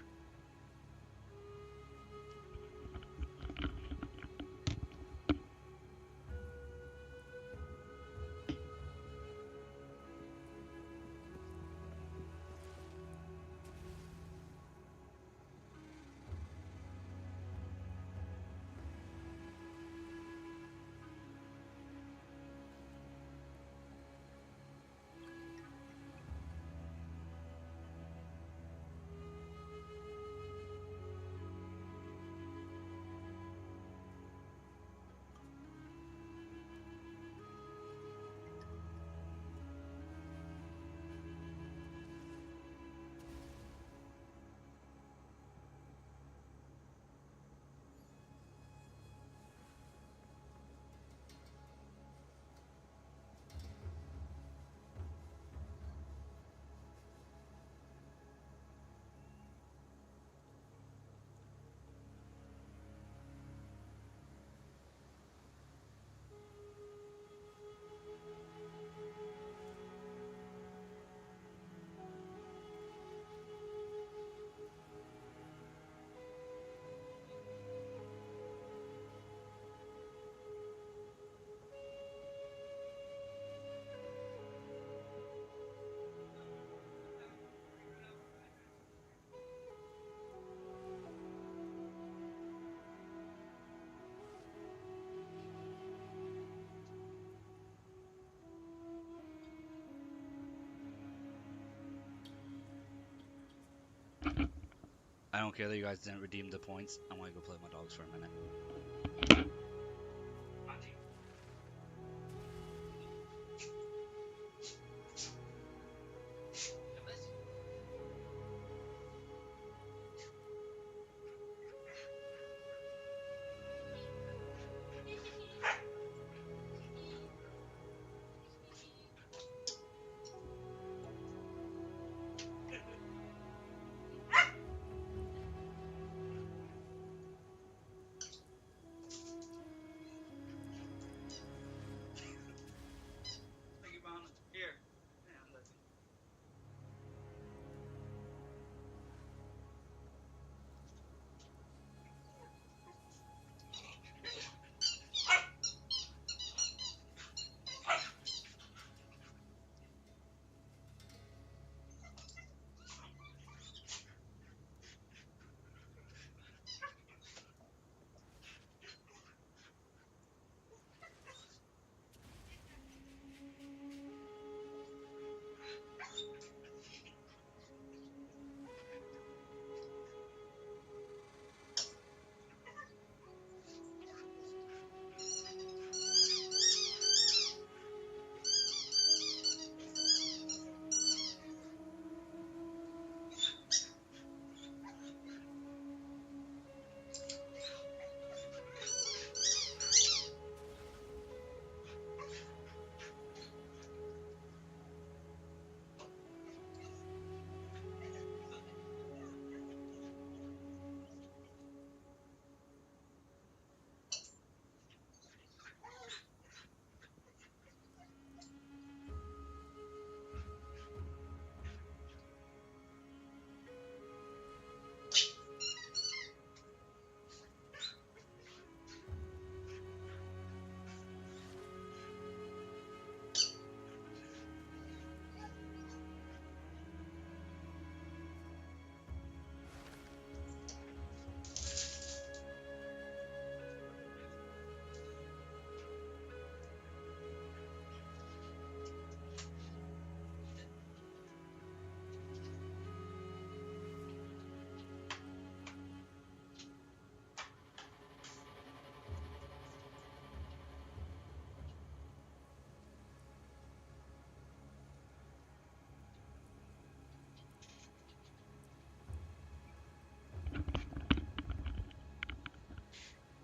I don't care that you guys didn't redeem the points. I want to go play with my dogs for a minute.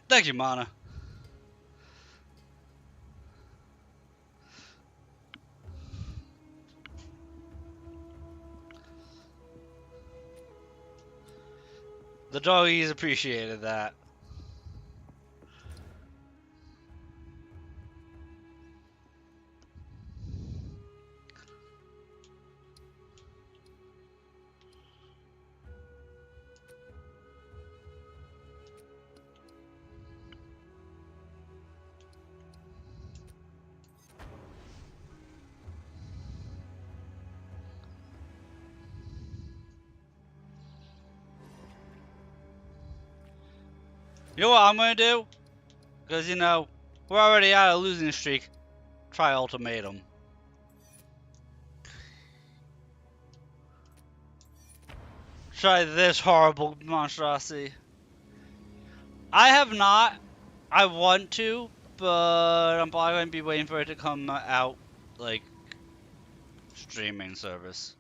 Thank you, Mana. The doggies appreciated that. You know what I'm gonna do? Because, you know, we're already out of losing streak. Try ultimatum. Try this horrible monstrosity. I have not. I want to, but I'm probably going to be waiting for it to come out, like, streaming service.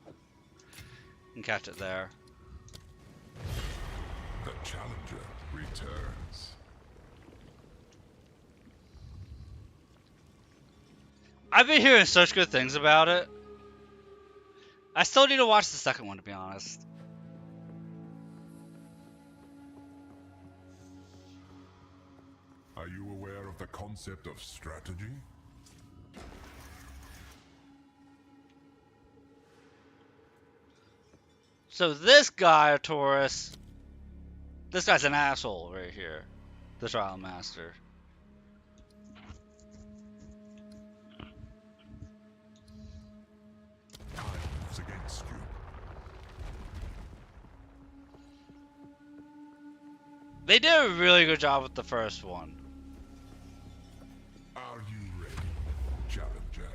And catch it there. The challenger returns. I've been hearing such good things about it. I still need to watch the second one, to be honest. Are you aware of the concept of strategy? So this guy, Taurus, this guy's an asshole right here. The Trial Master. Time moves against you. They did a really good job with the first one. Are you ready, challenger?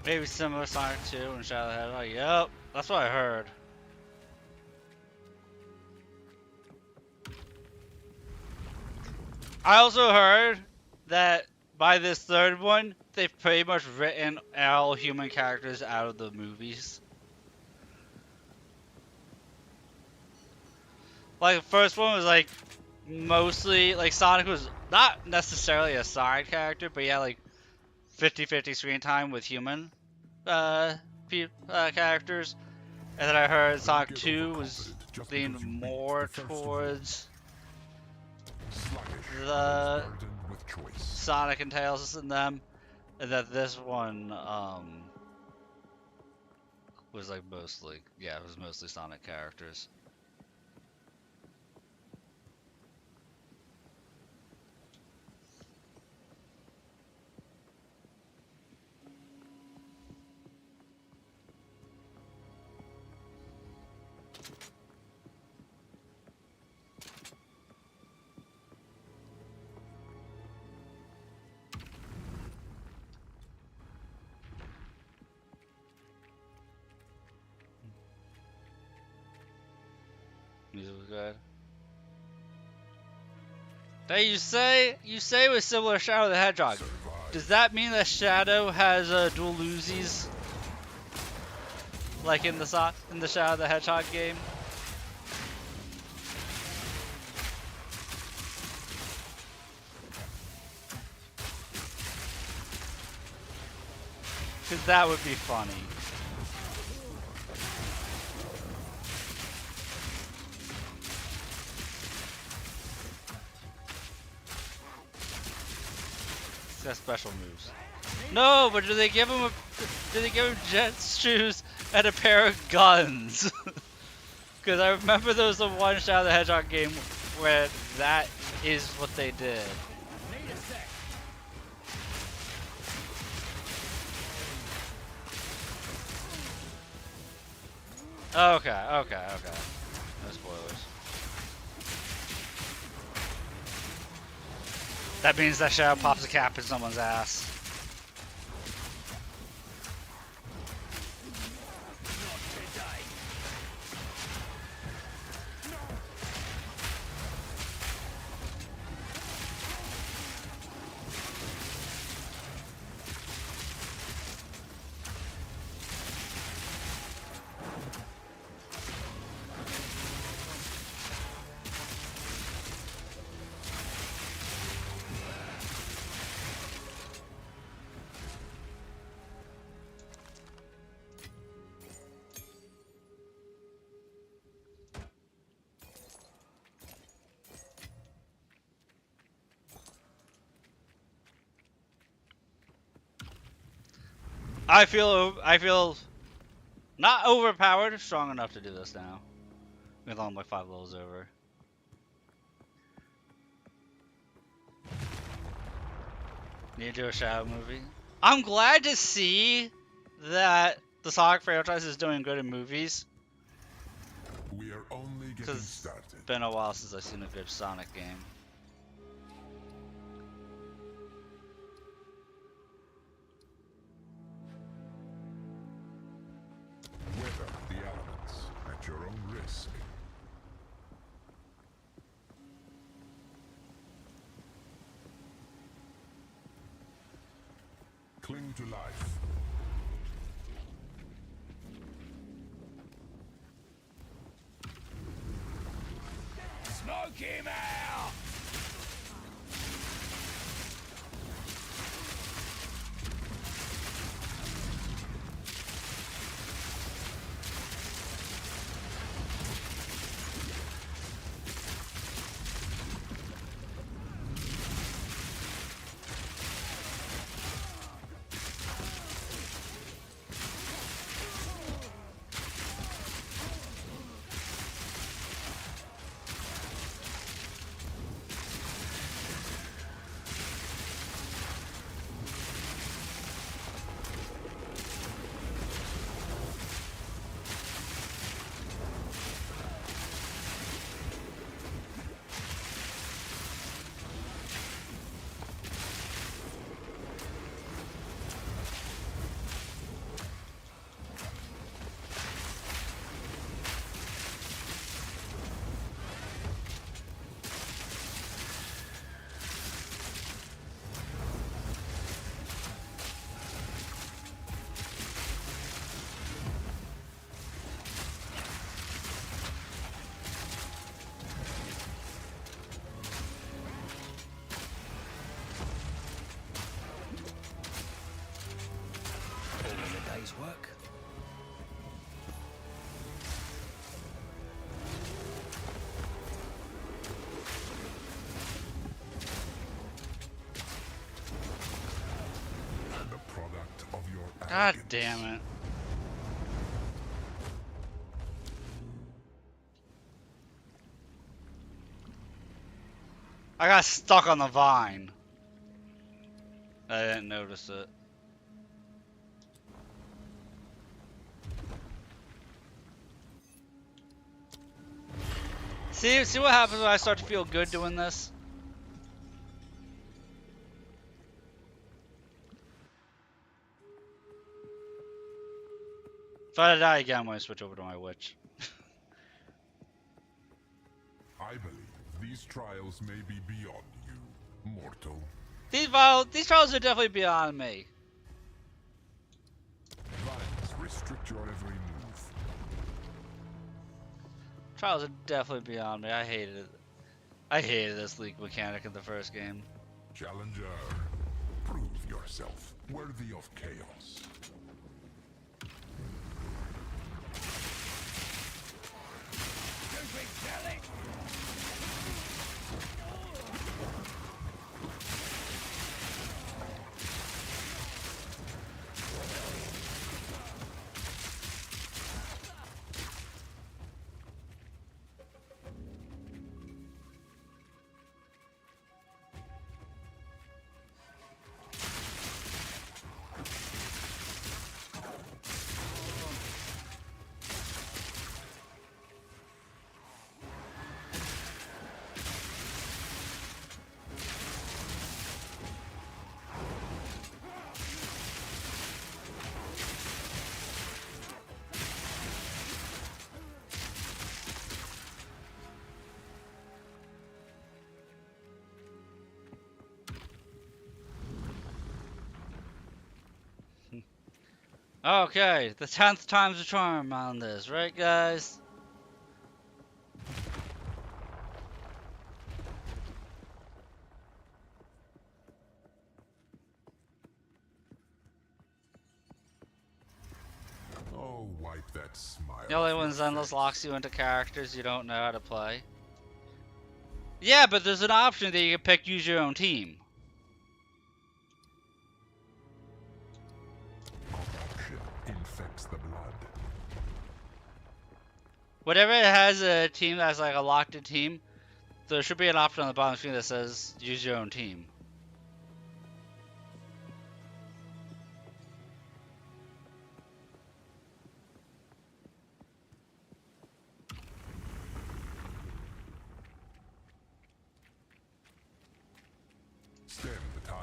Maybe similar Sonic 2 and Shadow the Hedgehog. Yep, that's what I heard. I also heard that by this third one, they've pretty much written all human characters out of the movies. Like, the first one was, like, mostly, like, Sonic was not necessarily a side character, but he had, like, 50-50 screen time with human characters. And then I heard Sonic 2 was leaning more towards the Sonic and Tails and them. And that this one, was, like, mostly, yeah, it was mostly Sonic characters. Music was good. Hey, you say it was similar to Shadow the Hedgehog. Does that mean that Shadow has dual Uzis? Like in the Shadow the Hedgehog game? Cause that would be funny. He's got special moves. No, but do they give him Jet's shoes and a pair of guns? Cause I remember there was the one Shadow the Hedgehog game where that is what they did. Okay. No spoilers. That means that Shadow pops a cap in someone's ass. I feel not overpowered, strong enough to do this now. With all my 5 levels over. Need to do a Shadow movie. I'm glad to see that the Sonic franchise is doing good in movies. We are only getting started. It's been a while since I've seen a good Sonic game. Weather the elements at your own risk. Cling to life. Smoke him out! All in a day's work. And the product of your God arrogance. damn it. I got stuck on the vine. I didn't notice it. See what happens when I start to feel good doing this? If I die again, I'm gonna switch over to my witch. I believe these trials may be beyond you, mortal. These trials are definitely beyond me. Vines restrict your every move. Trials are definitely beyond me. I hated it. I hated this leak mechanic in the first game. Challenger, prove yourself worthy of chaos. Okay, the 10th time's a charm on this, right guys? Oh, wipe that smile. The only off one your Zenless face. locks you into characters you don't know how to play. Yeah, but there's an option that you can pick use your own team. Corruption infects the blood. Whatever it has a team that's like a locked in team, there should be an option on the bottom screen that says use your own team. Stem the tide.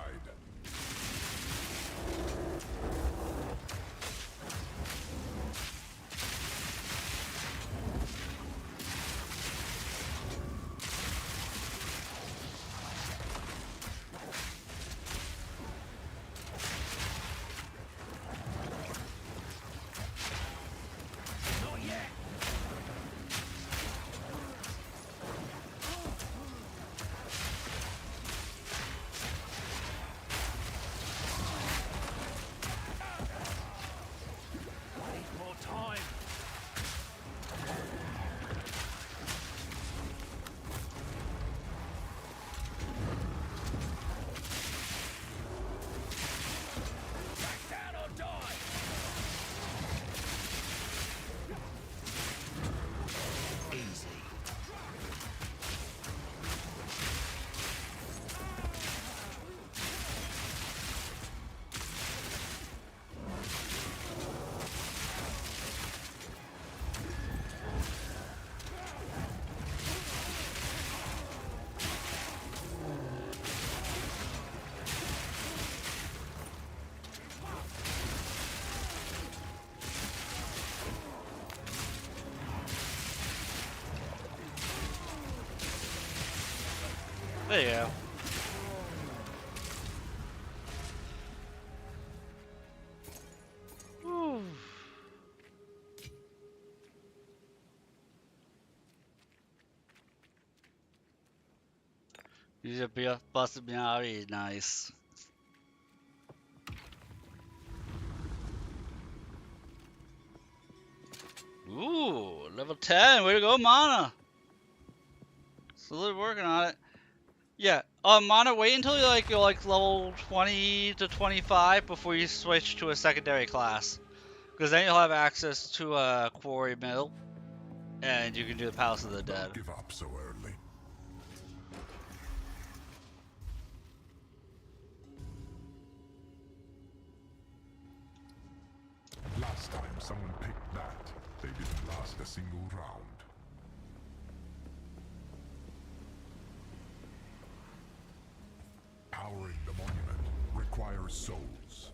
There you go. Whew. Use a beer busted me out is nice. Ooh, level 10, way to go, Mana. Still working on it. Yeah, Mana, wait until you're like level 20 to 25 before you switch to a secondary class. Because then you'll have access to a quarry mill, and you can do the Palace of the Dead. Don't give up so early. Last time someone picked that, they didn't last a single round. Powering the monument requires souls.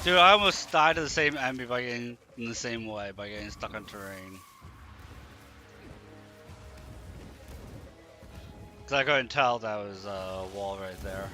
Dude, I almost died to the same enemy by getting in the same way, by getting stuck on terrain. Cause I couldn't tell that was a wall right there.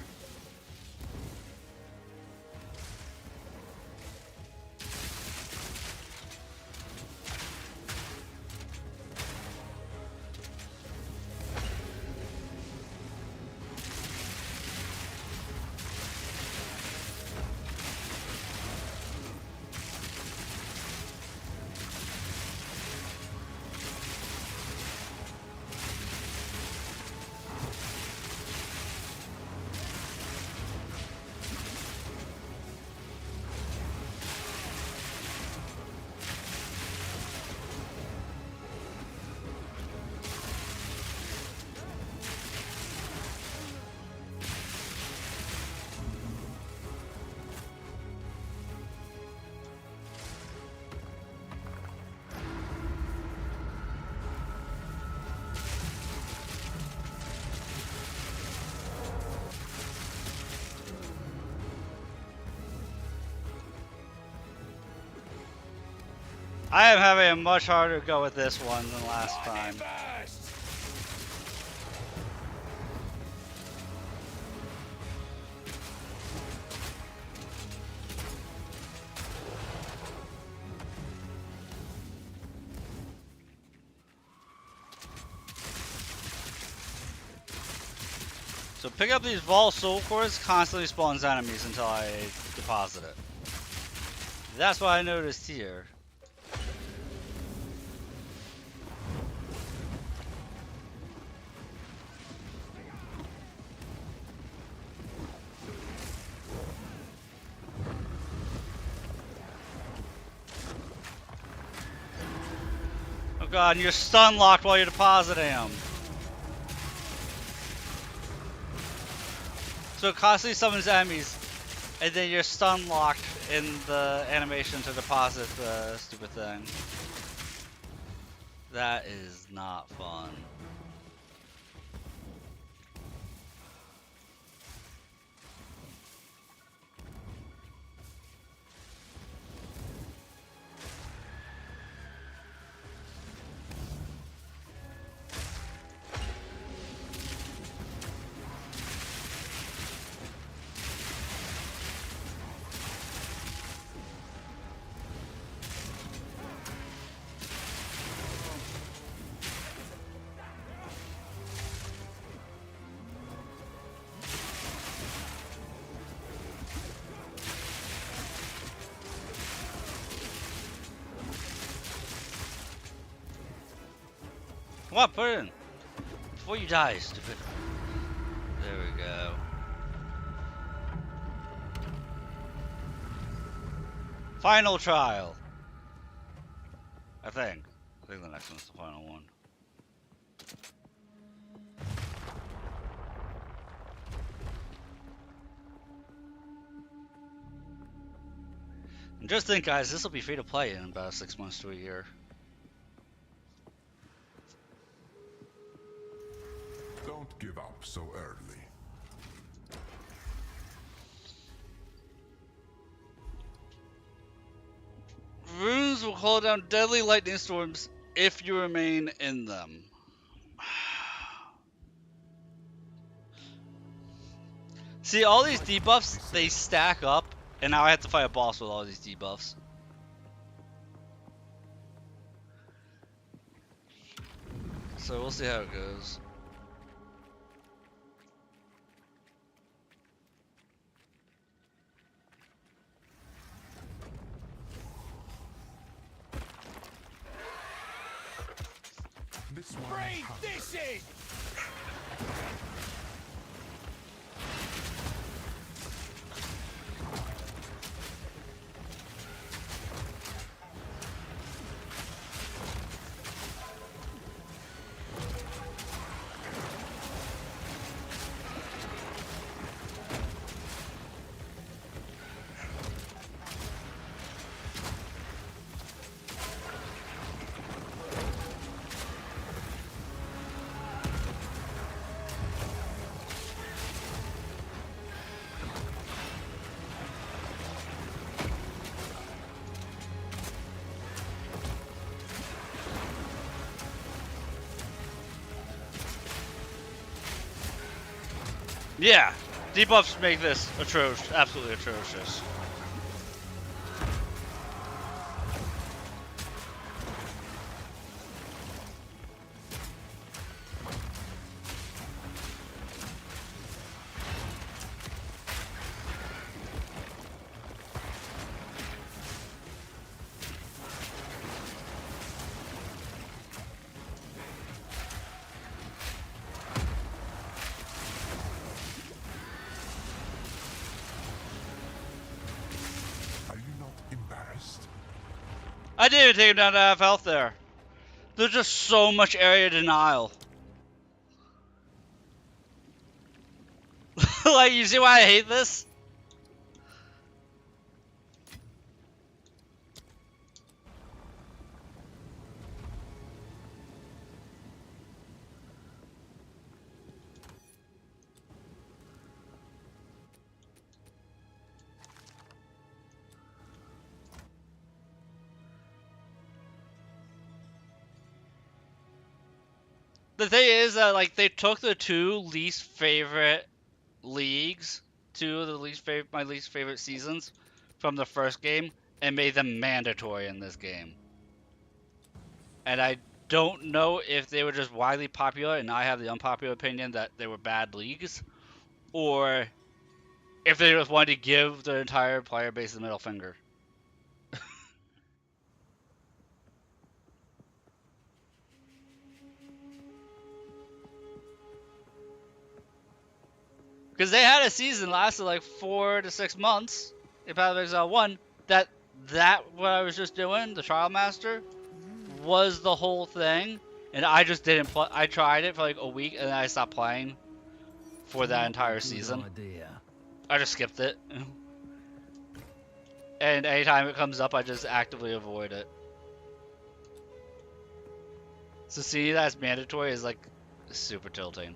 I am having a much harder go with this one than last time. So pick up these Vault Soul Cores, constantly spawns enemies until I deposit it. That's what I noticed here. Oh god, and you're stun locked while you're depositing them. So it constantly summons enemies, and then you're stun locked in the animation to deposit the stupid thing. That is not fun. Come on, put it in. Before you die, stupid. There we go. Final trial. I think the next one's the final one. And just think, guys, this will be free to play in about 6 months to a year. Don't give up so early. Runes will call down deadly lightning storms if you remain in them. See, all these debuffs, they stack up, and now I have to fight a boss with all these debuffs. So we'll see how it goes. This one. Bring dishes! Yeah, debuffs make this atrocious, absolutely atrocious. Are you not embarrassed? I didn't even take him down to half health there. There's just so much area denial. Like, you see why I hate this? The thing is that, like, they took the two least favorite leagues, two of the my least favorite seasons from the first game, and made them mandatory in this game. And I don't know if they were just widely popular and I have the unpopular opinion that they were bad leagues, or if they just wanted to give the entire player base the middle finger. Because they had a season lasted like 4 to 6 months in Path of Exile 1 that what I was just doing, the Trial Master, was the whole thing, and I just didn't play. I tried it for like a week and then I stopped playing for that entire Good season. idea. I just skipped it. And anytime it comes up, I just actively avoid it. So seeing that's mandatory is like super tilting.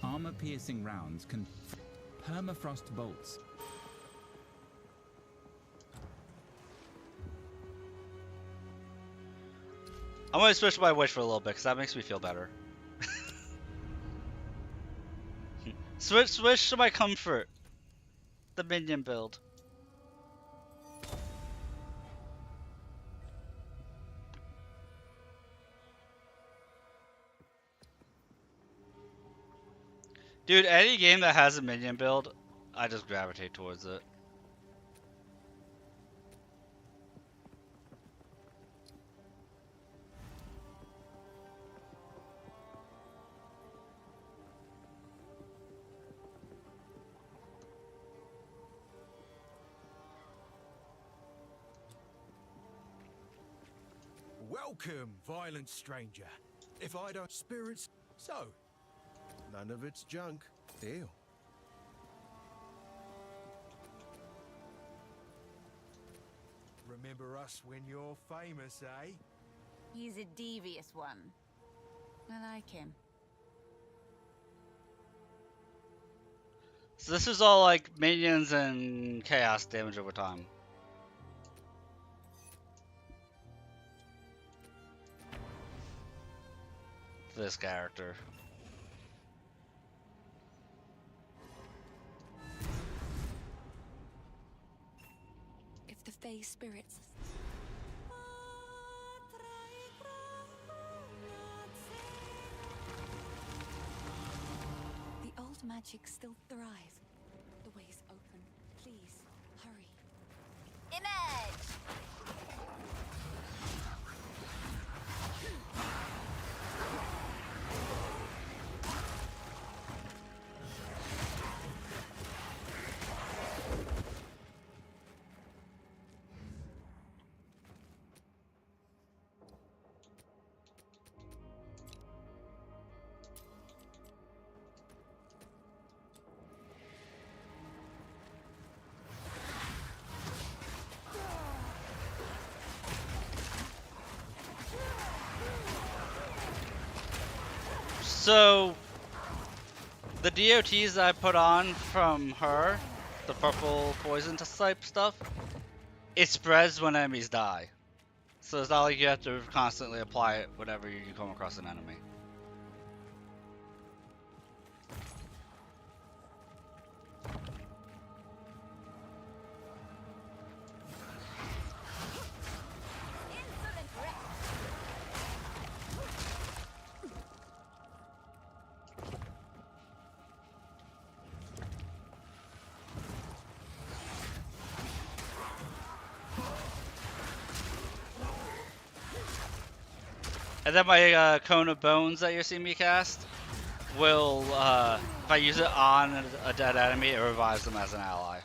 Armor-piercing rounds can permafrost bolts. I'm gonna switch my witch for a little bit because that makes me feel better. switch to my comfort. The minion build. Dude, any game that has a minion build, I just gravitate towards it. Welcome, violent stranger. If I don't spirits, so none of it's junk. Deal. Remember us when you're famous, eh? He's a devious one. I like him. So this is all like minions and chaos damage over time. This character. If the Fey spirits... The old magic still thrive. The way is open. Please, hurry. Image! So The DOTs that I put on from her, the purple poison type stuff, it spreads when enemies die. So it's not like you have to constantly apply it whenever you come across an enemy. And then my Cone of Bones that you're seeing me cast will, if I use it on a dead enemy, it revives them as an ally.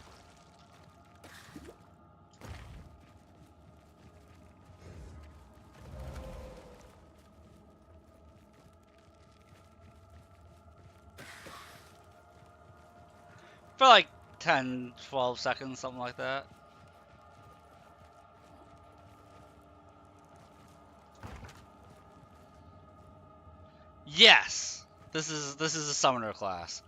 For like 10, 12 seconds, something like that. Yes, this is a summoner class,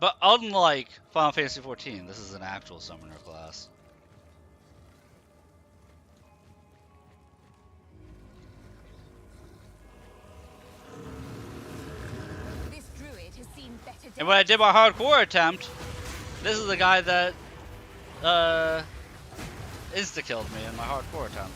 but unlike Final Fantasy XIV, this is an actual summoner class. This druid has seen better days. And when I did my hardcore attempt, this is the guy that insta-killed me in my hardcore attempt.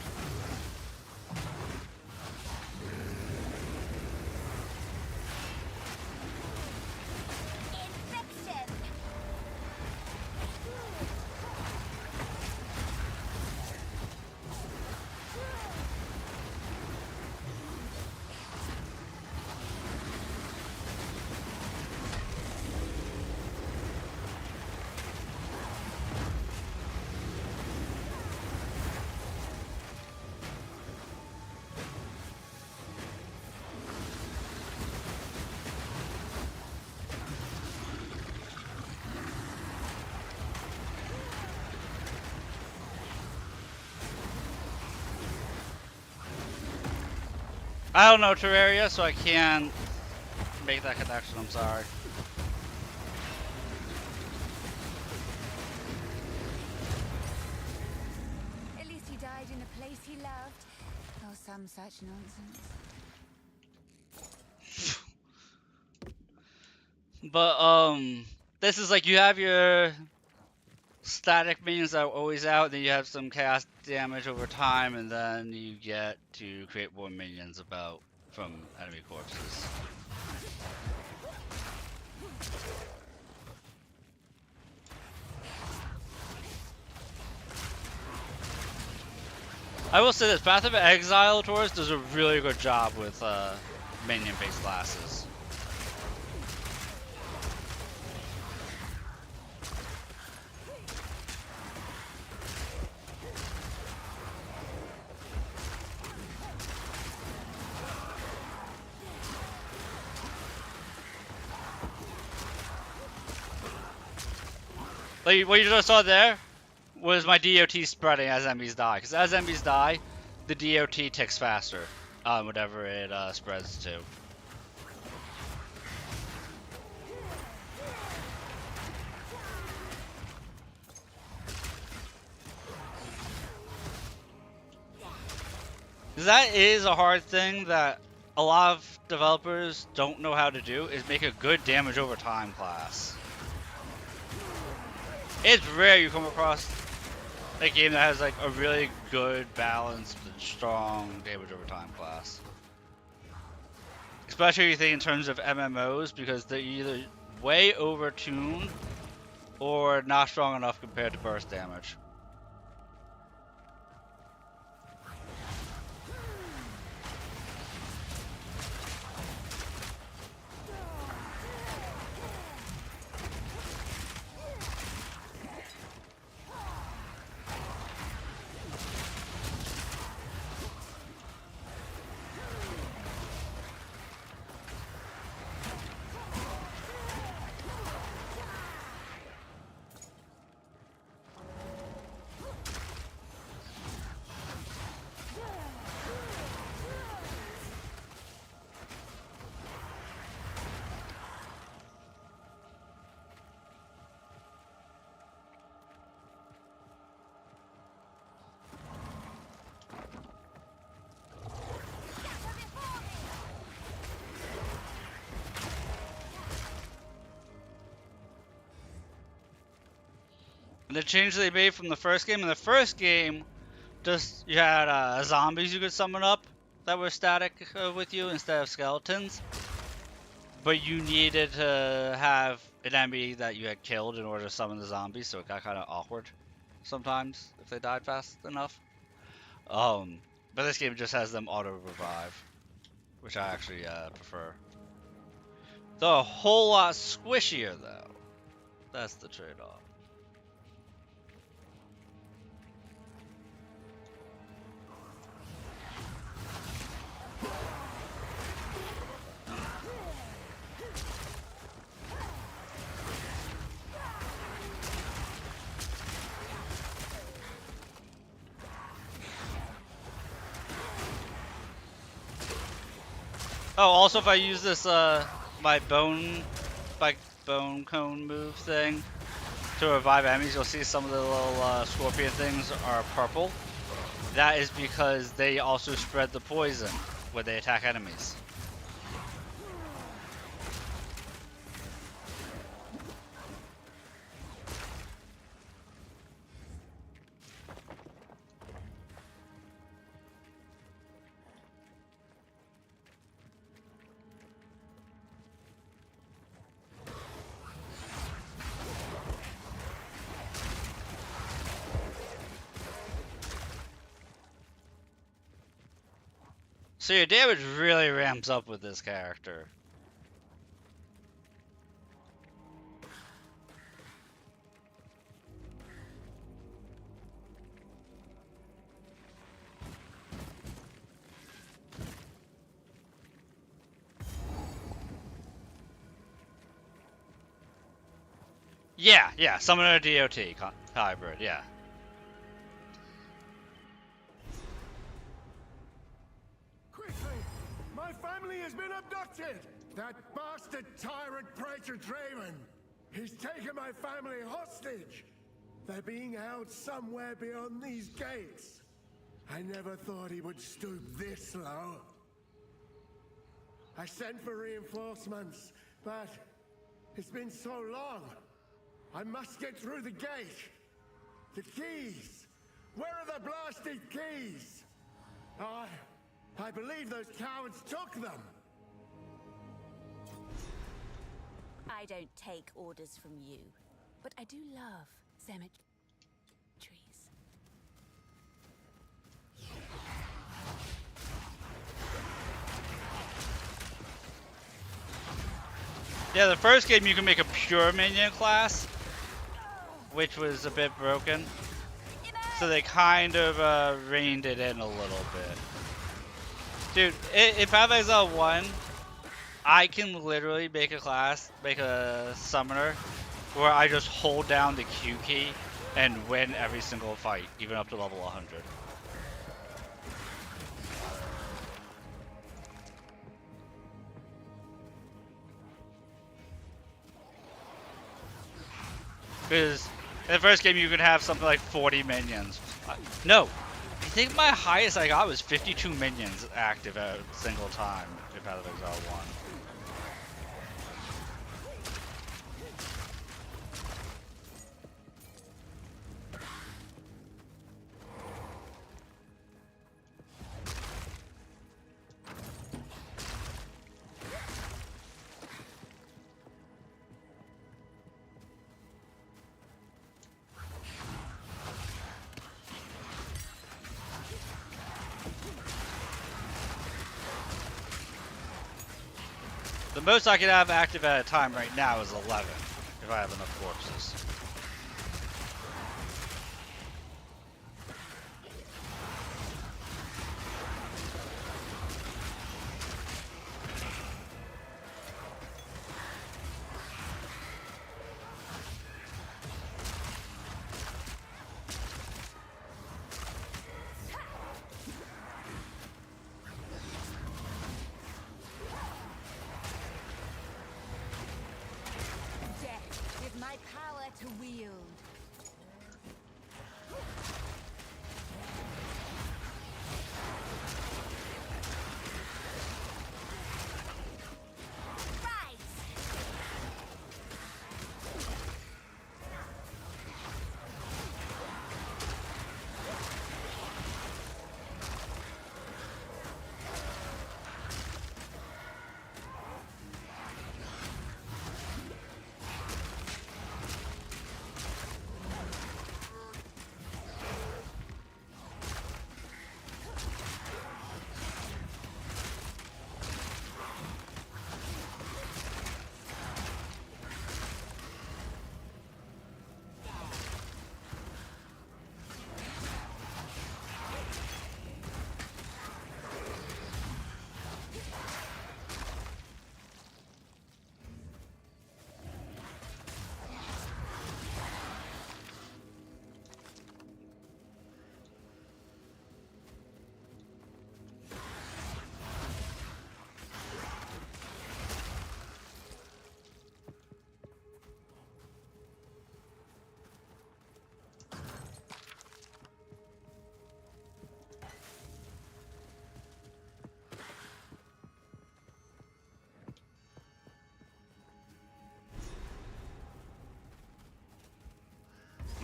I don't know Terraria, so I can't make that connection, I'm sorry. At least he died in a place he loved. Or some such nonsense. But, this is like you have your static minions that are always out, then you have some chaos damage over time, and then you get to create more minions about from enemy corpses. I will say this, Path of Exile Taurus does a really good job with minion-based classes. Like what you just saw there was my DOT spreading as enemies die. Because as enemies die, the DOT ticks faster on whatever it spreads to. That is a hard thing that a lot of developers don't know how to do, is make a good damage over time class. It's rare you come across a game that has like a really good, balanced, and strong damage over time class. Especially if you think in terms of MMOs, because they're either way over-tuned or not strong enough compared to burst damage. The change they made from the first game. In the first game, just you had zombies you could summon up that were static with you instead of skeletons. But you needed to have an enemy that you had killed in order to summon the zombies, so it got kind of awkward sometimes if they died fast enough. But this game just has them auto-revive, which I actually prefer. They're a whole lot squishier, though. That's the trade-off. Oh, also if I use this my bone cone move thing to revive enemies, you'll see some of the little scorpion things are purple. That is because they also spread the poison when they attack enemies. So your damage really ramps up with this character. Yeah, Summoner DOT hybrid, yeah. My family has been abducted! That bastard tyrant Praetor Draven! He's taken my family hostage! They're being held somewhere beyond these gates. I never thought he would stoop this low. I sent for reinforcements, but it's been so long. I must get through the gate. The keys! Where are the blasted keys? I believe those cowards took them. I don't take orders from you, but I do love cemeteries. Yeah, the first game you can make a pure minion class, which was a bit broken. So they kind of reined it in a little bit. Dude, in Path of Exile 1, I can literally make a summoner, where I just hold down the Q key and win every single fight, even up to level 100. Because in the first game you could have something like 40 minions. No, I think my highest I got was 52 minions active at a single time in Path of Exile 1. The most I can have active at a time right now is 11, if I have enough corpses. My power to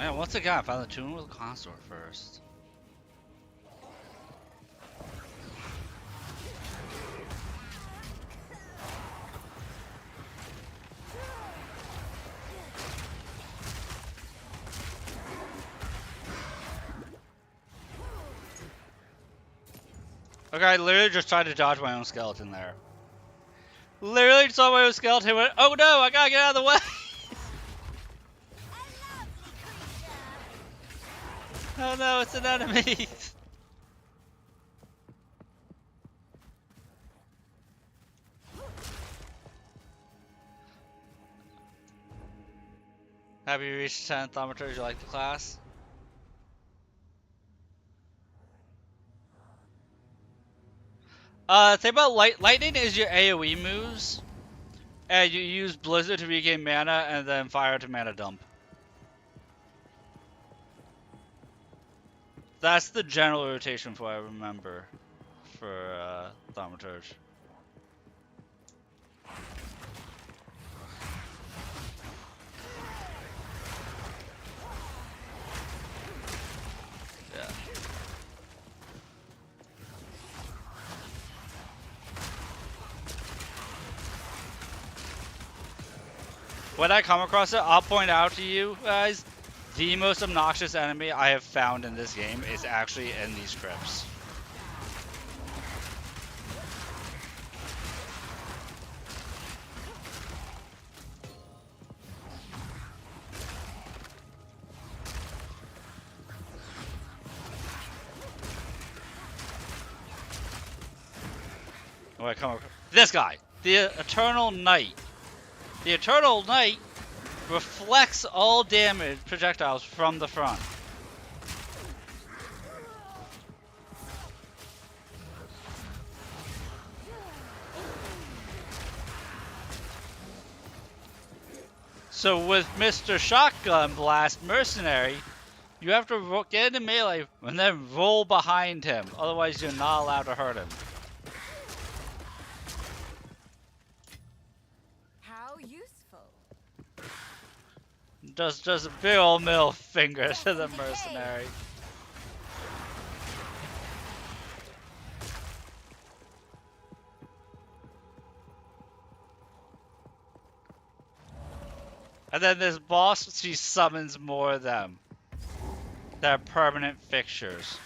Man, once again, I found the tomb with the consort first. Okay, I literally just tried to dodge my own skeleton there. Literally saw my own skeleton and went, oh no, I gotta get out of the way! Oh no, it's an enemy! Have you reached 10 thaumaturge? You like the class? Thing about lightning is your AoE moves, and you use blizzard to regain mana, and then fire to mana dump. That's the general rotation for what I remember for thaumaturge. Yeah. When I come across it, I'll point out to you guys, the most obnoxious enemy I have found in this game is actually in these crypts. When I come across this guy, the Eternal Knight. The Eternal Knight reflects all damage projectiles from the front. So with Mr. Shotgun Blast Mercenary, you have to get into melee and then roll behind him. Otherwise, you're not allowed to hurt him. How useful. Just a big old middle finger to the mercenary. And then this boss, she summons more of them. They're permanent fixtures.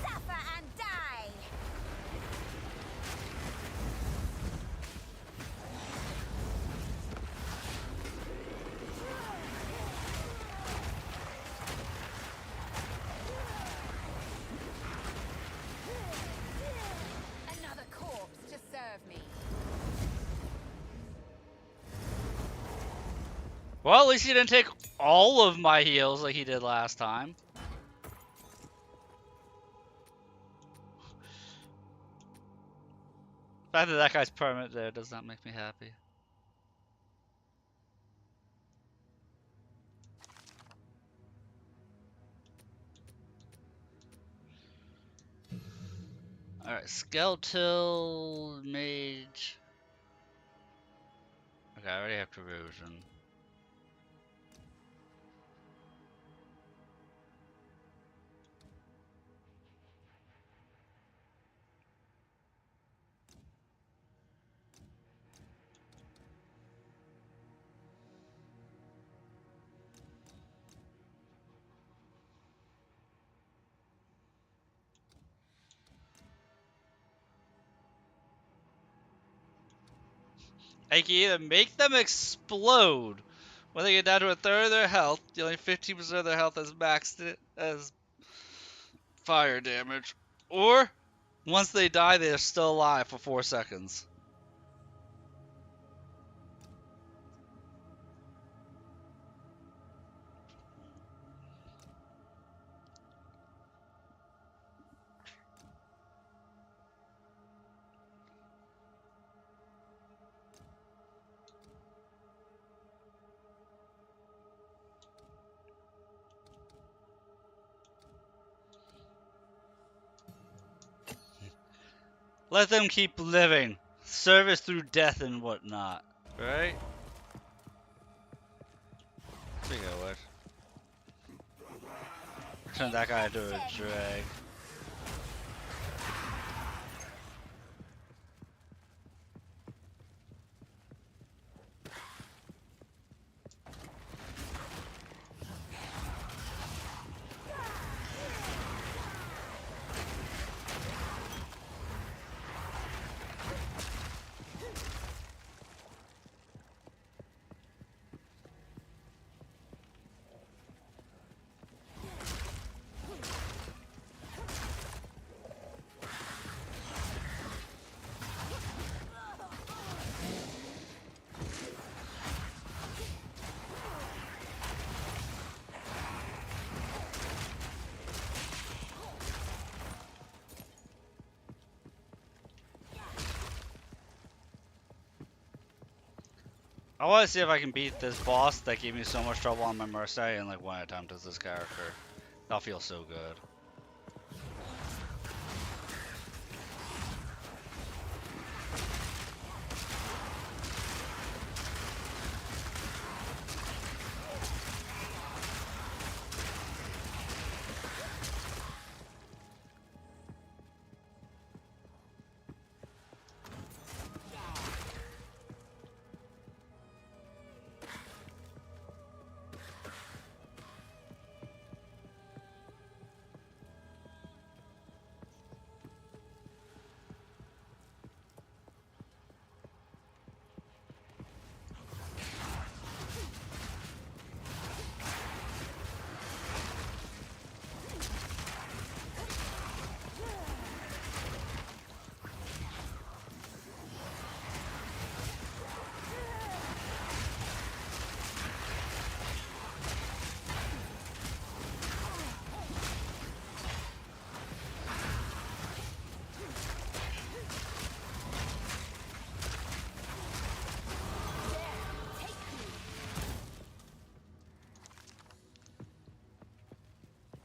Suffer and die. Another corpse to serve me. Well, at least he didn't take all of my heals like he did last time. The fact that that guy's permanent there does not make me happy. Alright, Skeletal Mage. Okay, I already have Corrosion. I can either make them explode when they get down to a third of their health, dealing 15% of their health as maxed as fire damage, or once they die, they are still alive for 4 seconds. Let them keep living. Service through death and whatnot. Right? Speaking of which. Turn that guy into a drag. I want to see if I can beat this boss that gave me so much trouble on my Mercenary in like one attempt as this character. That'll feel so good.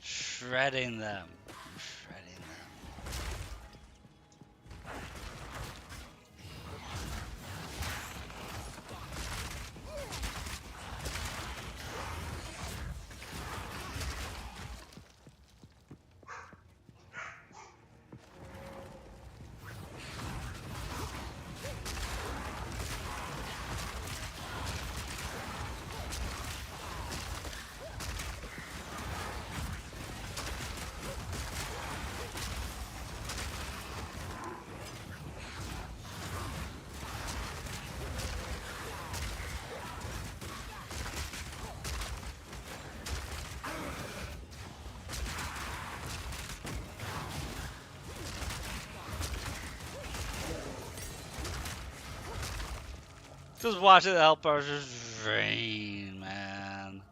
Shredding them. Shredding them. Just watching the health bars just drain, man.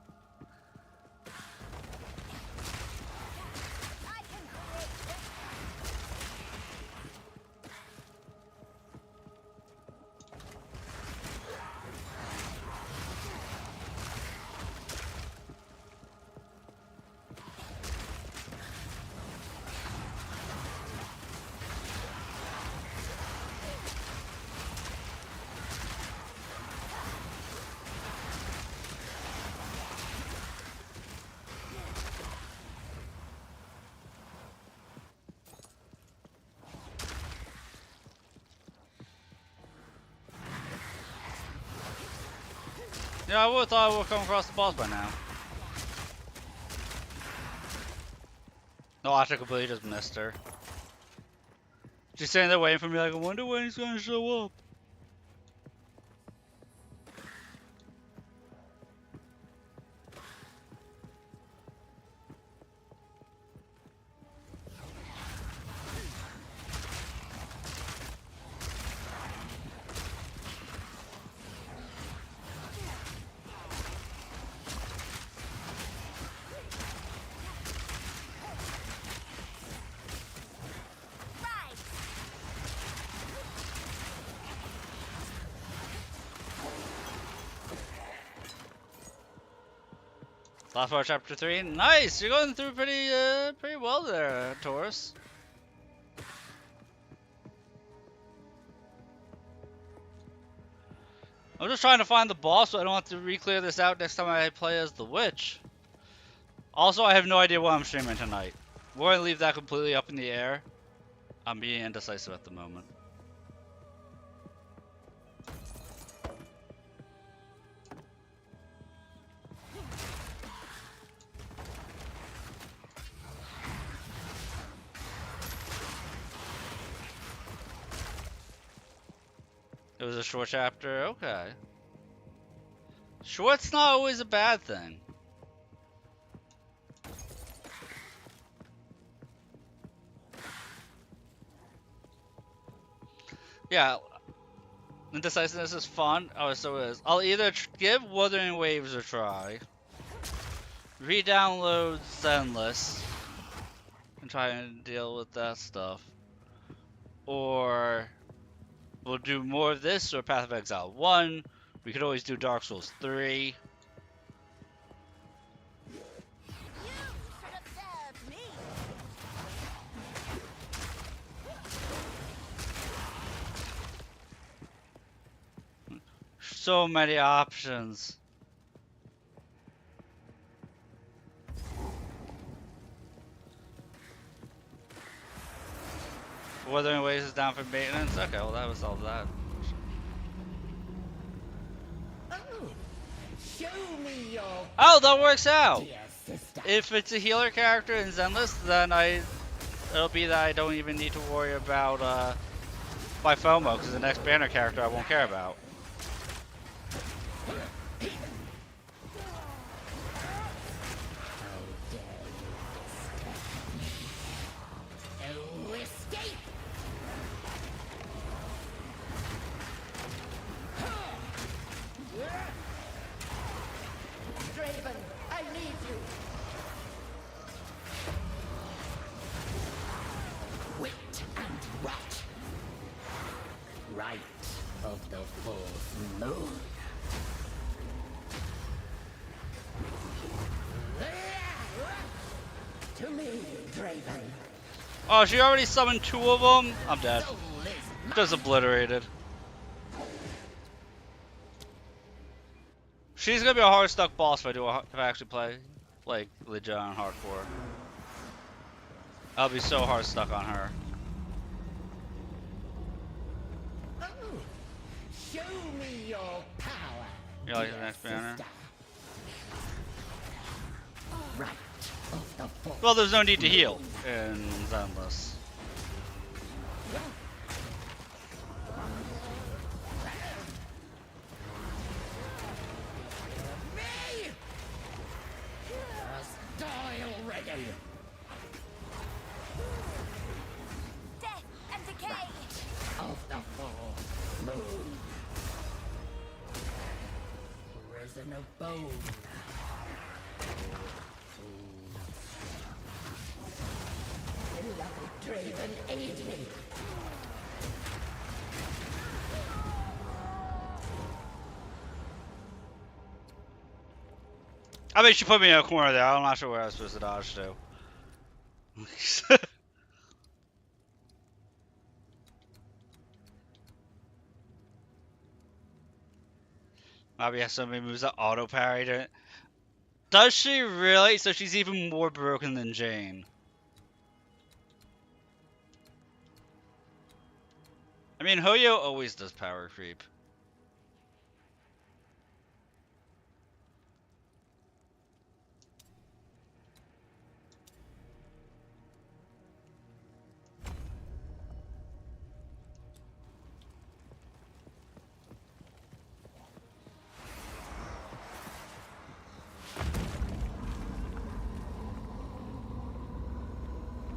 Yeah, I would have thought I would have come across the boss by now. No, I completely just missed her. She's sitting there waiting for me like, I wonder when he's gonna show up. Last part, chapter 3. Nice! You're going through pretty well there, Taurus. I'm just trying to find the boss so I don't have to re-clear this out next time I play as the witch. Also, I have no idea what I'm streaming tonight. We're going to leave that completely up in the air. I'm being indecisive at the moment. It was a short chapter? Okay. Short's not always a bad thing. Yeah, indecisiveness is fun. Oh, so is. I'll either give Wuthering Waves a try, re-download Zenless, and try and deal with that stuff, or we'll do more of this or Path of Exile 1. We could always do Dark Souls 3. So many options. Wuthering Waves is down for maintenance? Okay, well that was all that. Show me your Oh, that works out! dear sister. If it's a healer character in Zenless, then it'll be that I don't even need to worry about my FOMO, because the next banner character I won't care about. No escape. Draven, I need you. Wit and rot. Right of the fourth moon. To me, Draven. Oh, she already summoned 2 of them? I'm dead. Soul is Just obliterated. She's gonna be a hard stuck boss if I actually play like legit on hardcore. I'll be so hard stuck on her. Oh, show me your power. You like the dear next banner? sister. Right of the fourth. Well, there's no need to heal in Zenless. Me! Just die already. Death and decay! Of the fourth moon. Prison of bone. Beloved Draven, aid me. I mean, she put me in a corner there. I'm not sure where I was supposed to dodge to. Maybe has so many moves that auto parried it. Does she really? So she's even more broken than Jane. I mean, Hoyo always does power creep.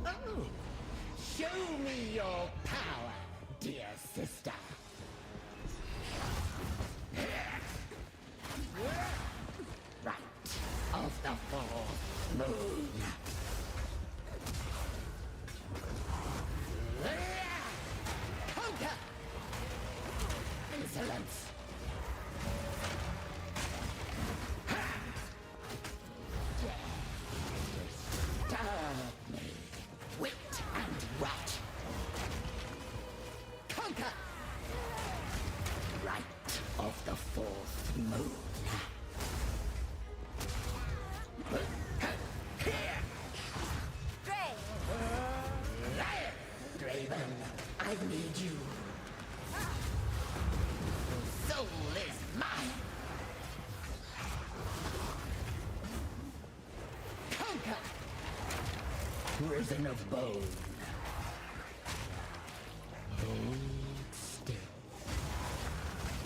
Oh, show me your power, dear sister. Right of the fourth moon. Conquer! Insolence! need you. Your soul is mine. Conquer. Prison of bone. Hold still.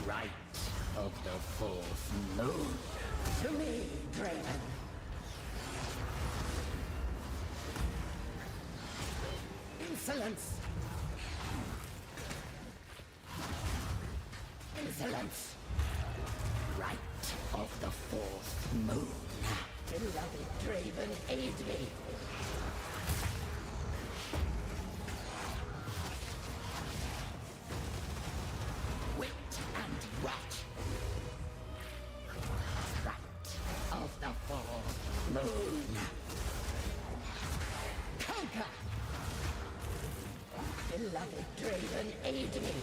Right of the fourth moon. To me, Draven. Insolence! Insolence! Right of the fourth moon. Beloved Draven, aid me! Wit and rot. Right of the fourth moon. Conquer! Beloved Draven, aid me!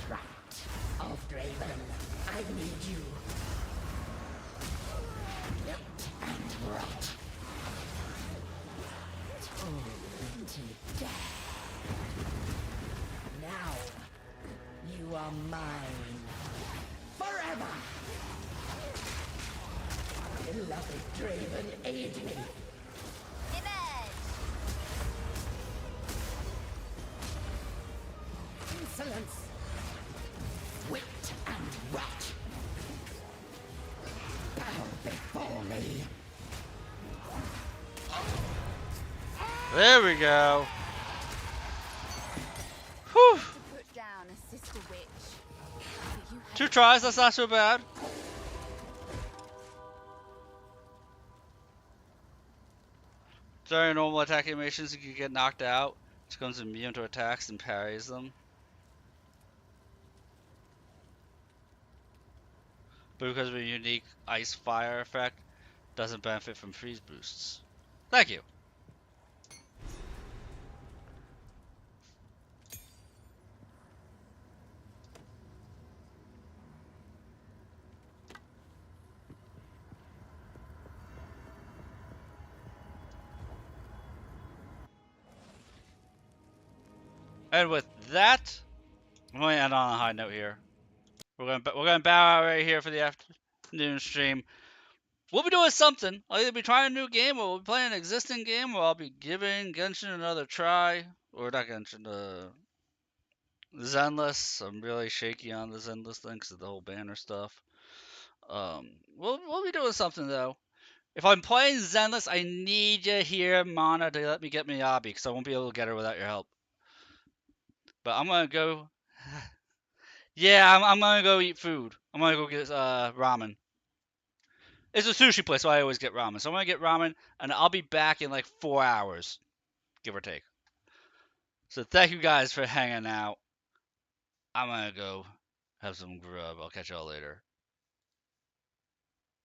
Right of Draven, I need you. Guilt and rot. Torn to death. Now you are mine. Forever! Beloved Draven, aid me! Insolence! Wit and rot! Bow before me! There we go. Whew. Put down a sister witch. But you 2 tries, that's not so bad. During normal attack animations, you can get knocked out. It becomes immune to attacks and parries them. But because of a unique ice fire effect, doesn't benefit from freeze boosts. Thank you. And with that, I'm going to end on a high note here. We're gonna bow out right here for the afternoon stream. We'll be doing something. I'll either be trying a new game, or we'll be playing an existing game, or I'll be giving Genshin another try. Or not Genshin, Zenless. I'm really shaky on the Zenless thing because of the whole banner stuff. We'll be doing something though. If I'm playing Zenless, I need you here, Mana, to let me get Miyabi, because I won't be able to get her without your help. But I'm gonna go. Yeah, I'm gonna go eat food. I'm gonna go get ramen. It's a sushi place, so I always get ramen. So I'm gonna get ramen, and I'll be back in like 4 hours, give or take. So thank you guys for hanging out. I'm gonna go have some grub. I'll catch y'all later.